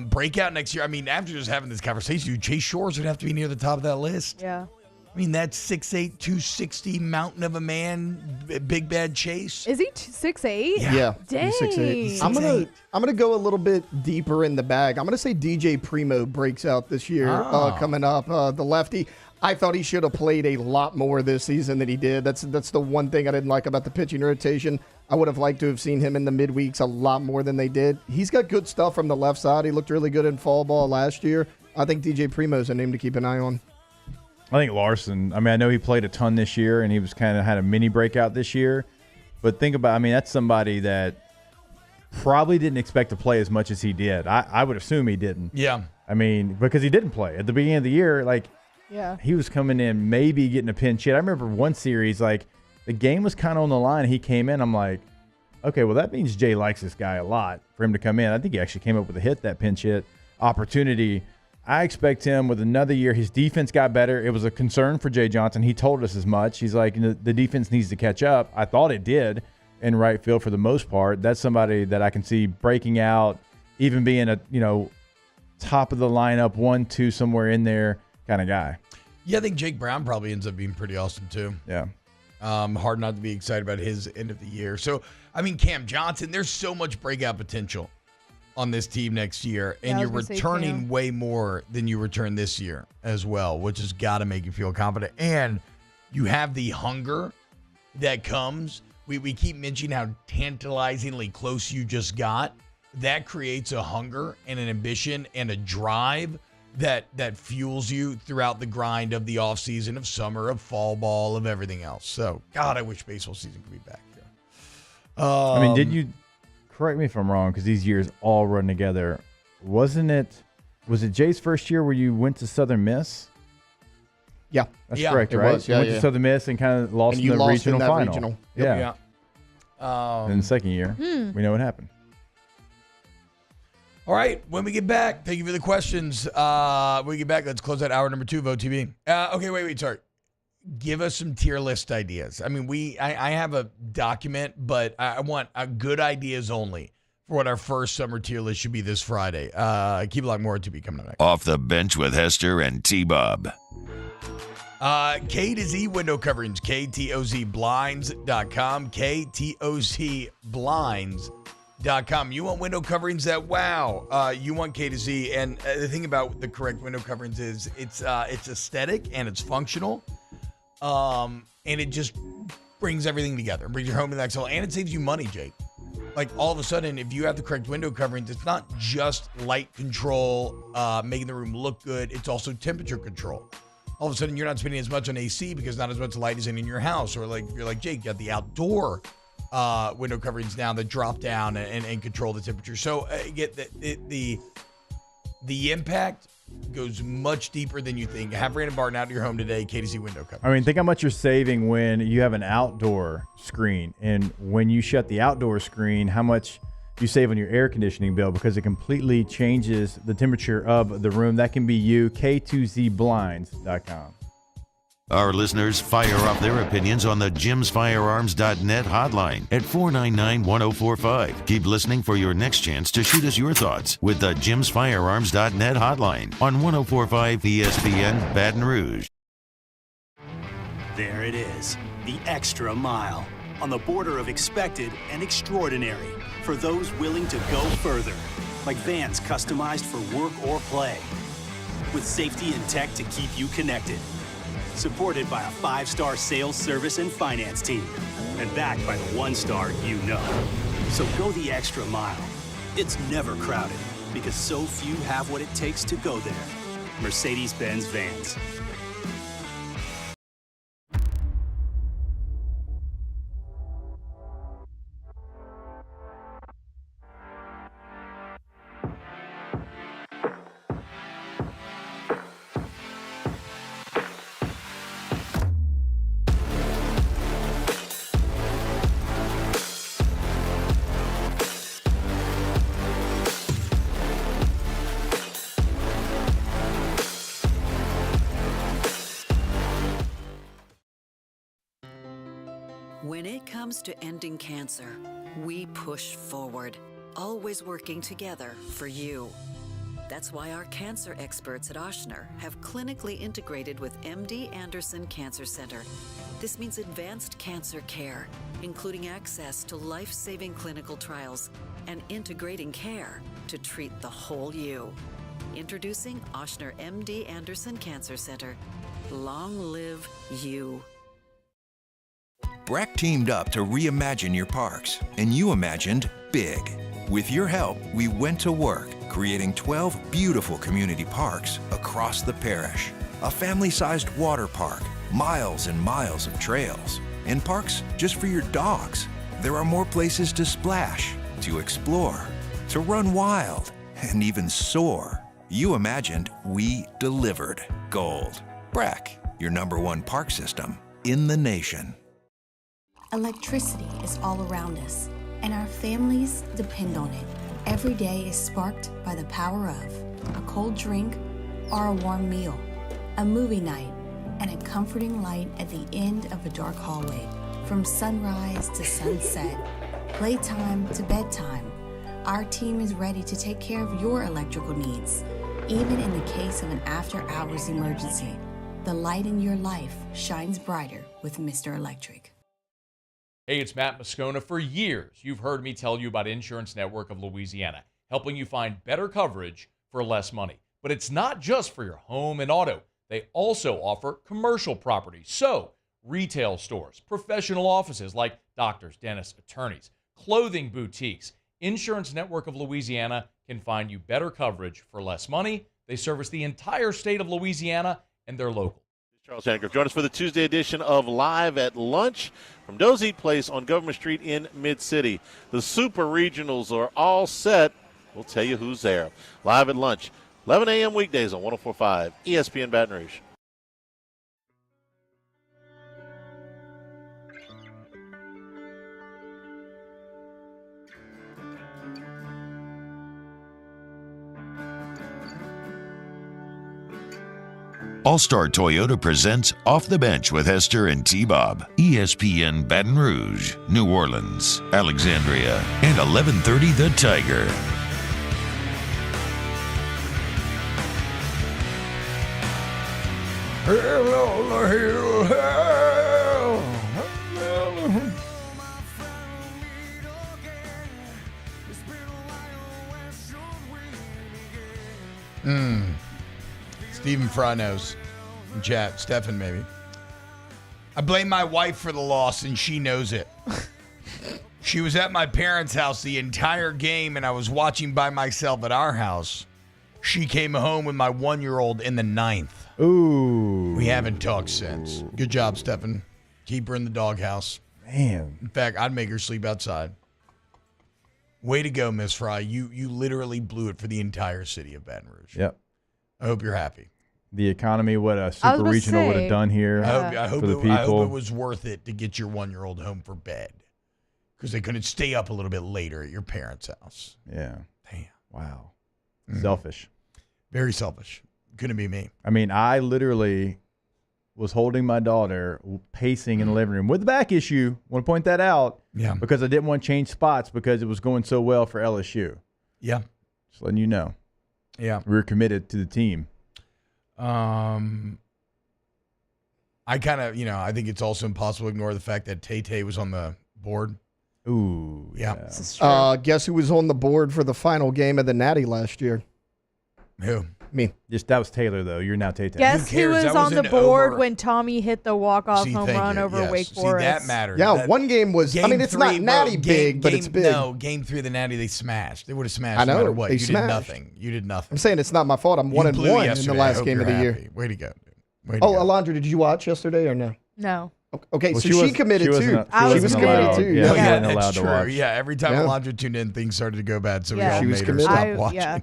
Breakout next year. I mean, after just having this conversation, Chase Shores would have to be near the top of that list. Yeah. I mean, that's 6'8", 260 mountain of a man, big bad Chase. Is he 6'8"? Yeah. Dang. He's 6'8". I'm gonna go a little bit deeper in the bag. I'm gonna say DJ Primo breaks out this year, coming up. The lefty. I thought he should have played a lot more this season than he did. That's the one thing I didn't like about the pitching rotation. I would have liked to have seen him in the midweeks a lot more than they did. He's got good stuff from the left side. He looked really good in fall ball last year. I think DJ Primo's a name to keep an eye on. I think Larson, I know he played a ton this year, and he was kind of had a mini breakout this year. But think about, that's somebody that probably didn't expect to play as much as he did. I would assume he didn't. Yeah. Because he didn't play. At the beginning of the year, he was coming in maybe getting a pinch hit. I remember one series, the game was kind of on the line. He came in. I'm like, okay, well, that means Jay likes this guy a lot for him to come in. I think he actually came up with a hit, that pinch hit opportunity. I expect him with another year. His defense got better. It was a concern for Jay Johnson. He told us as much. He's like, the defense needs to catch up. I thought it did in right field for the most part. That's somebody that I can see breaking out, even being a, top of the lineup, 1-2, somewhere in there kind of guy. Yeah, I think Jake Brown probably ends up being pretty awesome too. Yeah. Hard not to be excited about his end of the year. So, Cam Johnson, there's so much breakout potential on this team next year, and you're returning way more than you returned this year as well, which has got to make you feel confident. And you have the hunger that comes. We keep mentioning how tantalizingly close you just got. That creates a hunger and an ambition and a drive that fuels you throughout the grind of the offseason, of summer, of fall ball, of everything else. So, God, I wish baseball season could be back here. Did you, correct me if I'm wrong, because these years all run together, was it Jay's first year where you went to Southern Miss? Yeah. That's correct, right? Was. Yeah, went to Southern Miss and kind of lost in the regional final. Regional. Yeah. In the second year, we know what happened. All right, when we get back, thank you for the questions. When we get back, let's close out hour number 2 of OTB. Okay, wait, sorry. Give us some tier list ideas. I have a document, but I want good ideas only for what our first summer tier list should be this Friday. Keep a lot more to be coming up next. Off the Bench with Hester and T-Bob. K to Z window coverings, KTOZblinds.com, KTOZblinds.com. You want window coverings that wow. You want K to Z, and the thing about the correct window coverings is it's aesthetic and it's functional, and it just brings everything together. It brings your home to the next level, and it saves you money, Jake. Like all of a sudden, if you have the correct window coverings, it's not just light control, making the room look good. It's also temperature control. All of a sudden, you're not spending as much on AC because not as much light is in your house. Or you're like Jake, you got the outdoor window coverings now that drop down and control the temperature. So get the impact goes much deeper than you think. Have Brandon Barton out to your home today, KTC window coverings. Think how much you're saving when you have an outdoor screen, and when you shut the outdoor screen, how much you save on your air conditioning bill because it completely changes the temperature of the room. That can be you, K2ZBlinds.com. Our listeners fire off their opinions on the jimsfirearms.net hotline at 499-1045. Keep listening for your next chance to shoot us your thoughts with the jimsfirearms.net hotline on 1045 ESPN Baton Rouge. There it is, the extra mile, on the border of expected and extraordinary for those willing to go further, like vans customized for work or play, with safety and tech to keep you connected. Supported by a 5-star sales, service, and finance team, and backed by the 1-star you know. So go the extra mile. It's never crowded because so few have what it takes to go there. Mercedes-Benz Vans. When it comes to ending cancer, we push forward, always working together for you. That's why our cancer experts at Ochsner have clinically integrated with MD Anderson Cancer Center. This means advanced cancer care, including access to life-saving clinical trials and integrating care to treat the whole you. Introducing Ochsner MD Anderson Cancer Center. Long live you. Breck teamed up to reimagine your parks, and you imagined big. With your help, we went to work, creating 12 beautiful community parks across the parish. A family-sized water park, miles and miles of trails, and parks just for your dogs. There are more places to splash, to explore, to run wild, and even soar. You imagined, we delivered. Gold. Breck, your #1 park system in the nation. Electricity is all around us, and our families depend on it. Every day is sparked by the power of a cold drink or a warm meal, a movie night, and a comforting light at the end of a dark hallway. From sunrise to sunset, playtime to bedtime, our team is ready to take care of your electrical needs, even in the case of an after-hours emergency. The light in your life shines brighter with Mr. Electric. Hey, it's Matt Moscona. For years, you've heard me tell you about Insurance Network of Louisiana, helping you find better coverage for less money. But it's not just for your home and auto. They also offer commercial property. So, retail stores, professional offices like doctors, dentists, attorneys, clothing boutiques. Insurance Network of Louisiana can find you better coverage for less money. They service the entire state of Louisiana, and they're local. Charles Hancock. Join us for the Tuesday edition of Live at Lunch from Doe's Eat Place on Government Street in Mid-City. The Super Regionals are all set. We'll tell you who's there. Live at Lunch, 11 a.m. weekdays on 104.5 ESPN Baton Rouge. All-Star Toyota presents Off the Bench with Hester and T-Bob. ESPN Baton Rouge, New Orleans, Alexandria, and 1130 The Tiger. Stephen Fry knows. In chat, Stefan maybe. I blame my wife for the loss, and she knows it. She was at my parents' house the entire game, and I was watching by myself at our house. She came home with my 1-year-old in the 9th. Ooh. We haven't talked since. Good job, Stefan. Keep her in the doghouse. Man. In fact, I'd make her sleep outside. Way to go, Miss Fry. You literally blew it for the entire city of Baton Rouge. Yep. I hope you're happy. The economy, what a super regional would have done here I hope for the people. I hope it was worth it to get your 1-year-old home for bed because they couldn't stay up a little bit later at your parents' house. Yeah. Damn. Wow. Selfish. Very selfish. Couldn't be me. I mean, I literally was holding my daughter, pacing in the living room with a back issue. Want to point that out. Yeah. Because I didn't want to change spots because it was going so well for LSU. Yeah. Just letting you know. Yeah. We were committed to the team. I kind of, I think it's also impossible to ignore the fact that Tay-Tay was on the board. Ooh. Yeah. Guess who was on the board for the final game of the Natty last year? Who? Me. Just that was Taylor, though. You're now Tay-Tay. Guess who was on the board when Tommy hit the walk-off home run over Wake Forest? See, that matters. Yeah, one game was, it's not Natty big, but it's big. No, game 3 of the Natty, they smashed. They would have smashed I know, no matter what. they You smashed. did nothing. You did nothing. I'm saying it's not my fault. I'm You 1-1 blew in yesterday. the I last hope game of you're the year. happy. Way to go. Alondra, did you watch yesterday or no? No. Okay, Well, so she she wasn't- committed she too. wasn't- I She was was committed. committed too. Yeah, Yeah. you weren't allowed That's to true. watch. Yeah, every time Yeah. Alondra tuned in, things started to go bad, so Yeah. we all She was made her committed. stop watching. Yeah.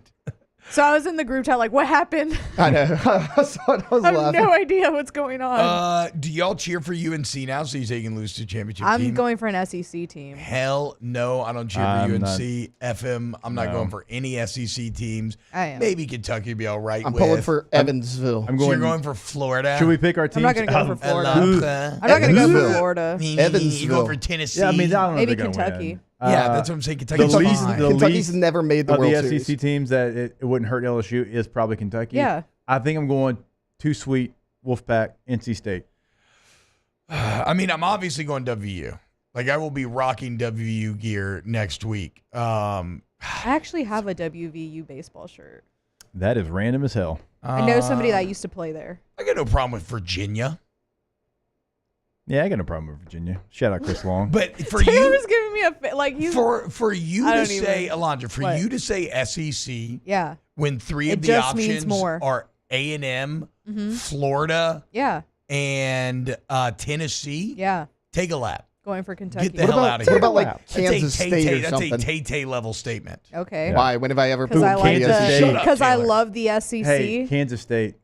So I was in the group chat like, what happened? I know. I saw it. I was I have laughing. no idea what's going on. Do y'all cheer for UNC now so you say you can lose to championship I'm team? going for an SEC team. Hell no, I don't cheer for I'm UNC. FM, I'm not No. going for any SEC teams. I am. Maybe Kentucky would be all right I'm with. pulling for Evansville. I'm So you're going. going for Florida? Should we pick our I'm teams? not going to go for Florida. Alondra. I'm not going to go for Evansville. Florida. You're going Evansville. for Tennessee? Yeah, I mean, I don't know Maybe if they're gonna Kentucky. win. Yeah, that's what I'm saying. Kentucky's the least, fine. the Kentucky's least never made the of World the Series. SEC teams that it wouldn't hurt LSU is probably Kentucky. Yeah. I think I'm going too sweet. Wolfpack, NC State. I mean, I'm obviously going WVU. Like, I will be rocking WVU gear next week. I actually have a WVU baseball shirt. That is random as hell. I know somebody that used to play there. I got no problem with Virginia. Yeah, I got no problem with Virginia. Shout out Chris Long. But for Taylor's giving me he's for you to say, Alondra, for you to say SEC, yeah, when three of It the just means options more. are A&M, Mhm. Florida, Yeah, and Tennessee, yeah. take a lap. Going for Kentucky. Get the hell out of here. What about like Kansas State or That's something? a Tay-Tay level statement. Okay. Why? When have I ever Because I like Kansas State? because I love the SEC. Hey, Kansas State.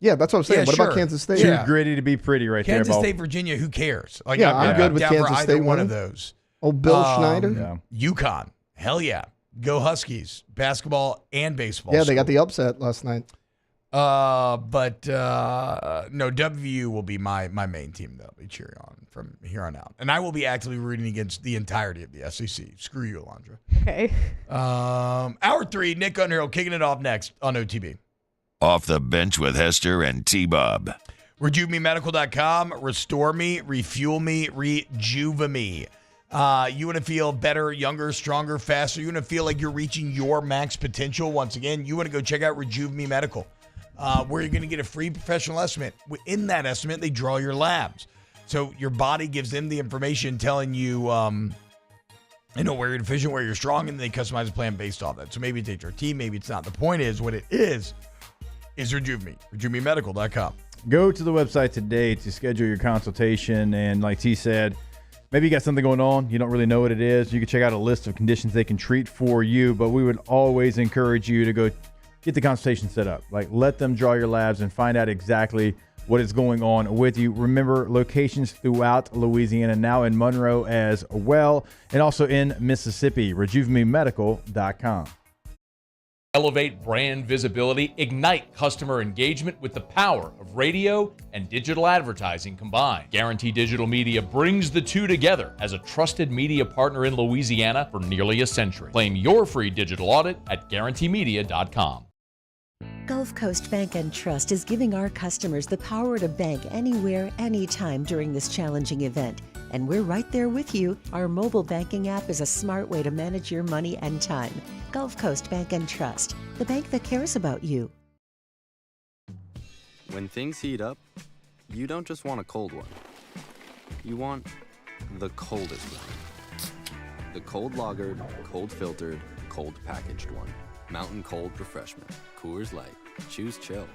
Yeah, that's what I'm saying. Yeah, what sure. about Kansas State? Too gritty to be pretty right Kansas there, Bo. State, Virginia, who cares? Like, Yeah, I'm good with down for Kansas either State one of winning. those. Oh, Bill Schneider? UConn. Hell yeah. Go Huskies. Basketball and baseball. Yeah, they got the upset last night. But no, WVU will be my main team that I'll be cheering on from here on out. And I will be actively rooting against the entirety of the SEC. Screw you, Alondra. Okay. Hour 3, Nick Underhill kicking it off next on OTB. Off the Bench with Hester and T-Bob. RejuveMeMedical.com. Restore me, refuel me, rejuve me. You want to feel better, younger, stronger, faster. You want to feel like you're reaching your max potential. Once again, you want to go check out Rejuve Me Medical, where you're going to get a free professional estimate. In that estimate, they draw your labs. So your body gives them the information telling you, where you're deficient, where you're strong, and they customize a plan based off that. So maybe it's HRT, maybe it's not. The point is, what it is Rejuve Me. RejuveMeMedical.com. Go to the website today to schedule your consultation. And like T said, maybe you got something going on. You don't really know what it is. You can check out a list of conditions they can treat for you. But we would always encourage you to go get the consultation set up. Like, let them draw your labs and find out exactly what is going on with you. Remember, locations throughout Louisiana, now in Monroe as well, and also in Mississippi. RejuveMeMedical.com. Elevate brand visibility, ignite customer engagement with the power of radio and digital advertising combined. Guarantee Digital Media brings the two together as a trusted media partner in Louisiana for nearly a century. Claim your free digital audit at guaranteemedia.com. Gulf Coast Bank and Trust is giving our customers the power to bank anywhere, anytime during this challenging event. And we're right there with you. Our mobile banking app is a smart way to manage your money and time. Gulf Coast Bank and Trust, the bank that cares about you. When things heat up, you don't just want a cold one. You want the coldest one. The cold lagered, cold filtered, cold packaged one. Mountain Cold Refreshment. Coors Light. Choose chill.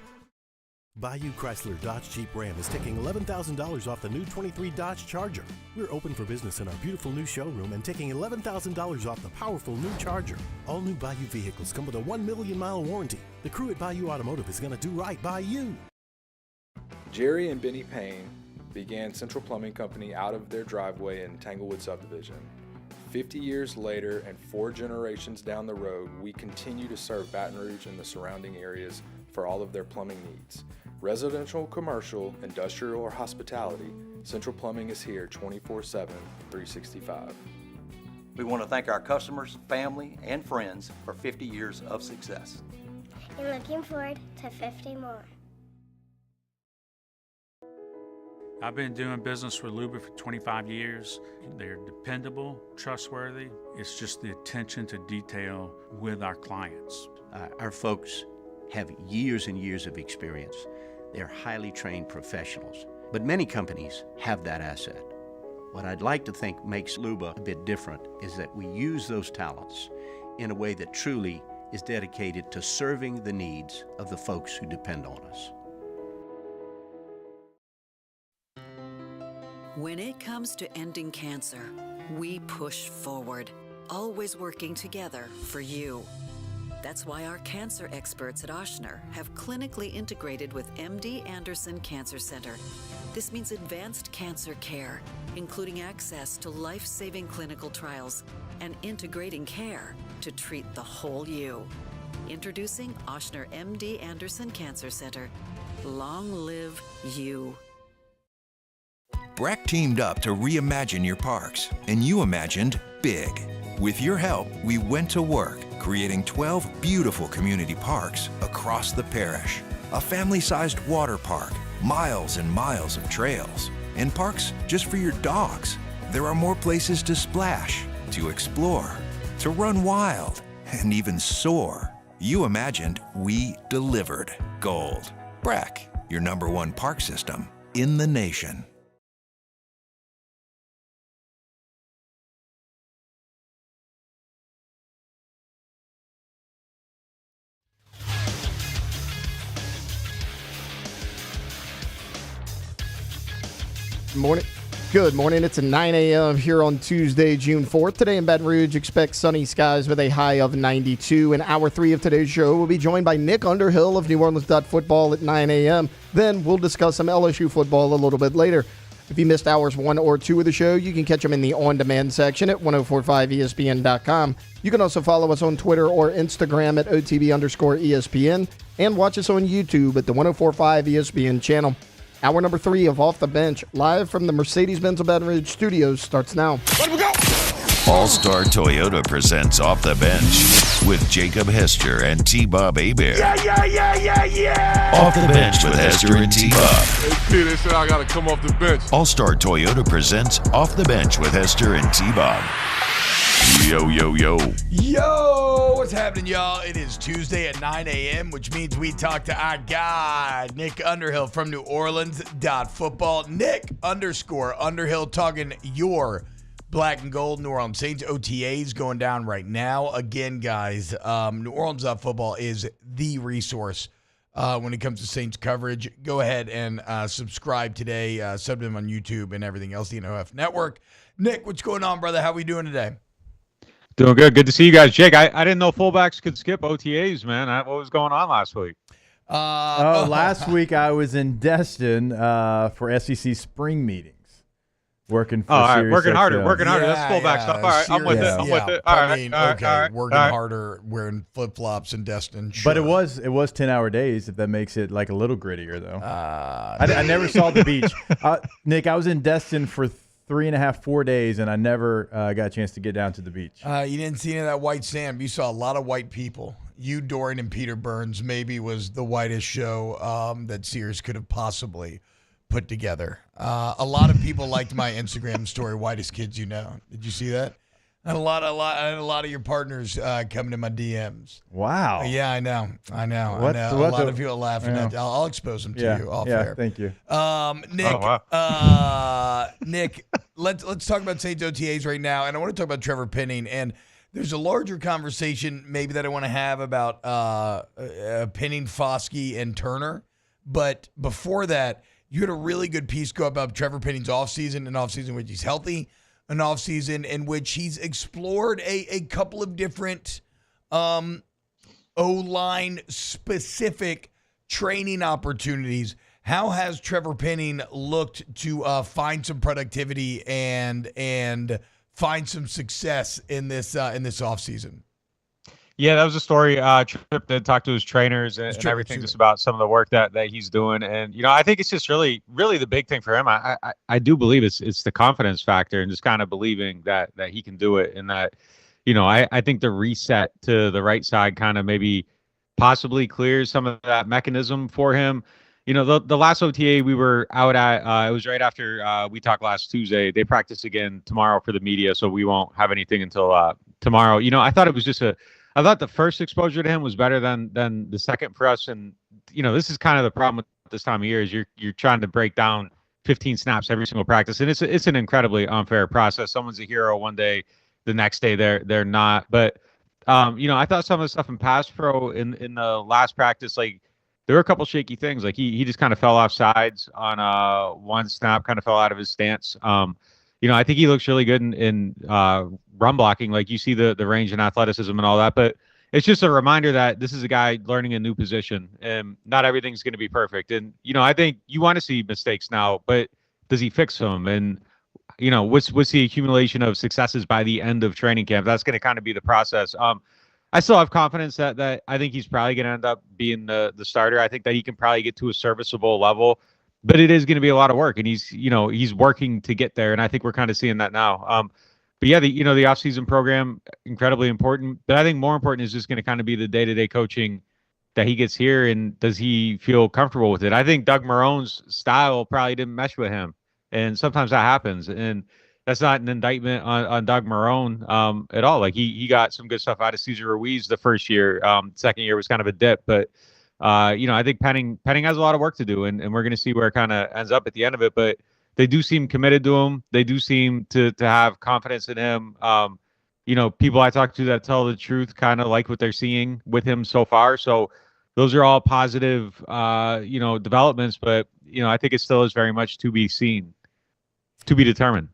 Bayou Chrysler Dodge Jeep Ram is taking $11,000 off the new 23 Dodge Charger. We're open for business in our beautiful new showroom and taking $11,000 off the powerful new Charger. All new Bayou vehicles come with a 1 million mile warranty. The crew at Bayou Automotive is going to do right by you. Jerry and Benny Payne began Central Plumbing Company out of their driveway in Tanglewood Subdivision. 50 years later and 4 generations down the road, we continue to serve Baton Rouge and the surrounding areas for all of their plumbing needs. Residential, commercial, industrial, or hospitality, Central Plumbing is here 24/7, 365. We want to thank our customers, family, and friends for 50 years of success. And looking forward to 50 more. I've been doing business with Luba for 25 years. They're dependable, trustworthy. It's just the attention to detail with our clients. Our folks have years and years of experience. They're highly trained professionals, but many companies have that asset. What I'd like to think makes Luba a bit different is that we use those talents in a way that truly is dedicated to serving the needs of the folks who depend on us. When it comes to ending cancer, we push forward, always working together for you. That's why our cancer experts at Ochsner have clinically integrated with MD Anderson Cancer Center. This means advanced cancer care, including access to life-saving clinical trials and integrating care to treat the whole you. Introducing Ochsner MD Anderson Cancer Center. Long live you. Breck teamed up to reimagine your parks, and you imagined big. With your help, we went to work, creating 12 beautiful community parks across the parish. A family-sized water park, miles and miles of trails, and parks just for your dogs. There are more places to splash, to explore, to run wild, and even soar. You imagined, we delivered. Gold. Brack, your #1 park system in the nation. Good morning. It's 9 a.m. here on Tuesday, June 4th. Today in Baton Rouge, expect sunny skies with a high of 92. In hour 3 of today's show, we'll be joined by Nick Underhill of New Orleans Football at 9 a.m. Then we'll discuss some LSU football a little bit later. If you missed hours 1 or 2 of the show, you can catch them in the on-demand section at 1045ESPN.com. You can also follow us on Twitter or Instagram at OTB_ESPN and watch us on YouTube at the 1045 ESPN channel. Hour number 3 of Off the Bench, live from the Mercedes-Benz Baton Rouge studios, starts now. Let me go! All-Star Toyota presents Off the Bench with Jacob Hester and T-Bob Hebert. Yeah. Off the Bench with Hester and T-Bob. Hey, they said I got to come off the bench. All-Star Toyota presents Off the Bench with Hester and T-Bob. Yo, yo, yo. Yo, what's happening, y'all? It is Tuesday at 9 a.m., which means we talk to our guy, Nick Underhill from New Orleans Football. Nick_Underhill talking your black and gold New Orleans Saints OTAs going down right now. Again, guys, New Orleans Football is the resource when it comes to Saints coverage. Go ahead and subscribe today. Sub them on YouTube and everything else, the NOF Network. Nick, what's going on, brother? How we doing today? Doing good. Good to see you guys. Jake, I didn't know fullbacks could skip OTAs, man. What was going on last week? Last week I was in Destin for SEC spring meetings. Working for working harder. Yeah, That's fullback stuff. All right, I'm with it. I'm with it. All right. Working harder, wearing flip-flops and Destin. Sure. But it was 10-hour days, if that makes it like a little grittier, though. I never saw the beach. Nick, I was in Destin for 3.5-4 days, and I never got a chance to get down to the beach. You didn't see any of that white sand. You saw a lot of white people. You, Dorian, and Peter Burns maybe was the whitest show that Sears could have possibly put together. A lot of people liked my Instagram story, Whitest Kids You Know. Did you see that? I had a lot of your partners coming to my DMs. Wow. Yeah, I know. A lot of people laughing at that. I'll expose them to you off air. Thank you. Nick, Nick, let's talk about Saints OTAs right now, and I want to talk about Trevor Penning. And there's a larger conversation maybe that I want to have about Penning, Foskey, and Turner. But before that, you had a really good piece go about Trevor Penning's offseason, an offseason in which he's healthy, an offseason in which he's explored a couple of different O-line specific training opportunities. How has Trevor Penning looked to find some productivity and find some success in this offseason? Yeah, that was a story. Trip did talk to his trainers and everything, just about some of the work that he's doing. And, I think it's just really the big thing for him. I do believe it's the confidence factor and just kind of believing that he can do it. And that, I think the reset to the right side kind of maybe possibly clears some of that mechanism for him. The last OTA we were out at, it was right after we talked last Tuesday. They practice again tomorrow for the media, so we won't have anything until tomorrow. I thought it was just I thought the first exposure to him was better than the second for us. And, this is kind of the problem with this time of year is you're trying to break down 15 snaps every single practice. And it's an incredibly unfair process. Someone's a hero one day, the next day they're not. But, I thought some of the stuff in pass pro in the last practice, like there were a couple shaky things. Like he just kind of fell off sides on one snap, kind of fell out of his stance. I think he looks really good in run blocking. Like you see the range and athleticism and all that, but it's just a reminder that this is a guy learning a new position and not everything's going to be perfect. And, I think you want to see mistakes now, but does he fix them? And, what's the accumulation of successes by the end of training camp? That's going to kind of be the process. I still have confidence that I think he's probably going to end up being the starter. I think that he can probably get to a serviceable level. But it is going to be a lot of work, and he's working to get there, and I think we're kind of seeing that now. But yeah, the offseason program, incredibly important. But I think more important is just going to kind of be the day-to-day coaching that he gets here, and does he feel comfortable with it? I think Doug Marone's style probably didn't mesh with him, and sometimes that happens. And that's not an indictment on Doug Marrone at all. Like he got some good stuff out of Cesar Ruiz the first year. Second year was kind of a dip, but I think Penning has a lot of work to do, and we're going to see where it kind of ends up at the end of it. But they do seem committed to him. They do seem to have confidence in him. People I talk to that tell the truth kind of like what they're seeing with him so far. So those are all positive, developments. But I think it still is very much to be seen, to be determined.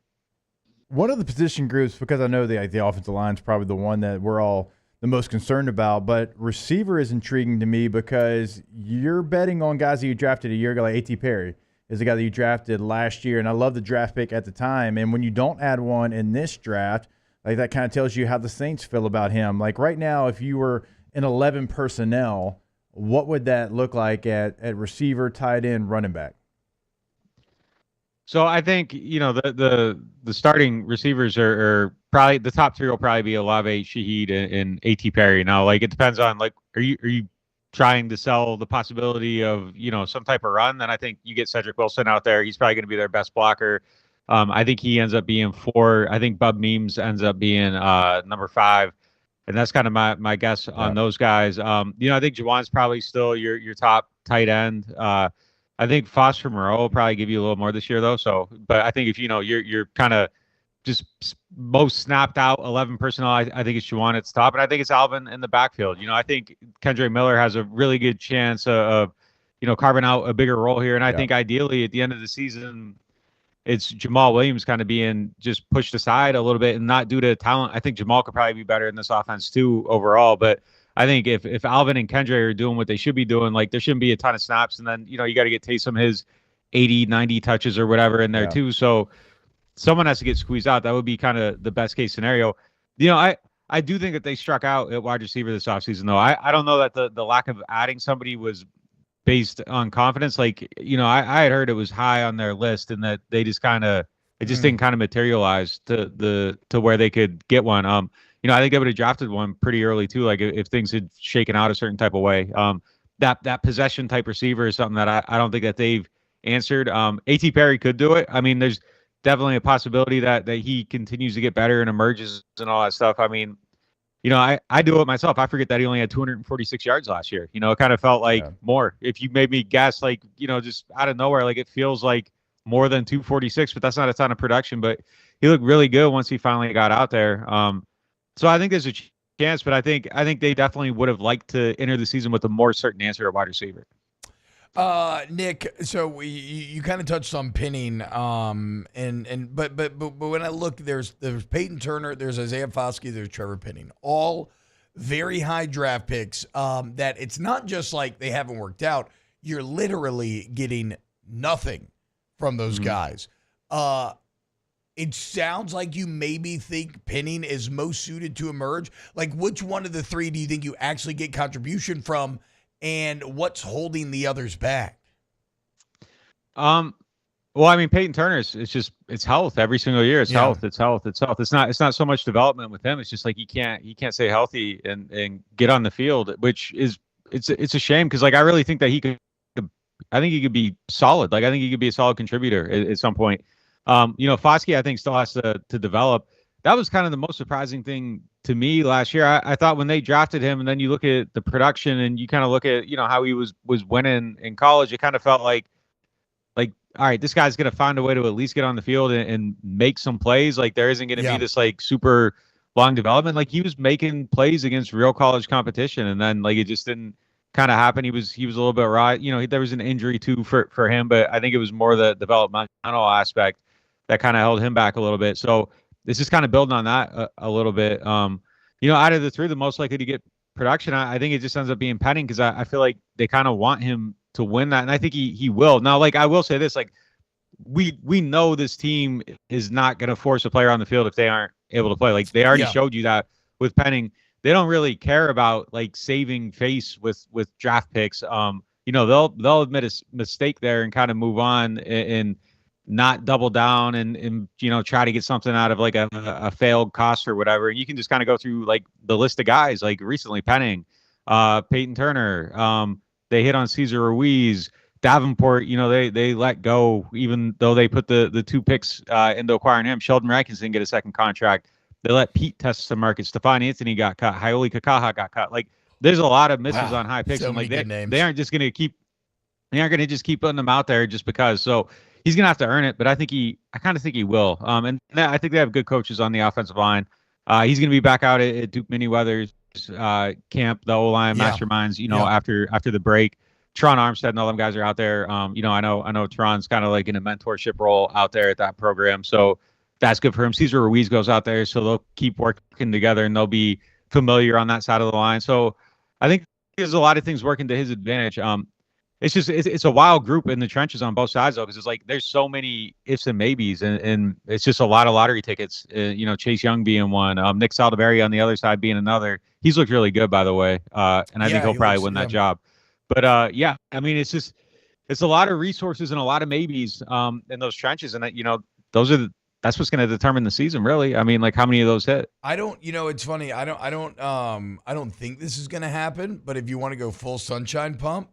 One of the position groups, because I know the offensive line is probably the one that we're all the most concerned about, but receiver is intriguing to me because you're betting on guys that you drafted a year ago, like A.T. Perry is a guy that you drafted last year, and I love the draft pick at the time. And when you don't add one in this draft, like that kind of tells you how the Saints feel about him. Like right now, if you were in 11 personnel, what would that look like at receiver, tight end, running back? So I think the starting receivers are probably the top three will probably be Olave, Shaheed, and A.T. Perry. Now, like it depends on like are you trying to sell the possibility of some type of run? Then I think you get Cedric Wilson out there. He's probably going to be their best blocker. I think he ends up being 4. I think Bub Memes ends up being number 5, and that's kind of my guess on those guys. I think Juwan's probably still your top tight end. I think Foster Moreau will probably give you a little more this year, though. So, but I think if you're kind of just most snapped out 11 personnel, I think it's Juwan at the top, and I think it's Alvin in the backfield. I think Kendrick Miller has a really good chance of carving out a bigger role here, and I think ideally at the end of the season, it's Jamal Williams kind of being just pushed aside a little bit, and not due to talent. I think Jamal could probably be better in this offense too overall, but I think if Alvin and Kendrick are doing what they should be doing, like there shouldn't be a ton of snaps, and then you got to get Taysom his 80, 90 touches or whatever in there too. So someone has to get squeezed out. That would be kind of the best case scenario. I do think that they struck out at wide receiver this offseason, though. I don't know that the lack of adding somebody was based on confidence. Like, I had heard it was high on their list, and that they just didn't kind of materialize to where they could get one. I think they would have drafted one pretty early too. Like if things had shaken out a certain type of way. That possession type receiver is something that I don't think that they've answered. A.T. Perry could do it. I mean, there's definitely a possibility that he continues to get better and emerges and all that stuff. I mean, I do it myself. I forget that he only had 246 yards last year. It kind of felt like more. If you made me guess, like, just out of nowhere, like it feels like more than 246, but that's not a ton of production. But he looked really good once he finally got out there. So I think there's a chance, but I think they definitely would have liked to enter the season with a more certain answer at wide receiver. Nick, so you kind of touched on Penning, but when I look, there's Peyton Turner, there's Isaiah Foskey, there's Trevor Penning, all very high draft picks. That it's not just like they haven't worked out; you're literally getting nothing from those guys. It sounds like you maybe think Penning is most suited to emerge. Like, which one of the three do you think you actually get contribution from, and what's holding the others back? Well, I mean, Peyton Turner it's health every single year. It's health. It's not so much development with him. It's just like he can't stay healthy and get on the field, which is it's a shame because like I really think that he could be solid. Like I think he could be a solid contributor at some point. Foskey, I think, still has to develop. That was kind of the most surprising thing to me last year. I thought when they drafted him, and then you look at the production and you kind of look at, how he was winning in college, it kind of felt like, all right, this guy's going to find a way to at least get on the field and make some plays. Like there isn't going to be this like super long development. Like he was making plays against real college competition, and then like it just didn't kind of happen. He was a little bit raw. There was an injury too for him, but I think it was more the developmental aspect that kind of held him back a little bit. So this is kind of building on that a little bit. Out of the three, the most likely to get production, I think it just ends up being Penning because I feel like they kind of want him to win that, and I think he will. Now, like I will say this, like we know this team is not going to force a player on the field if they aren't able to play. Like they already showed you that with Penning. They don't really care about like saving face with draft picks. They'll admit a mistake there and kind of move on and not double down and try to get something out of like a failed cost or whatever. And you can just kind of go through like the list of guys like recently Penning, Peyton Turner. They hit on Cesar Ruiz, Davenport, they let go, even though they put the 2 picks into acquiring him. Sheldon Rankins didn't get a second contract. They let Pete test some markets. Stephon Anthony got cut. Haioli Kakaha got cut. Like, there's a lot of misses on high picks. So and many good names. They aren't just going to keep putting them out there just because. So he's going to have to earn it, but I kind of think he will. And I think they have good coaches on the offensive line. He's going to be back out at Duke Manyweather's camp, the O-line masterminds, after the break. Tron Armstead and all them guys are out there. I know Tron's kind of like in a mentorship role out there at that program. So that's good for him. Cesar Ruiz goes out there, so they'll keep working together and they'll be familiar on that side of the line. So I think there's a lot of things working to his advantage. It's a wild group in the trenches on both sides, though, because it's like there's so many ifs and maybes, and it's just a lot of lottery tickets. Chase Young being one, Nick Saldiveri on the other side being another. He's looked really good, by the way, and I think he'll probably win that job. But I mean, it's a lot of resources and a lot of maybes in those trenches, and that's what's going to determine the season, really. I mean, like, how many of those hit? It's funny. I don't think this is going to happen. But if you want to go full sunshine pump,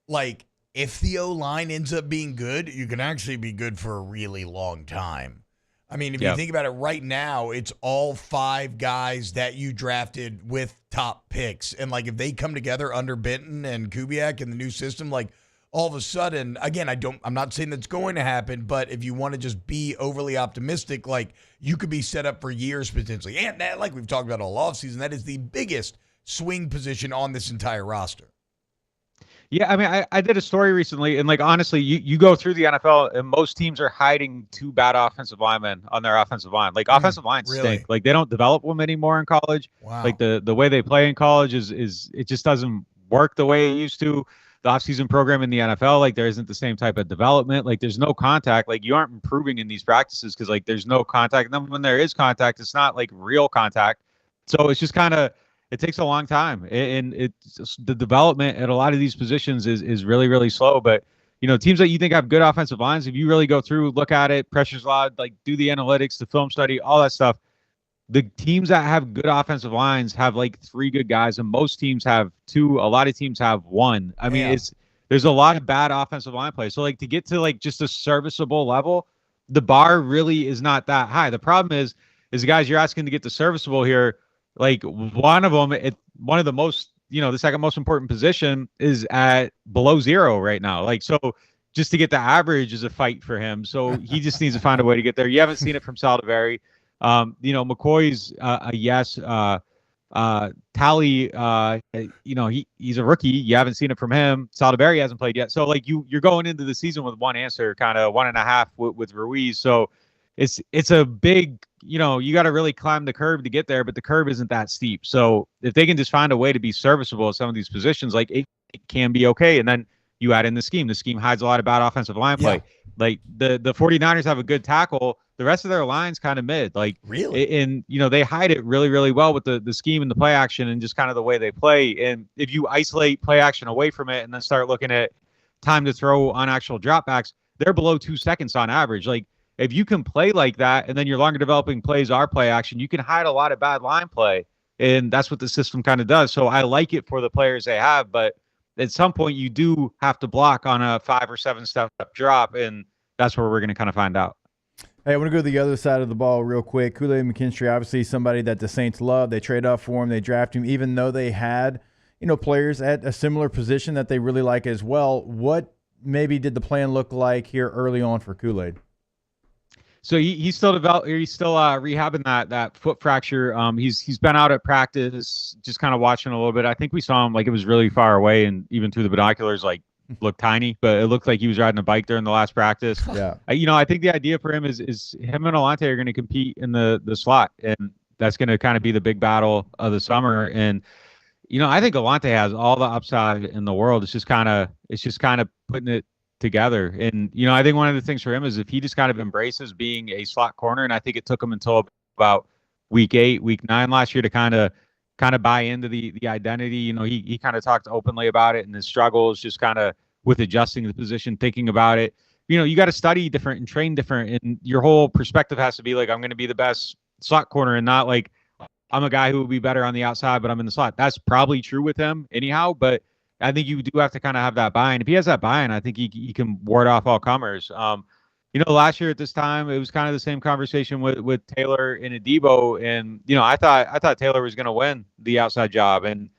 like, if the O-line ends up being good, you can actually be good for a really long time. I mean, if you think about it right now, it's all 5 guys that you drafted with top picks. And, like, if they come together under Benton and Kubiak in the new system, like, all of a sudden, again, I'm not saying that's going to happen, but if you want to just be overly optimistic, like, you could be set up for years potentially. And that, like we've talked about all offseason, that is the biggest swing position on this entire roster. Yeah, I mean, I did a story recently, and, like, honestly, you go through the NFL, and most teams are hiding 2 bad offensive linemen on their offensive line. Like, offensive lines stink. Like, they don't develop them anymore in college. Wow. Like, the way they play in college is it just doesn't work the way it used to. The offseason program in the NFL, like, there isn't the same type of development. Like, there's no contact. Like, you aren't improving in these practices because, like, there's no contact. And then when there is contact, it's not, like, real contact. So it's just kind of – it takes a long time, and it's the development at a lot of these positions is really, really slow. But, teams that you think have good offensive lines, if you really go through, look at it, pressure's allowed, like, do the analytics, the film study, all that stuff, the teams that have good offensive lines have, like, 3 good guys, and most teams have 2. A lot of teams have 1. I mean, there's a lot of bad offensive line play. So, like, to get to, like, just a serviceable level, the bar really is not that high. The problem is the guys you're asking to get to serviceable here, like, one of them, one of the most, the second most important position is at below 0 right now. Like, so just to get the average is a fight for him. So he just needs to find a way to get there. You haven't seen it from Saldiveri. McCoy's a yes. Tally, he's a rookie. You haven't seen it from him. Saldiveri hasn't played yet. So, like, you're going into the season with one answer, kind of 1.5 with Ruiz. So it's a big, you got to really climb the curve to get there, but the curve isn't that steep. So if they can just find a way to be serviceable at some of these positions, like, it can be okay. And then you add in the scheme. The scheme hides a lot of bad offensive line play. Like, the 49ers have a good tackle. The rest of their line's kind of mid. Like, really? And, they hide it really, really well with the scheme and the play action and just kind of the way they play. And if you isolate play action away from it and then start looking at time to throw on actual dropbacks, they're below 2 seconds on average. Like, if you can play like that and then your longer developing plays are play action, you can hide a lot of bad line play. And that's what the system kind of does. So I like it for the players they have, but at some point you do have to block on a 5 or 7 step drop. And that's where we're going to kind of find out. Hey, I want to go to the other side of the ball real quick. Kool-Aid McKinstry, obviously somebody that the Saints love. They trade up for him. They draft him, even though they had, players at a similar position that they really like as well. What maybe did the plan look like here early on for Kool-Aid? So he's still rehabbing that foot fracture. He's been out at practice, just kind of watching a little bit. I think we saw him, like, it was really far away, and even through the binoculars, like, looked tiny, but it looked like he was riding a bike during the last practice. Yeah. I think the idea for him is him and Alante are going to compete in the slot, and that's going to kind of be the big battle of the summer. And I think Alante has all the upside in the world. It's just kind of putting it together. And, I think one of the things for him is if he just kind of embraces being a slot corner, and I think it took him until about week 8, week 9 last year to kind of buy into the identity. He kind of talked openly about it and his struggles just kind of with adjusting the position, thinking about it. You got to study different and train different, and your whole perspective has to be like, I'm going to be the best slot corner, and not like I'm a guy who will be better on the outside, but I'm in the slot. That's probably true with him anyhow, but I think you do have to kind of have that buy-in. If he has that buy-in, I think he can ward off all comers. Last year at this time, it was kind of the same conversation with Taylor and Adebo, and I thought Taylor was going to win the outside job, and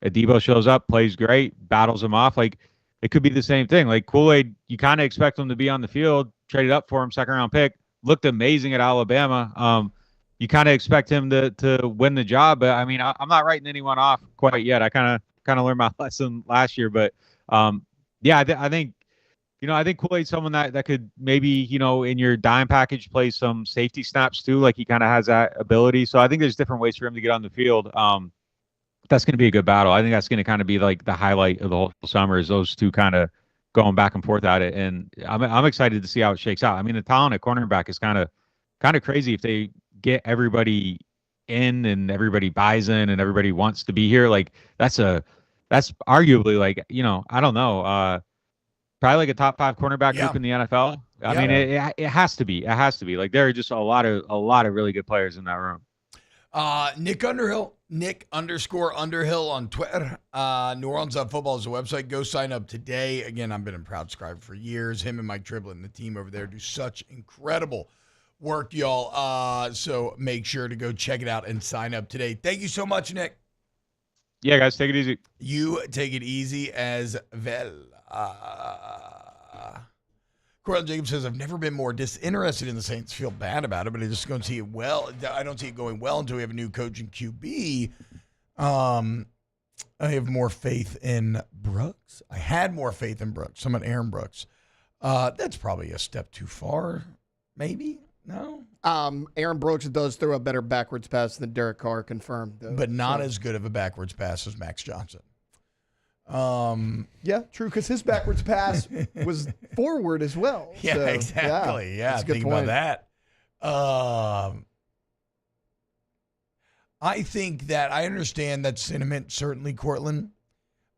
Adebo shows up, plays great, battles him off. Like, it could be the same thing. Like Kool-Aid, you kind of expect him to be on the field, traded up for him, second-round pick, looked amazing at Alabama. You kind of expect him to win the job, but I mean, I'm not writing anyone off quite yet. I kind of learned my lesson last year, but I think Kool-Aid's someone that could maybe, in your dime package play some safety snaps too. Like, he kind of has that ability. So I think there's different ways for him to get on the field. That's going to be a good battle. I think that's going to kind of be like the highlight of the whole summer, is those two kind of going back and forth at it. And I'm excited to see how it shakes out. I mean, the talent at cornerback is kind of crazy if they get everybody in and everybody buys in and everybody wants to be here. Like, that's arguably, like, I don't know, probably like a top 5 cornerback group in the NFL. I mean, it has to be. It has to be. Like, there are just a lot of really good players in that room. Nick_Underhill on Twitter. New Orleans Football is the website. Go sign up today. Again, I've been a proud subscriber for years. Him and Mike Triplett and the team over there do such incredible work, y'all. So make sure to go check it out and sign up today. Thank you so much, Nick. Yeah, guys, take it easy. You take it easy as well. Courtland Jacob says, I've never been more disinterested in the Saints. Feel bad about it, but I just don't see it well. I don't see it going well until we have a new coach in QB. I have more faith in Brooks. I had more faith in Brooks. I'm an Aaron Brooks. That's probably a step too far, maybe. No? Aaron Brooks does throw a better backwards pass than Derek Carr, confirmed. Though. But not as good of a backwards pass as Max Johnson. Yeah, true, because his backwards pass was forward as well. Yeah, so, exactly. Yeah, think about that. I think that I understand that sentiment, certainly, Courtland.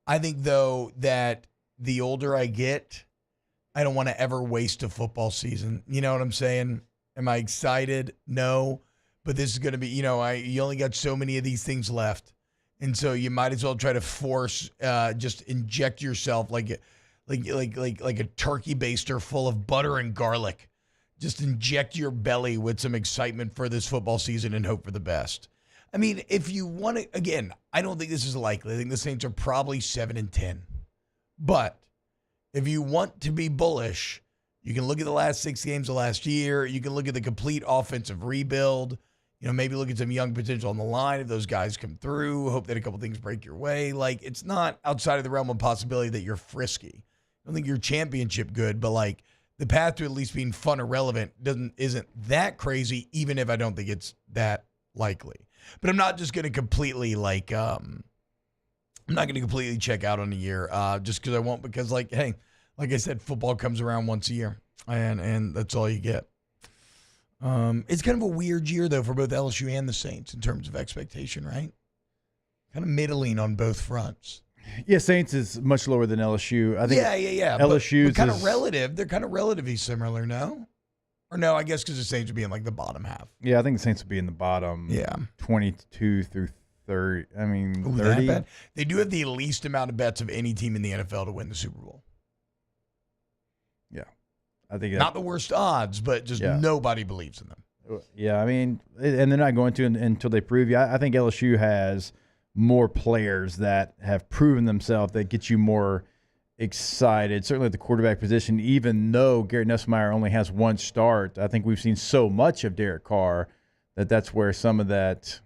I think, though, that the older I get, I don't want to ever waste a football season. You know what I'm saying? Am I excited? No. But this is going to be, you only got so many of these things left. And so you might as well try to force, just inject yourself like a turkey baster full of butter and garlic. Just inject your belly with some excitement for this football season and hope for the best. I mean, if you want to, again, I don't think this is likely. I think the Saints are probably 7-10. But if you want to be bullish, you can look at the last 6 games of last year. You can look at the complete offensive rebuild. Maybe look at some young potential on the line if those guys come through. Hope that a couple things break your way. Like, it's not outside of the realm of possibility that you're frisky. I don't think you're championship good, but like the path to at least being fun or relevant isn't that crazy, even if I don't think it's that likely. But I'm not just going to completely I'm not going to completely check out on a year just because I won't. Because like I said, football comes around once a year, and that's all you get. It's kind of a weird year, though, for both LSU and the Saints in terms of expectation, right? Kind of middling on both fronts. Yeah, Saints is much lower than LSU. I think. Yeah. LSU but kind of relative. They're kind of relatively similar, no? Or no? I guess because the Saints would be in like the bottom half. Yeah, I think the Saints would be in the bottom. Yeah, 22 through 30. I mean, 30. That bad? They do have the least amount of bets of any team in the NFL to win the Super Bowl. Yeah. I think not the worst odds, but just nobody believes in them. Yeah, I mean, and they're not going to until they prove you. I think LSU has more players that have proven themselves that get you more excited. Certainly at the quarterback position, even though Garrett Nussmeier only has one start, I think we've seen so much of Derek Carr that's where some of that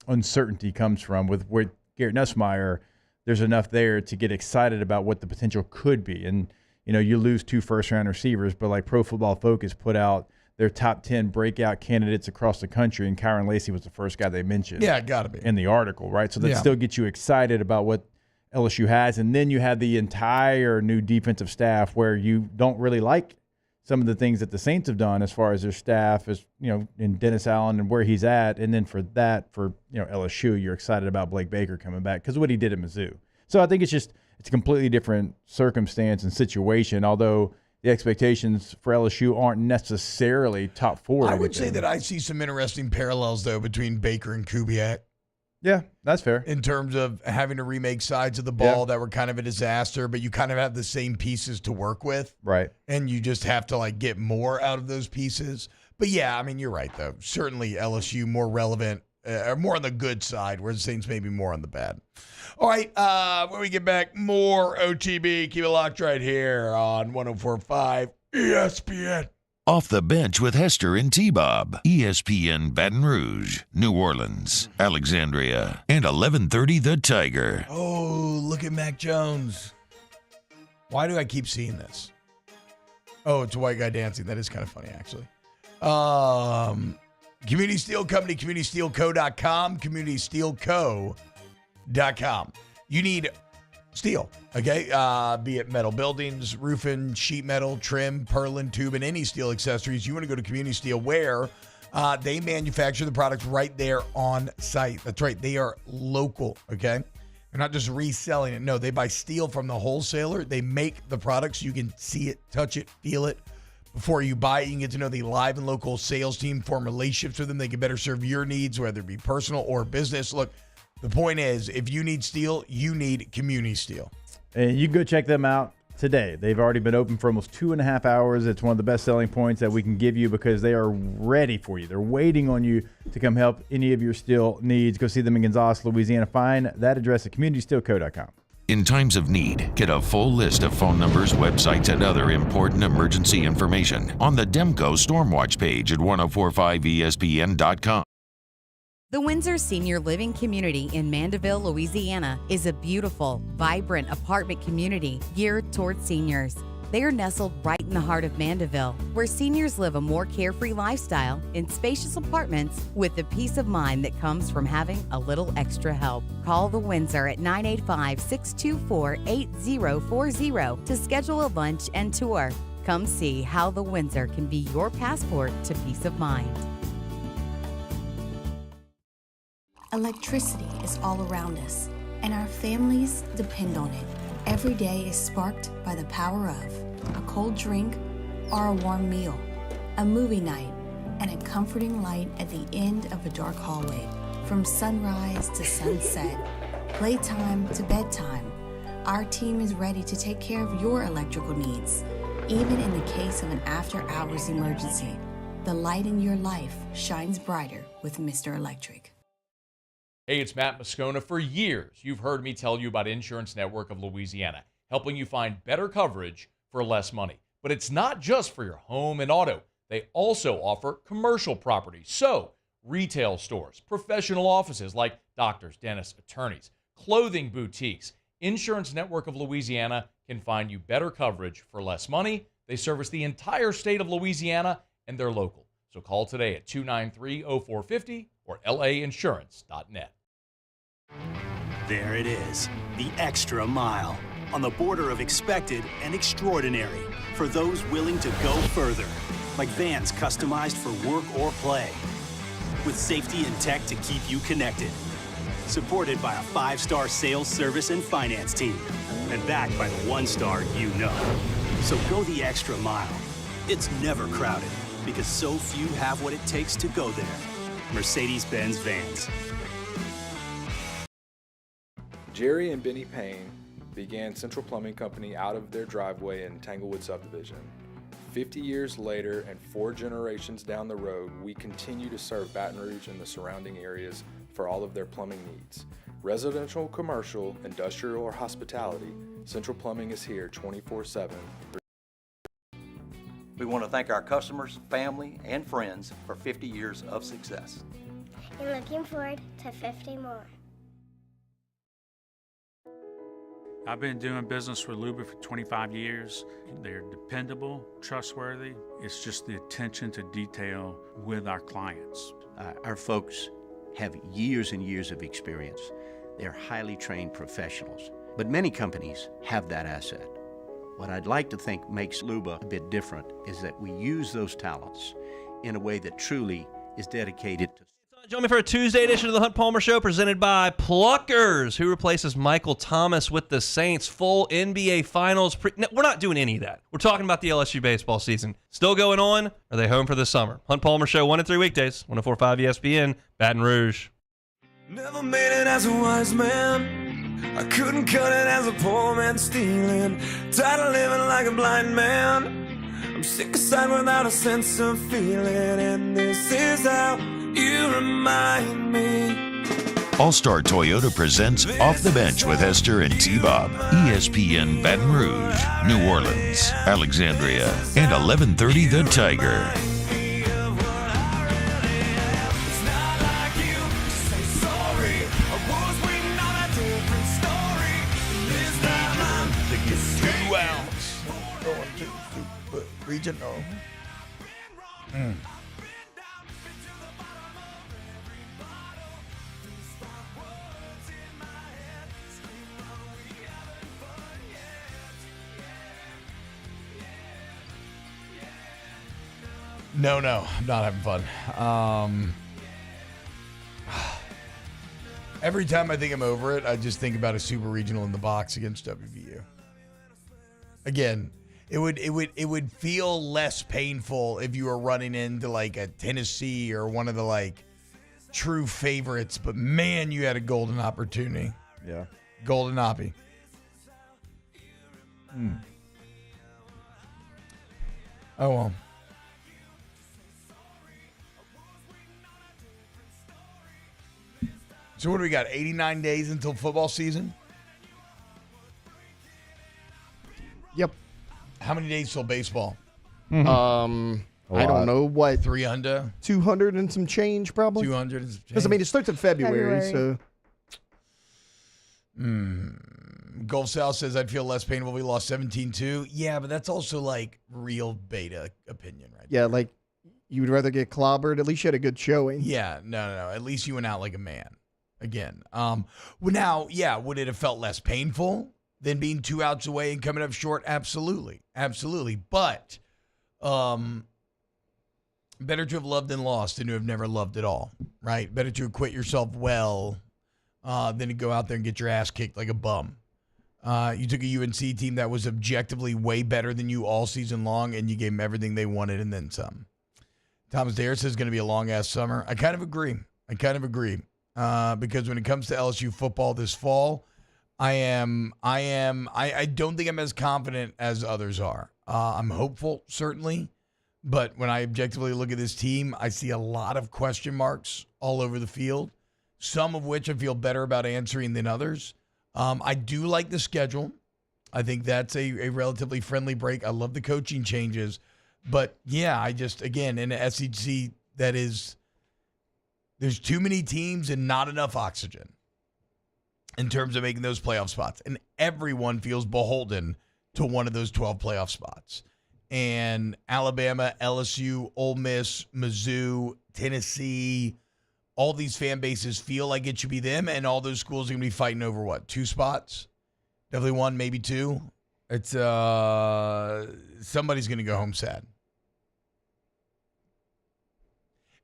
uncertainty comes from. With Garrett Nussmeier, there's enough there to get excited about what the potential could be. And you lose 2 first-round receivers, but like Pro Football Focus put out their top 10 breakout candidates across the country, and Kyron Lacy was the first guy they mentioned. Yeah, got to be. In the article, right? So that still gets you excited about what LSU has. And then you have the entire new defensive staff where you don't really like some of the things that the Saints have done as far as their staff, as in Dennis Allen and where he's at. And then for LSU, you're excited about Blake Baker coming back because of what he did at Mizzou. So I think it's a completely different circumstance and situation, although the expectations for LSU aren't necessarily top 4. I would say that I see some interesting parallels, though, between Baker and Kubiak. Yeah, that's fair. In terms of having to remake sides of the ball that were kind of a disaster, but you kind of have the same pieces to work with. Right. And you just have to get more out of those pieces. But yeah, I mean, you're right, though. Certainly LSU more relevant, or more on the good side, where the Saints may be more on the bad. All right, when we get back, more OTB. Keep it locked right here on 104.5 ESPN. Off the Bench with Hester and T-Bob. ESPN Baton Rouge, New Orleans, Alexandria, and 1130 The Tiger. Oh, look at Mac Jones. Why do I keep seeing this? Oh, it's a white guy dancing. That is kind of funny, actually. Community Steel Company, communitysteelco.com, communitysteelco.com. You need steel, okay? Be it metal buildings, roofing, sheet metal, trim, purlin, tube, and any steel accessories. You want to go to Community Steel where they manufacture the products right there on site. That's right. They are local, okay? They're not just reselling it. No, they buy steel from the wholesaler. They make the products. You can see it, touch it, feel it. Before you buy it, you can get to know the live and local sales team, form relationships with them. They can better serve your needs, whether it be personal or business. Look, the point is, if you need steel, you need Community Steel. And you can go check them out today. They've already been open for almost 2.5 hours. It's one of the best selling points that we can give you because they are ready for you. They're waiting on you to come help any of your steel needs. Go see them in Gonzales, Louisiana. Find that address at communitysteelco.com. In times of need, get a full list of phone numbers, websites, and other important emergency information on the Demco Stormwatch page at 1045ESPN.com. The Windsor Senior Living Community in Mandeville, Louisiana is a beautiful, vibrant apartment community geared towards seniors. They are nestled right in the heart of Mandeville, where seniors live a more carefree lifestyle in spacious apartments with the peace of mind that comes from having a little extra help. Call the Windsor at 985-624-8040 to schedule a lunch and tour. Come see how the Windsor can be your passport to peace of mind. Electricity is all around us, and our families depend on it. Every day is sparked by the power of a cold drink or a warm meal, a movie night, and a comforting light at the end of a dark hallway. From sunrise to sunset, playtime to bedtime, our team is ready to take care of your electrical needs. Even in the case of an after-hours emergency, the light in your life shines brighter with Mr. Electric. Hey, it's Matt Moscona. For years, you've heard me tell you about Insurance Network of Louisiana, helping you find better coverage for less money. But it's not just for your home and auto. They also offer commercial property. So, retail stores, professional offices like doctors, dentists, attorneys, clothing boutiques. Insurance Network of Louisiana can find you better coverage for less money. They service the entire state of Louisiana, and they're local. So call today at 293-0450 or lainsurance.net. There it is, the extra mile, on the border of expected and extraordinary, for those willing to go further, like vans customized for work or play, with safety and tech to keep you connected, supported by a 5-star sales, service, and finance team, and backed by the 1-star you know. So go the extra mile. It's never crowded, because so few have what it takes to go there. Mercedes-Benz Vans. Jerry and Benny Payne began Central Plumbing Company out of their driveway in Tanglewood Subdivision. 50 years later and 4 generations down the road, we continue to serve Baton Rouge and the surrounding areas for all of their plumbing needs. Residential, commercial, industrial, or hospitality, Central Plumbing is here 24/7. We want to thank our customers, family, and friends for 50 years of success. And looking forward to 50 more. I've been doing business with Luba for 25 years. They're dependable, trustworthy. It's just the attention to detail with our clients. Our folks have years and years of experience. They're highly trained professionals, but many companies have that asset. What I'd like to think makes Luba a bit different is that we use those talents in a way that truly is dedicated to. Join me for a Tuesday edition of the Hunt Palmer Show presented by Pluckers. Who replaces Michael Thomas with the Saints? Full NBA Finals. No, we're not doing any of that. We're talking about the LSU baseball season. Still going on? Are they home for the summer? Hunt Palmer Show 1 and 3 weekdays. 104.5 ESPN, Baton Rouge. Never made it as a wise man. I couldn't cut it as a poor man stealing. Tired of living like a blind man. I'm sick aside without a sense of feeling. And this is how you remind me. All-Star Toyota presents Off the Bench with Hester and T-Bob. ESPN Baton Rouge, New Orleans, Alexandria, and 1130 The Tiger. Regional. No, I'm not having fun. Every time I think I'm over it, I just think about a super regional in the box against WVU. Again, it would feel less painful if you were running into like a Tennessee or one of the like true favorites, but man, you had a golden opportunity. Yeah. Golden oppie. Oh well. So what do we got? 89 days until football season? Yep. How many days till baseball? I don't know what. 300? 200 and some change, probably. 200 and some change. Because, I mean, it starts in February. So. Gulf South says, I'd feel less painful if we lost 17-2. Yeah, but that's also like real beta opinion, right? Yeah, like you would rather get clobbered. At least you had a good showing. Yeah, no. At least you went out like a man. Again. Well, now, yeah, would it have felt less painful than being 2 outs away and coming up short? Absolutely. But better to have loved and lost than to have never loved at all, right? Better to acquit yourself well than to go out there and get your ass kicked like a bum. You took a UNC team that was objectively way better than you all season long, and you gave them everything they wanted and then some. Thomas Dare says it's going to be a long-ass summer. I kind of agree. Because when it comes to LSU football this fall, I don't think I'm as confident as others are. I'm hopeful, certainly. But when I objectively look at this team, I see a lot of question marks all over the field, some of which I feel better about answering than others. I do like the schedule. I think that's a relatively friendly break. I love the coaching changes. But, yeah, I just, again, in the SEC, there's too many teams and not enough oxygen in terms of making those playoff spots. And everyone feels beholden to one of those 12 playoff spots. And Alabama, LSU, Ole Miss, Mizzou, Tennessee, all these fan bases feel like it should be them, and all those schools are going to be fighting over what? 2 spots? Definitely 1, maybe 2. It's somebody's going to go home sad.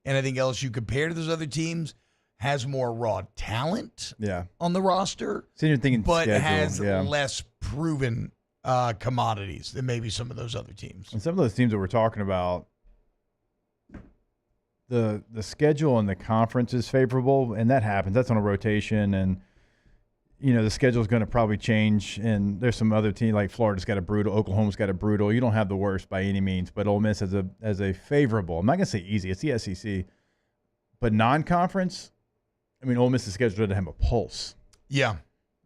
And I think LSU, compared to those other teams, has more raw talent on the roster, but has less proven commodities than maybe some of those other teams. And some of those teams that we're talking about, the schedule and the conference is favorable, and that happens. That's on a rotation, and the schedule is going to probably change. And there's some other teams like Florida's got a brutal, Oklahoma's got a brutal. You don't have the worst by any means, but Ole Miss as a favorable. I'm not going to say easy. It's the SEC, but non-conference. I mean, Ole Miss's schedule doesn't have a pulse. Yeah.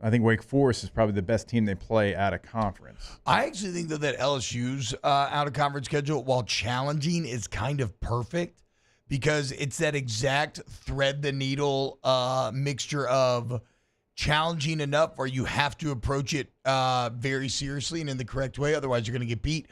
I think Wake Forest is probably the best team they play out of conference. I actually think that LSU's out-of-conference schedule, while challenging, is kind of perfect because it's that exact thread-the-needle mixture of challenging enough where you have to approach it very seriously and in the correct way, otherwise you're going to get beat,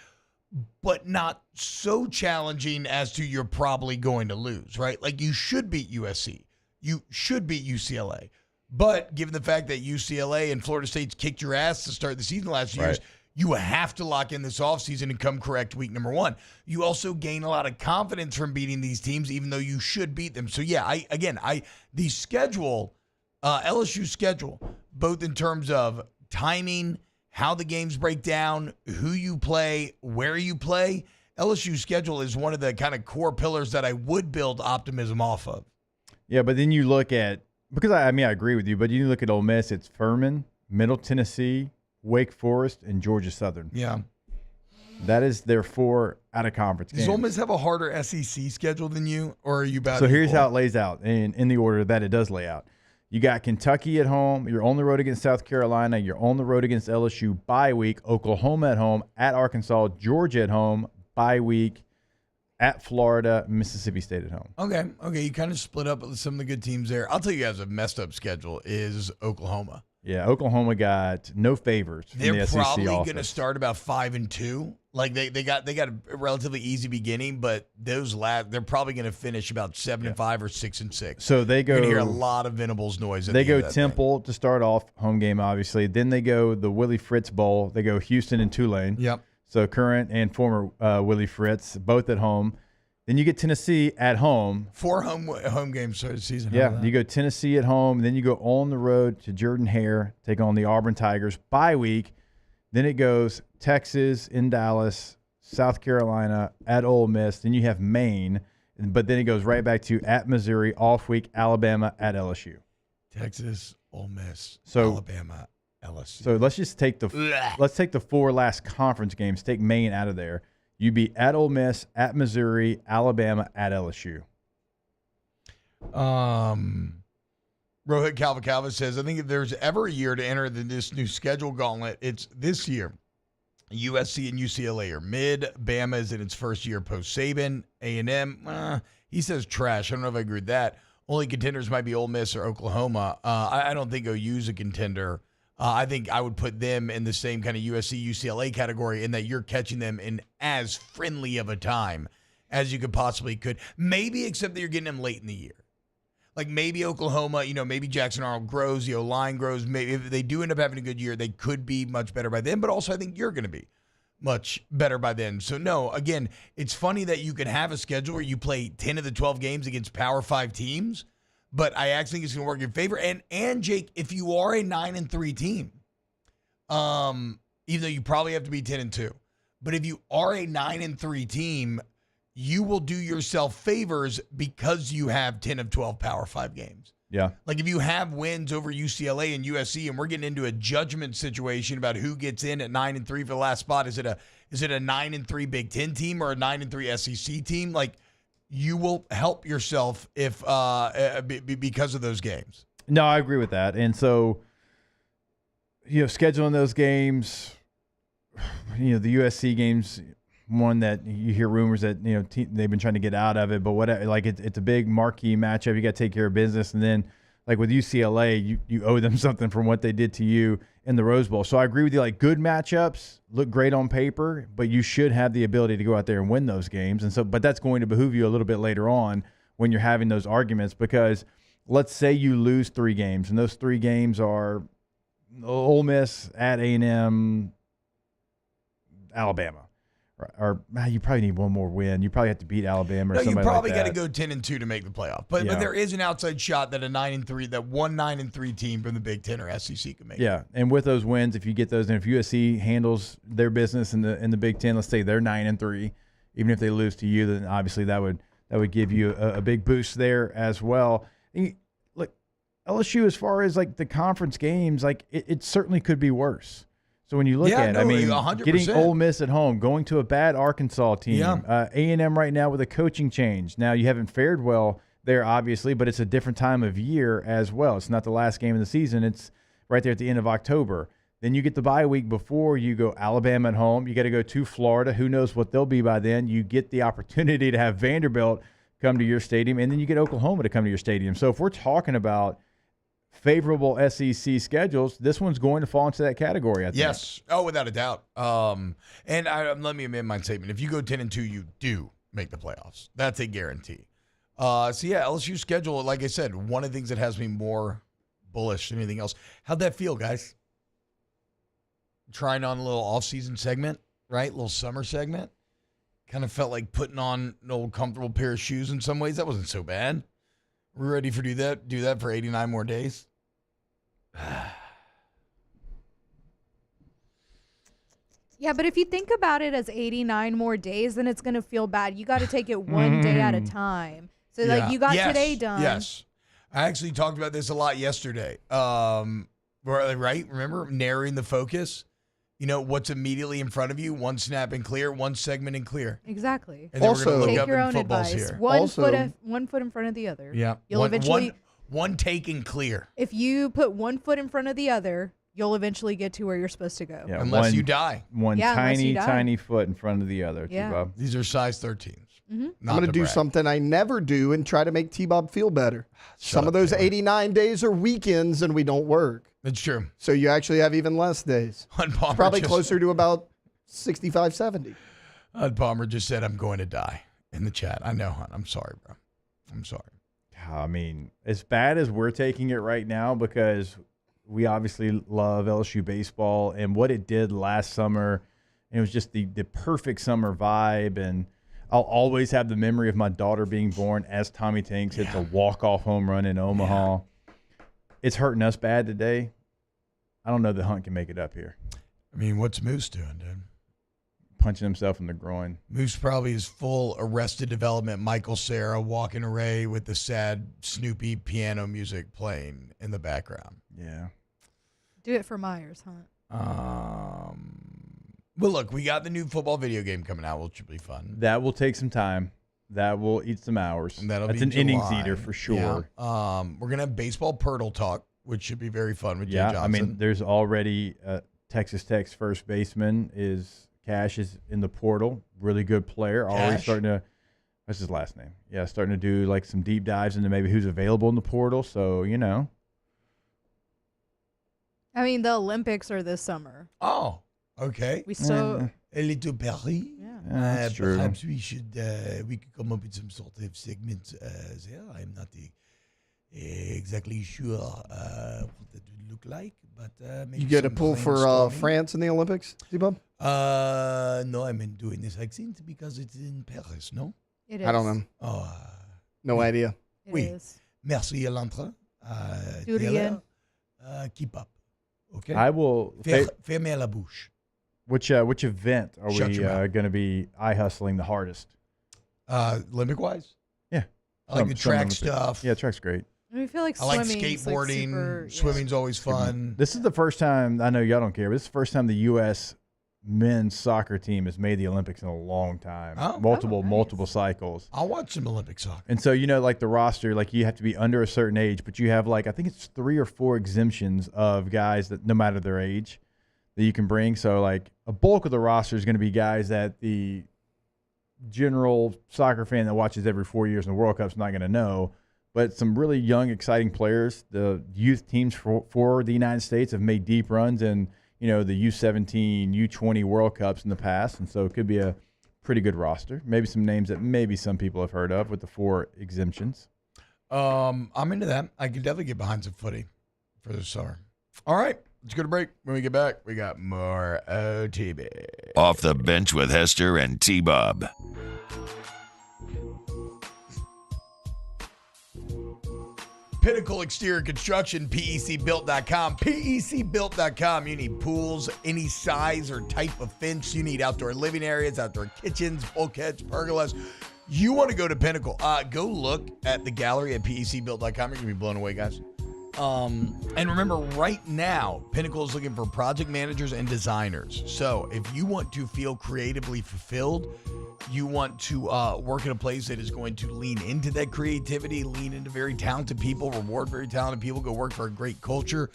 but not so challenging as to you're probably going to lose, right? Like you should beat USC. You should beat UCLA. But given the fact that UCLA and Florida State's kicked your ass to start the season last year, you have to lock in this offseason and come correct week number 1. You also gain a lot of confidence from beating these teams, even though you should beat them. So, yeah, the schedule, LSU schedule, both in terms of timing, how the games break down, who you play, where you play, LSU schedule is one of the kind of core pillars that I would build optimism off of. Yeah, but then you look at Because I agree with you, but you look at Ole Miss, it's Furman, Middle Tennessee, Wake Forest, and Georgia Southern. Yeah. That is their 4 out-of-conference games. Does Ole Miss have a harder SEC schedule than you, or are you about So here's how it lays out in the order that it does lay out. You got Kentucky at home. You're on the road against South Carolina. You're on the road against LSU, bye week. Oklahoma at home, at Arkansas. Georgia at home, bye week. At Florida, Mississippi State at home. Okay. You kind of split up with some of the good teams there. I'll tell you guys, a messed up schedule is Oklahoma. Yeah, Oklahoma got no favors from They're the SEC probably office. going to start about 5-2. Like they got a relatively easy beginning, but they're probably going to finish about 7-5 or 6-6. So they go. You're going to hear a lot of Venables noise. They go Temple to start off, home game obviously. Then they go the Willie Fritz Bowl. They go Houston and Tulane. Yep. So current and former Willie Fritz, both at home. Then you get Tennessee at home. 4 home games start the season. Yeah, you go Tennessee at home. Then you go on the road to Jordan-Hare, take on the Auburn Tigers. Bye week. Then it goes Texas in Dallas, South Carolina at Ole Miss. Then you have Maine. But then it goes right back to at Missouri, off week, Alabama at LSU. Texas, Ole Miss, So, Alabama, LSU. So let's just take the 4 last conference games. Take Maine out of there. You'd be at Ole Miss, at Missouri, Alabama, at LSU. Rohit Calva says, I think if there's ever a year to enter this new schedule gauntlet, it's this year. USC and UCLA are mid. Bama is in its first year post-Saban. A&M, he says trash. I don't know if I agree with that. Only contenders might be Ole Miss or Oklahoma. I don't think OU's a contender. I think I would put them in the same kind of USC, UCLA category in that you're catching them in as friendly of a time as you could. Maybe except that you're getting them late in the year. Like maybe Oklahoma, maybe Jackson Arnold grows, the O-line grows. Maybe if they do end up having a good year, they could be much better by then. But also I think you're going to be much better by then. So no, again, it's funny that you can have a schedule where you play 10 of the 12 games against Power 5 teams. But I actually think it's going to work in your favor. And Jake, if you are a 9-3 team, even though you probably have to be 10-2, but if you are a 9-3 team, you will do yourself favors because you have 10 of 12 Power 5 games. Yeah. Like if you have wins over UCLA and USC, and we're getting into a judgment situation about who gets in at 9-3 for the last spot. Is it a 9-3 Big Ten team or a 9-3 SEC team? Like, you will help yourself if because of those games. No, I agree with that. And so, scheduling those games, the USC games, one that you hear rumors that, they've been trying to get out of it, but whatever, like it's a big marquee matchup. You got to take care of business. And then like with UCLA, you owe them something from what they did to you in the Rose Bowl. So I agree with you. Like good matchups look great on paper, but you should have the ability to go out there and win those games. And so, but that's going to behoove you a little bit later on when you're having those arguments, because let's say you lose 3 games and those 3 games are Ole Miss, at A&M, Alabama. Or you probably need one more win. You probably have to beat Alabama or somebody like that. You probably got to go 10-2 to make the playoff. But there is an outside shot that one 9-3 team from the Big Ten or SEC can make it. Yeah, and with those wins, if you get those, and if USC handles their business in the Big Ten, let's say they're 9-3, even if they lose to you, then obviously that would give you a big boost there as well. Look, LSU, as far as like the conference games, like it certainly could be worse. So when you look at it, 100%. Getting Ole Miss at home, going to a bad Arkansas team, A&M right now with a coaching change. Now, you haven't fared well there, obviously, but it's a different time of year as well. It's not the last game of the season. It's right there at the end of October. Then you get the bye week before you go Alabama at home. You got to go to Florida. Who knows what they'll be by then. You get the opportunity to have Vanderbilt come to your stadium, and then you get Oklahoma to come to your stadium. So if we're talking about favorable SEC schedules, this one's going to fall into that category, I think. Yes. Oh, without a doubt. And let me amend my statement. If you go 10-2, you do make the playoffs. That's a guarantee. LSU schedule, like I said, one of the things that has me more bullish than anything else. How'd that feel, guys? Trying on a little off-season segment, right? A little summer segment. Kind of felt like putting on an old comfortable pair of shoes in some ways. That wasn't so bad. We're ready for do that for 89 more days. Yeah, but if you think about it as 89 more days, then it's going to feel bad. You got to take it one day at a time. So, you got today done. Yes. I actually talked about this a lot yesterday. Right? Remember narrowing the focus? You know, what's immediately in front of you, one snap and clear, one segment and clear. Exactly. And then Also, we're going to take look up your in own footballs advice. here. One foot in front of the other. Yeah. You'll eventually one take and clear. if you put one foot in front of the other, you'll eventually get to where you're supposed to go. Yeah, Unless you die. One Yeah, unless you tiny die. foot in front of the other. Yeah. T-Bob. These are size 13s. Mm-hmm. I'm going to do something I never do and try to make T-Bob feel better. Some of those 89 days are weekends and we don't work. That's true. So you actually have even less days. Palmer Probably just- closer to about 65, 70. Palmer just said, I'm going to die in the chat. I know, Hunt. I'm sorry, bro. I'm sorry. I mean, as bad as we're taking it right now, because we obviously love LSU baseball and what it did last summer, and it was just the perfect summer vibe. And I'll always have the memory of my daughter being born as Tommy Tanks hits a walk-off home run in Omaha. It's hurting us bad today. I don't know that Hunt can make it up here. I mean, what's Moose doing, dude? Punching himself in the groin. Moose probably is full Arrested Development, Michael Cera walking away with the sad Snoopy piano music playing in the background. Yeah. Do it for Myers, Hunt. Well, look, we got the new football video game coming out, which should be fun. That will take some time. That will eat some hours. And that'll That's be an innings July. eater for sure. Yeah. We're gonna have baseball Pirtle talk, which should be very fun with Jay Johnson. I mean, there's already Texas Tech's first baseman is Cash is in the portal. Really good player. Already Cash? starting to. What's his last name? Yeah, starting to do like some deep dives into maybe who's available in the portal. So you know. I mean, the Olympics are this summer. Oh, okay. We still. A little Paris. Yeah. That's true. Perhaps we should we could come up with some sort of segment there. I'm not exactly sure what that would look like, but maybe You get a some pull for brainstorming. France in the Olympics, T-Bob? No, I'm doing this accent because it's in Paris, no? It I don't is. know. Oh, No idea. It oui. is. Merci, Elantra. Durian. Keep up. Okay? I will. Fermez la bouche. Which event are Shut we your mouth. going to be eye hustling the hardest? Olympic-wise? Yeah. I like the track Olympic. stuff. Yeah, track's great. I feel like I like swimming's skateboarding. super, yeah. Swimming's always fun. This is the first time, I know y'all don't care, but this is the first time the U.S. men's soccer team has made the Olympics in a long time. Oh. Multiple cycles. I'll watch some Olympic soccer. And so, you know, like the roster, like you have to be under a certain age, but you have like, I think it's 3 or 4 exemptions of guys that no matter their age that you can bring. So like a bulk of the roster is going to be guys that the general soccer fan that watches every 4 years in the World Cup is not going to know. But some really young, exciting players. The youth teams for the United States have made deep runs in, you know, the U17, U20 World Cups in the past. And so it could be a pretty good roster. Maybe some names that maybe some people have heard of with the 4 exemptions. I'm into that. I could definitely get behind some footy for the summer. All right, let's go to break. When we get back, we got more OTB. Off the Bench with Hester and T-Bob. Pinnacle Exterior Construction, PECbuilt.com. PECbuilt.com. You need pools, any size or type of fence. You need outdoor living areas, outdoor kitchens, bulkheads, pergolas. You want to go to Pinnacle. Go look at the gallery at PECbuilt.com. You're going to be blown away, guys. And remember, right now, Pinnacle is looking for project managers and designers. So if you want to feel creatively fulfilled, you want to work in a place that is going to lean into that creativity, lean into very talented people, reward very talented people, go work for a great culture,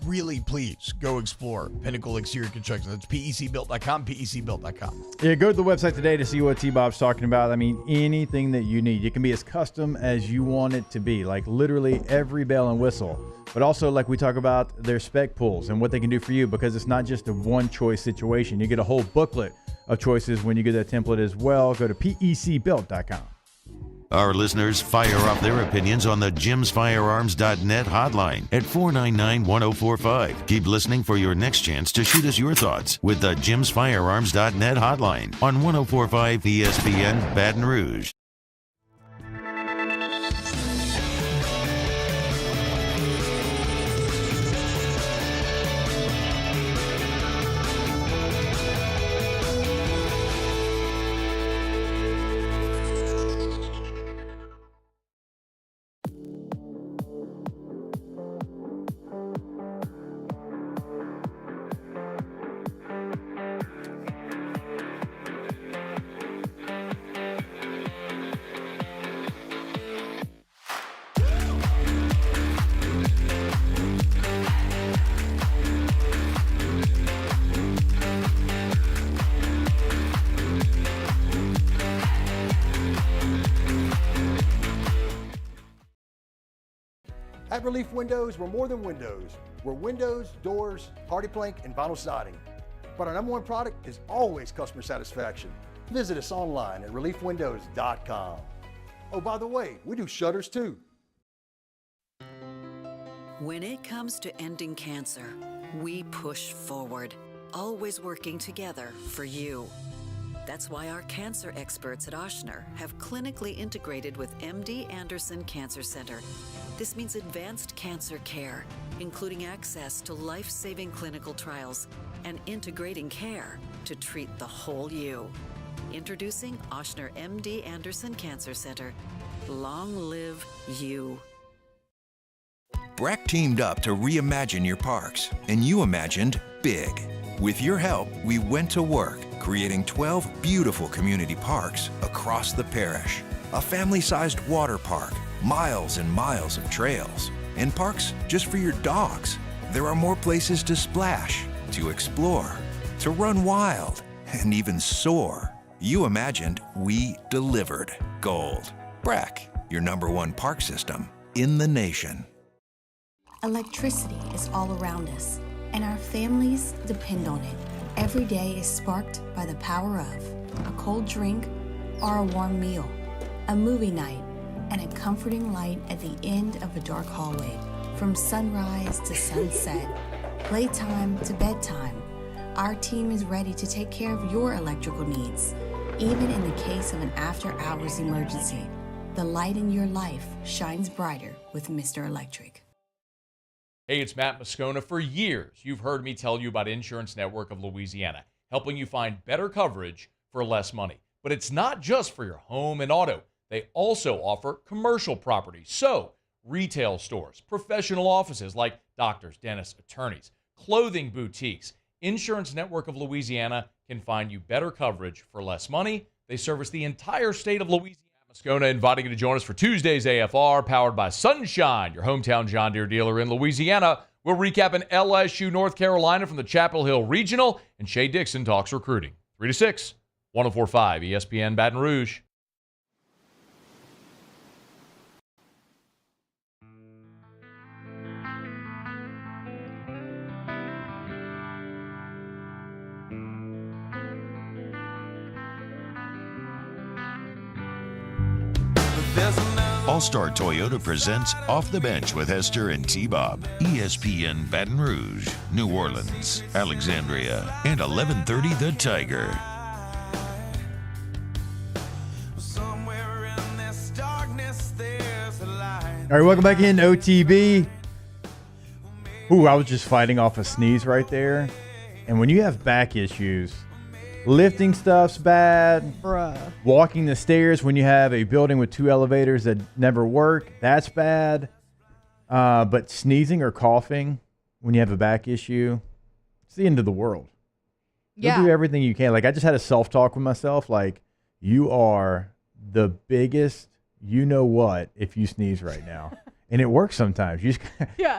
really, please go explore Pinnacle Exterior Construction. That's PECbuilt.com, PECbuilt.com. Yeah, go to the website today to see what T-Bob's talking about. I mean, anything that you need. It can be as custom as you want it to be, like literally every bell and whistle. But also, like we talk about their spec pools and what they can do for you, because it's not just a one-choice situation. You get a whole booklet of choices when you get that template as well. Go to PECbuilt.com. Our listeners fire off their opinions on the jimsfirearms.net hotline at 499-1045. Keep listening for your next chance to shoot us your thoughts with the jimsfirearms.net hotline on 1045 ESPN Baton Rouge. At Relief Windows, we're more than windows. We're windows, doors, hardy plank, and vinyl siding. But our number one product is always customer satisfaction. Visit us online at reliefwindows.com. Oh, by the way, we do shutters too. When it comes to ending cancer, we push forward, always working together for you. That's why our cancer experts at Ochsner have clinically integrated with MD Anderson Cancer Center. This means advanced cancer care, including access to life-saving clinical trials and integrating care to treat the whole you. Introducing Ochsner MD Anderson Cancer Center. Long live you. Breck teamed up to reimagine your parks, and you imagined big. With your help, we went to work, creating 12 beautiful community parks across the parish. A family-sized water park, miles and miles of trails, and parks just for your dogs. There are more places to splash, to explore, to run wild, and even soar. You imagined, we delivered. Gold. Breck, your #1 park system in the nation. Electricity is all around us, and our families depend on it. Every day is sparked by the power of a cold drink or a warm meal, a movie night, and a comforting light at the end of a dark hallway. From sunrise to sunset, playtime to bedtime, our team is ready to take care of your electrical needs. Even in the case of an after-hours emergency, the light in your life shines brighter with Mr. Electric. Hey, it's Matt Moscona. For years, you've heard me tell you about Insurance Network of Louisiana, helping you find better coverage for less money. But it's not just for your home and auto. They also offer commercial property. So, retail stores, professional offices like doctors, dentists, attorneys, clothing boutiques. Insurance Network of Louisiana can find you better coverage for less money. They service the entire state of Louisiana. Moscona inviting you to join us for Tuesday's AFR, powered by Sunshine, your hometown John Deere dealer in Louisiana. We'll recap an LSU North Carolina from the Chapel Hill Regional, and Shay Dixon talks recruiting. 3 to 6, 104.5 ESPN Baton Rouge. All-Star Toyota presents Off the Bench with Hester and T-Bob. ESPN Baton Rouge, New Orleans, Alexandria, and 1130 The Tiger. All right, welcome back in, OTB. Ooh, I was just fighting off a sneeze right there. And when you have back issues, lifting stuff's bad. Bruh. Walking the stairs when you have a building with 2 elevators that never work, that's bad. But sneezing or coughing when you have a back issue, it's the end of the world. Yeah. You'll do everything you can. Like, I just had a self-talk with myself. Like, you are the biggest you-know-what if you sneeze right now. And it works sometimes. You just,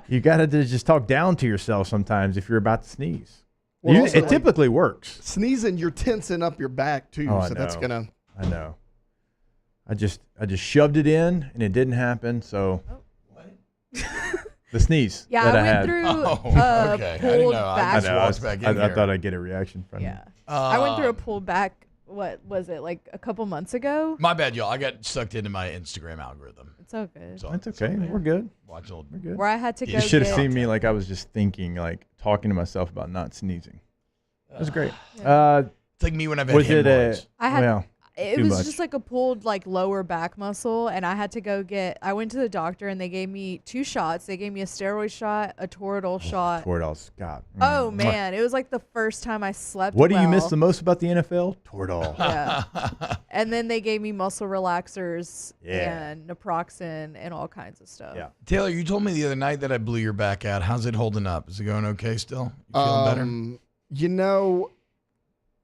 you got to just talk down to yourself sometimes if you're about to sneeze. Well, It typically works. Sneezing, you're tensing up your back too, so that's gonna. I know. I just shoved it in and it didn't happen. So the sneeze. Yeah, that I went had. through okay. I didn't know. I just walked back in I here. thought I'd get a reaction from you. Yeah. I went through a pullback. What was it, like a couple months ago? My bad, y'all. I got sucked into my Instagram algorithm. It's all good. That's okay. We're good. Watch old. We're good. Where I had to go. You should have seen me like I was just thinking, like talking to myself about not sneezing. It was great. It's like me when I've had hemorrhoids. I had. Well, it too was much. just like a pulled like lower back muscle, and I had to go get. I went to the doctor, and they gave me 2 shots. They gave me a steroid shot, a Toradol shot. Toradol's God. Oh man, it was like the first time I slept. What do you well. miss the most about the NFL? Toradol. Yeah. And then they gave me muscle relaxers Yeah. and naproxen and all kinds of stuff. Yeah. Taylor, you told me the other night that I blew your back out. How's it holding up? Is it going okay still? You feeling better? You know,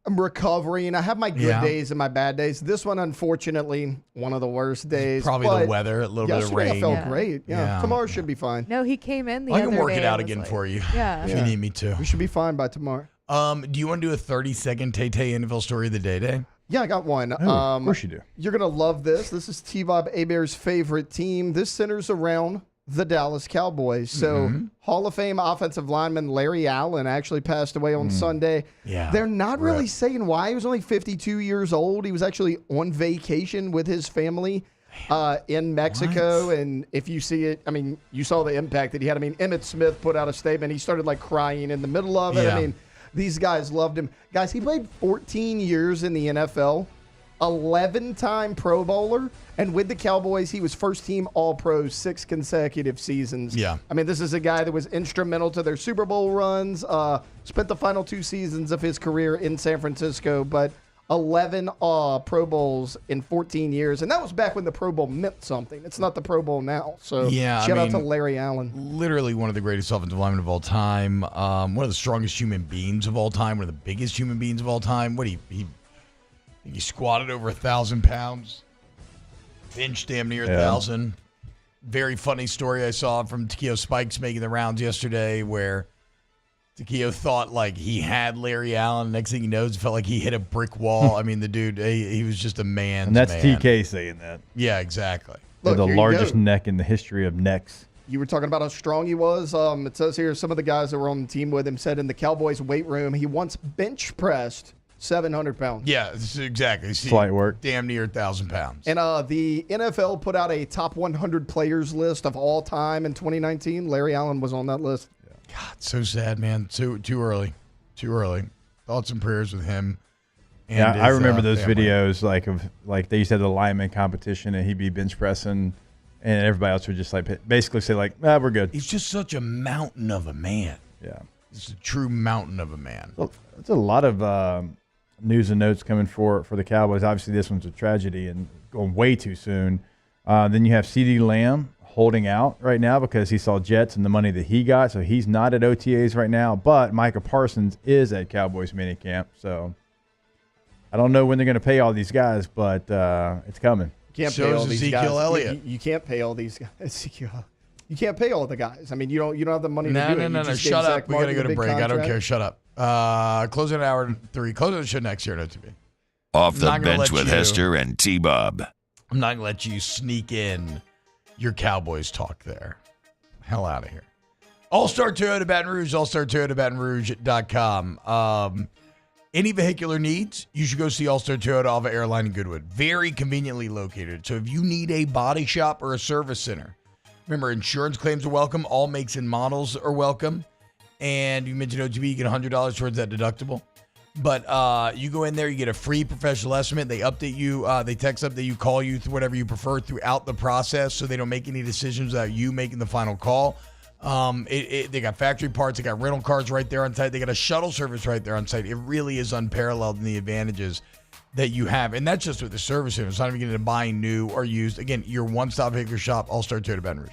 I'm recovering. I have my good Yeah. days and my bad days. This one, unfortunately, one of the worst days. Probably the but weather, a little bit of yesterday rain. I felt Yeah. great. Yeah. Tomorrow should be fine. No, he came in the I other can work day it out and was again like- for you. Yeah. If you need me to. We should be fine by tomorrow. Do you want to do a 30-second Tay-Tay NFL story of the day? Yeah, I got one. Of course you do. You're going to love this. This is T-Bob Hebert's favorite team. This centers around the Dallas Cowboys. So Hall of Fame offensive lineman Larry Allen actually passed away on Sunday. Yeah. They're not really saying why. He was only 52 years old. He was actually on vacation with his family in Mexico. And if you see it, I mean, you saw the impact that he had. I mean, Emmitt Smith put out a statement. He started like crying in the middle of it. Yeah. I mean, these guys loved him. Guys, he played 14 years in the NFL, 11-time Pro Bowler. And with the Cowboys, he was first-team All-Pro 6 consecutive seasons. Yeah. I mean, this is a guy that was instrumental to their Super Bowl runs, spent the final 2 seasons of his career in San Francisco, but 11 Pro Bowls in 14 years. And that was back when the Pro Bowl meant something. It's not the Pro Bowl now. So shout out to Larry Allen. Literally one of the greatest offensive linemen of all time, one of the strongest human beings of all time, one of the biggest human beings of all time. He squatted over 1,000 pounds. Bench damn near 1,000. Very funny story I saw from Takeo Spikes making the rounds yesterday where Takeo thought like he had Larry Allen. Next thing he knows, it felt like he hit a brick wall. I mean, the dude, he was just a man. And that's TK saying that. Yeah, exactly. Look, the here you largest go. neck in the history of necks. You were talking about how strong he was. It says here some of the guys that were on the team with him said in the Cowboys weight room he once bench pressed 700 pounds. Yeah, exactly. See, Slight work. Damn near 1,000 pounds. And the NFL put out a top 100 players list of all time in 2019. Larry Allen was on that list. God, so sad, man. Too early. Too early. Thoughts and prayers with him. And Yeah, I remember those family. videos like they used to have the lineman competition and he'd be bench pressing and everybody else would just like basically say like, we're good. He's just such a mountain of a man. Yeah. He's a true mountain of a man. Well, it's a lot of news and notes coming for the Cowboys. Obviously, this one's a tragedy and going way too soon. Then you have CeeDee Lamb holding out right now because he saw Jets and the money that he got, so he's not at OTAs right now. But Micah Parsons is at Cowboys minicamp, so I don't know when they're going to pay all these guys, but it's coming. You can't pay all these guys. You can't pay all these guys. You can't pay all the guys. I mean, you don't have the money to do it. No. Shut up. We got to go to break. I don't care. Shut up. Closing at hour 3. Closing the show next year at OTB. Off the bench with Hester and T-Bob. I'm not going to let you sneak in your Cowboys talk there. Hell out of here. All-Star Toyota Baton Rouge, allstartoyotabatonrouge.com. Any vehicular needs, you should go see All-Star Toyota off of Airline in Goodwood. Very conveniently located. So if you need a body shop or a service center, remember, insurance claims are welcome. All makes and models are welcome. And you mentioned OTB, you get $100 towards that deductible. But you go in there, you get a free professional estimate. They update you. They text update you, call you, whatever you prefer throughout the process so they don't make any decisions without you making the final call. They got factory parts. They got rental cars right there on site. They got a shuttle service right there on site. It really is unparalleled in the advantages that you have. And that's just with the service center. It's not even getting into buying new or used. Again, your one-stop vehicle shop, All-Star Toyota Baton Rouge.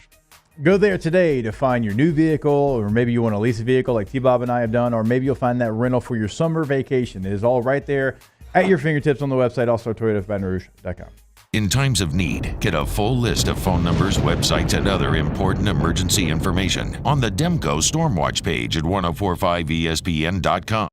Go there today to find your new vehicle, or maybe you want to lease a vehicle like T-Bob and I have done, or maybe you'll find that rental for your summer vacation. It is all right there at your fingertips on the website, allstartoyotabatonrouge.com. In times of need, get a full list of phone numbers, websites, and other important emergency information on the Demco Stormwatch page at 1045ESPN.com.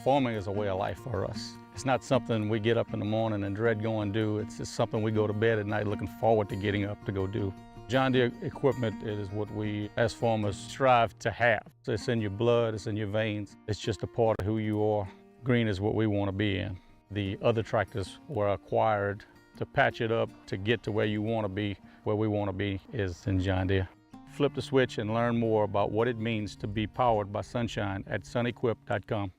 Farming is a way of life for us. It's not something we get up in the morning and dread going do. It's just something we go to bed at night looking forward to getting up to go do. John Deere equipment is what we as farmers strive to have. It's in your blood, it's in your veins. It's just a part of who you are. Green is what we want to be in. The other tractors were acquired to patch it up to get to where you want to be. Where we want to be is in John Deere. Flip the switch and learn more about what it means to be powered by sunshine at sunequip.com.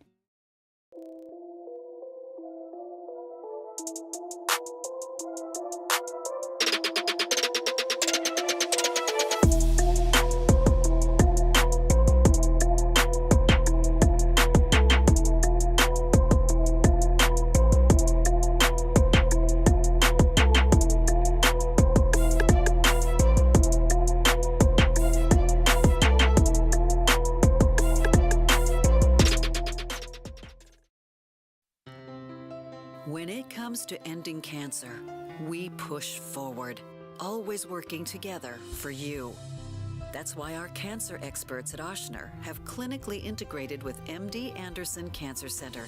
When it comes to ending cancer, we push forward, always working together for you. That's why our cancer experts at Ochsner have clinically integrated with MD Anderson Cancer Center.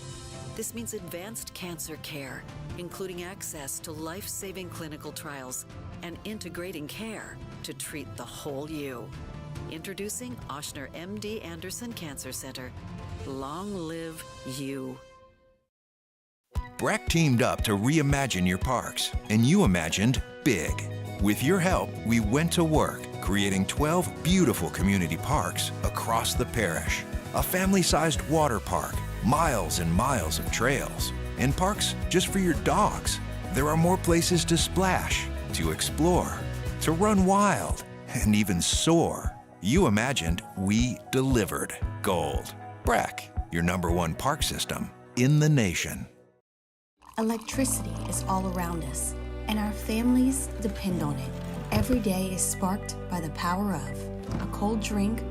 This means advanced cancer care, including access to life-saving clinical trials and integrating care to treat the whole you. Introducing Ochsner MD Anderson Cancer Center. Long live you. Breck teamed up to reimagine your parks, and you imagined big. With your help, we went to work, creating 12 beautiful community parks across the parish. A family-sized water park, miles and miles of trails, and parks just for your dogs. There are more places to splash, to explore, to run wild, and even soar. You imagined, we delivered. Gold. Breck, your #1 park system in the nation. Electricity is all around us, and our families depend on it. Every day is sparked by the power of a cold drink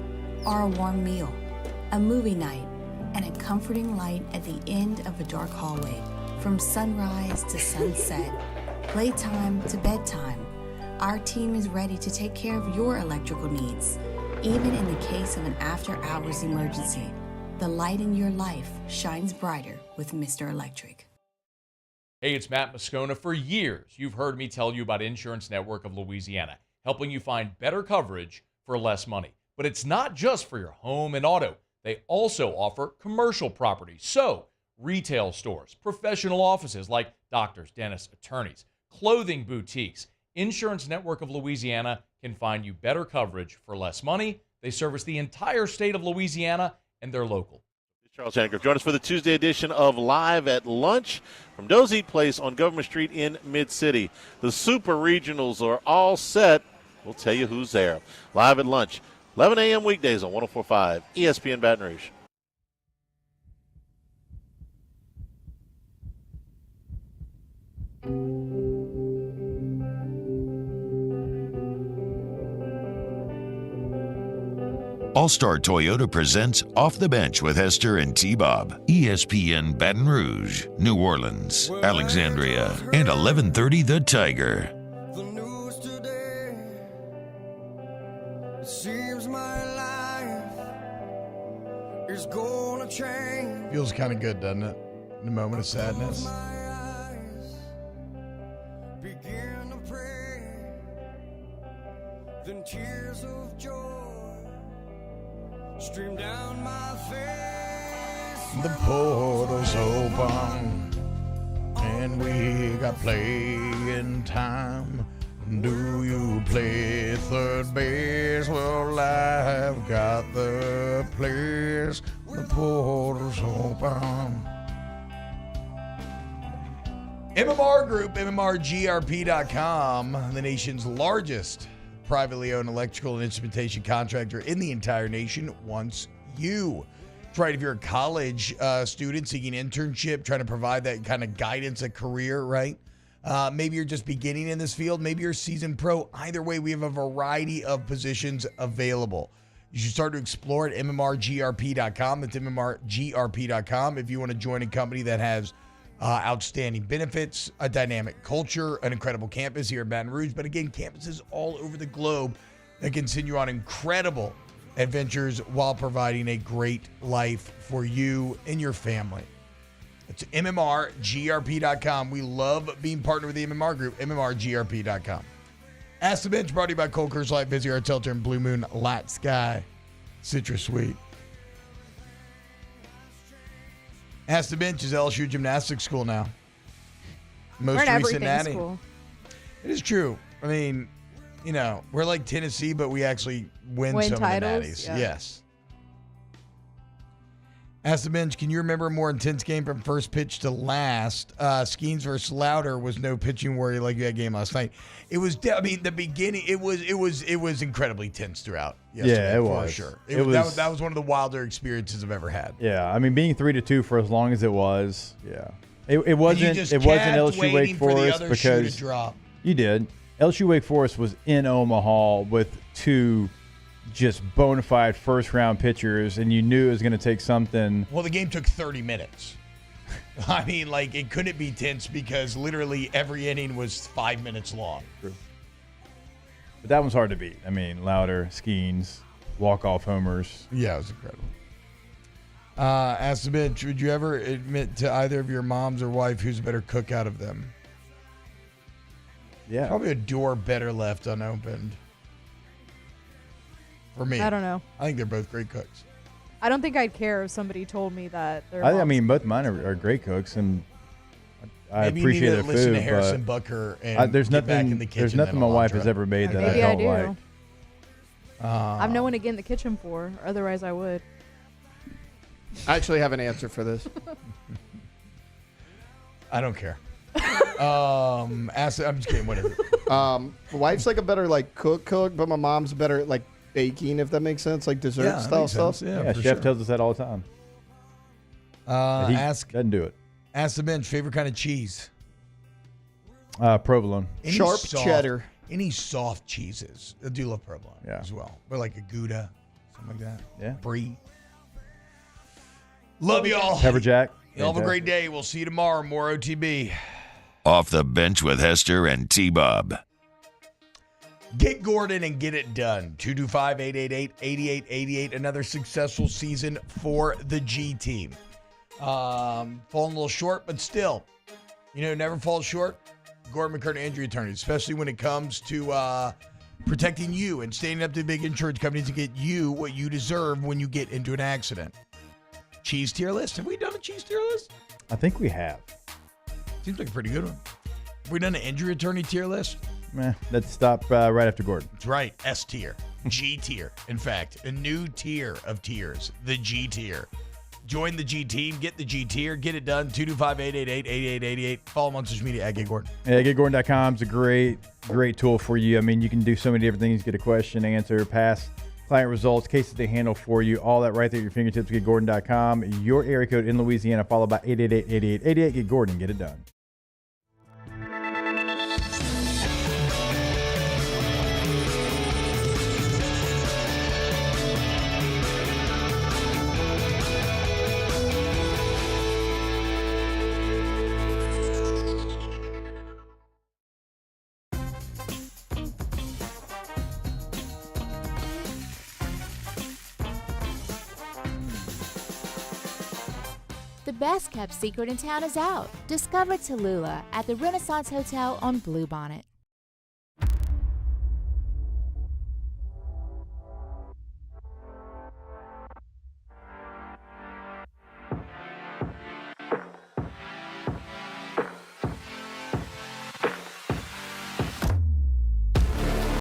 or a warm meal, a movie night, and a comforting light at the end of a dark hallway. From sunrise to sunset, playtime to bedtime, our team is ready to take care of your electrical needs, even in the case of an after-hours emergency. The light in your life shines brighter with Mr. Electric. Hey, it's Matt Moscona. For years, you've heard me tell you about Insurance Network of Louisiana, helping you find better coverage for less money. But it's not just for your home and auto. They also offer commercial property. So, retail stores, professional offices like doctors, dentists, attorneys, clothing boutiques. Insurance Network of Louisiana can find you better coverage for less money. They service the entire state of Louisiana, and they're local. Charles Hancock. Join us for the Tuesday edition of Live at Lunch from Doe's Eat Place on Government Street in Mid-City. The Super Regionals are all set. We'll tell you who's there. Live at Lunch, 11 a.m. weekdays on 104.5 ESPN Baton Rouge. All-Star Toyota presents Off the Bench with Hester and T-Bob. ESPN Baton Rouge, New Orleans, Alexandria, and 1130 The Tiger. The news today, it seems my life is gonna change. Feels kind of good, doesn't it? In a moment of sadness. Begin to pray, then tears of joy stream down my face. The portal's open, and we got playing time. Do you play third base? Well, I've got the players. The portal's open. MMR Group, MMRGRP.com, the nation's largest privately owned electrical and instrumentation contractor in the entire nation, wants you. That's right. If you're a college student seeking an internship, trying to provide that kind of guidance, a career, right? Maybe you're just beginning in this field. Maybe you're a seasoned pro. Either way, we have a variety of positions available. You should start to explore at MMRGRP.com. That's MMRGRP.com. If you want to join a company that has outstanding benefits, a dynamic culture, an incredible campus here in Baton Rouge. But again, campuses all over the globe that can send you on incredible adventures while providing a great life for you and your family. It's MMRGRP.com. We love being partnered with the MMR Group, MMRGRP.com. Ask the Bench, brought to you by Cold Curse Light, Busy Art Shelter, and Blue Moon Light Sky Citrus Sweet. Ask the Bench is LSU gymnastics school now. Most recent natty. School. It is true. I mean, you know, we're like Tennessee, but we actually win some titles, of the natties. Yeah. Yes. Ask the Bench, can you remember a more intense game from first pitch to last? Skeens versus Louder was no pitching worry like that game last night. It was, I mean, the beginning, it was incredibly tense throughout. Yeah, it was. For sure. That was one of the wilder experiences I've ever had. Yeah, I mean, being 3-2 for as long as it was, yeah. It wasn't LSU Wake Forest because you did. LSU Wake Forest was in Omaha with two just bona fide first-round pitchers, and you knew it was going to take something. Well, the game took 30 minutes. I mean, like, it couldn't be tense because literally every inning was 5 minutes long. True. But that one's hard to beat. I mean, Louder, Skeens, walk-off homers. Yeah, it was incredible. Ask the Bench, would you ever admit to either of your moms or wife who's a better cook out of them? Yeah. Probably a door better left unopened. For me. I don't know. I think they're both great cooks. I don't think I'd care if somebody told me that. I mean, both mine are great cooks, and I Maybe appreciate you need their to listen food. to Harrison but Bucker and there's get back nothing. in the kitchen. There's nothing my wife has ever made that Maybe I I don't do. like. I've no one to get in the kitchen for. Otherwise, I would. I actually have an answer for this. I don't care. I'm just kidding. What is it? My wife's like a better like cook, but my mom's better at like baking, if that makes sense, like dessert Yeah, that style makes sense. stuff. Yeah, chef tells us that all the time. He doesn't do it. Ask the bench, favorite kind of cheese? Provolone. Any Sharp soft- cheddar. Any soft cheeses. I do love provolone as well. Or like a Gouda, something like that. Yeah. Brie. Love y'all. Pepper jack. Y'all have a great day. We'll see you tomorrow. More OTB. Off the Bench with Hester and T-Bob. Get Gordon and get it done. 225-888-8888. Another successful season for the G team. Falling a little short, but still, never falls short. Gordon McCurtain, injury attorney, especially when it comes to protecting you and standing up to big insurance companies to get you what you deserve when you get into an accident. Cheese tier list. Have we done a cheese tier list? I think we have. Seems like a pretty good one. Have we done an injury attorney tier list? Let's stop right after Gordon. That's right. S tier. G tier. In fact, a new tier of tiers. The G tier. Join the G team. Get the G tier. Get it done. 225-888-8888. Follow him on social media at GetGordon. Yeah, GetGordon.com is a great tool for you. I mean, you can do so many different things. Get a question, answer, pass, client results, cases they handle for you. All that right there at your fingertips. GetGordon.com. Your area code in Louisiana, followed by 888-8888. Get Gordon. Get it done. The best kept secret in town is out. Discover Tallulah at the Renaissance Hotel on Bluebonnet.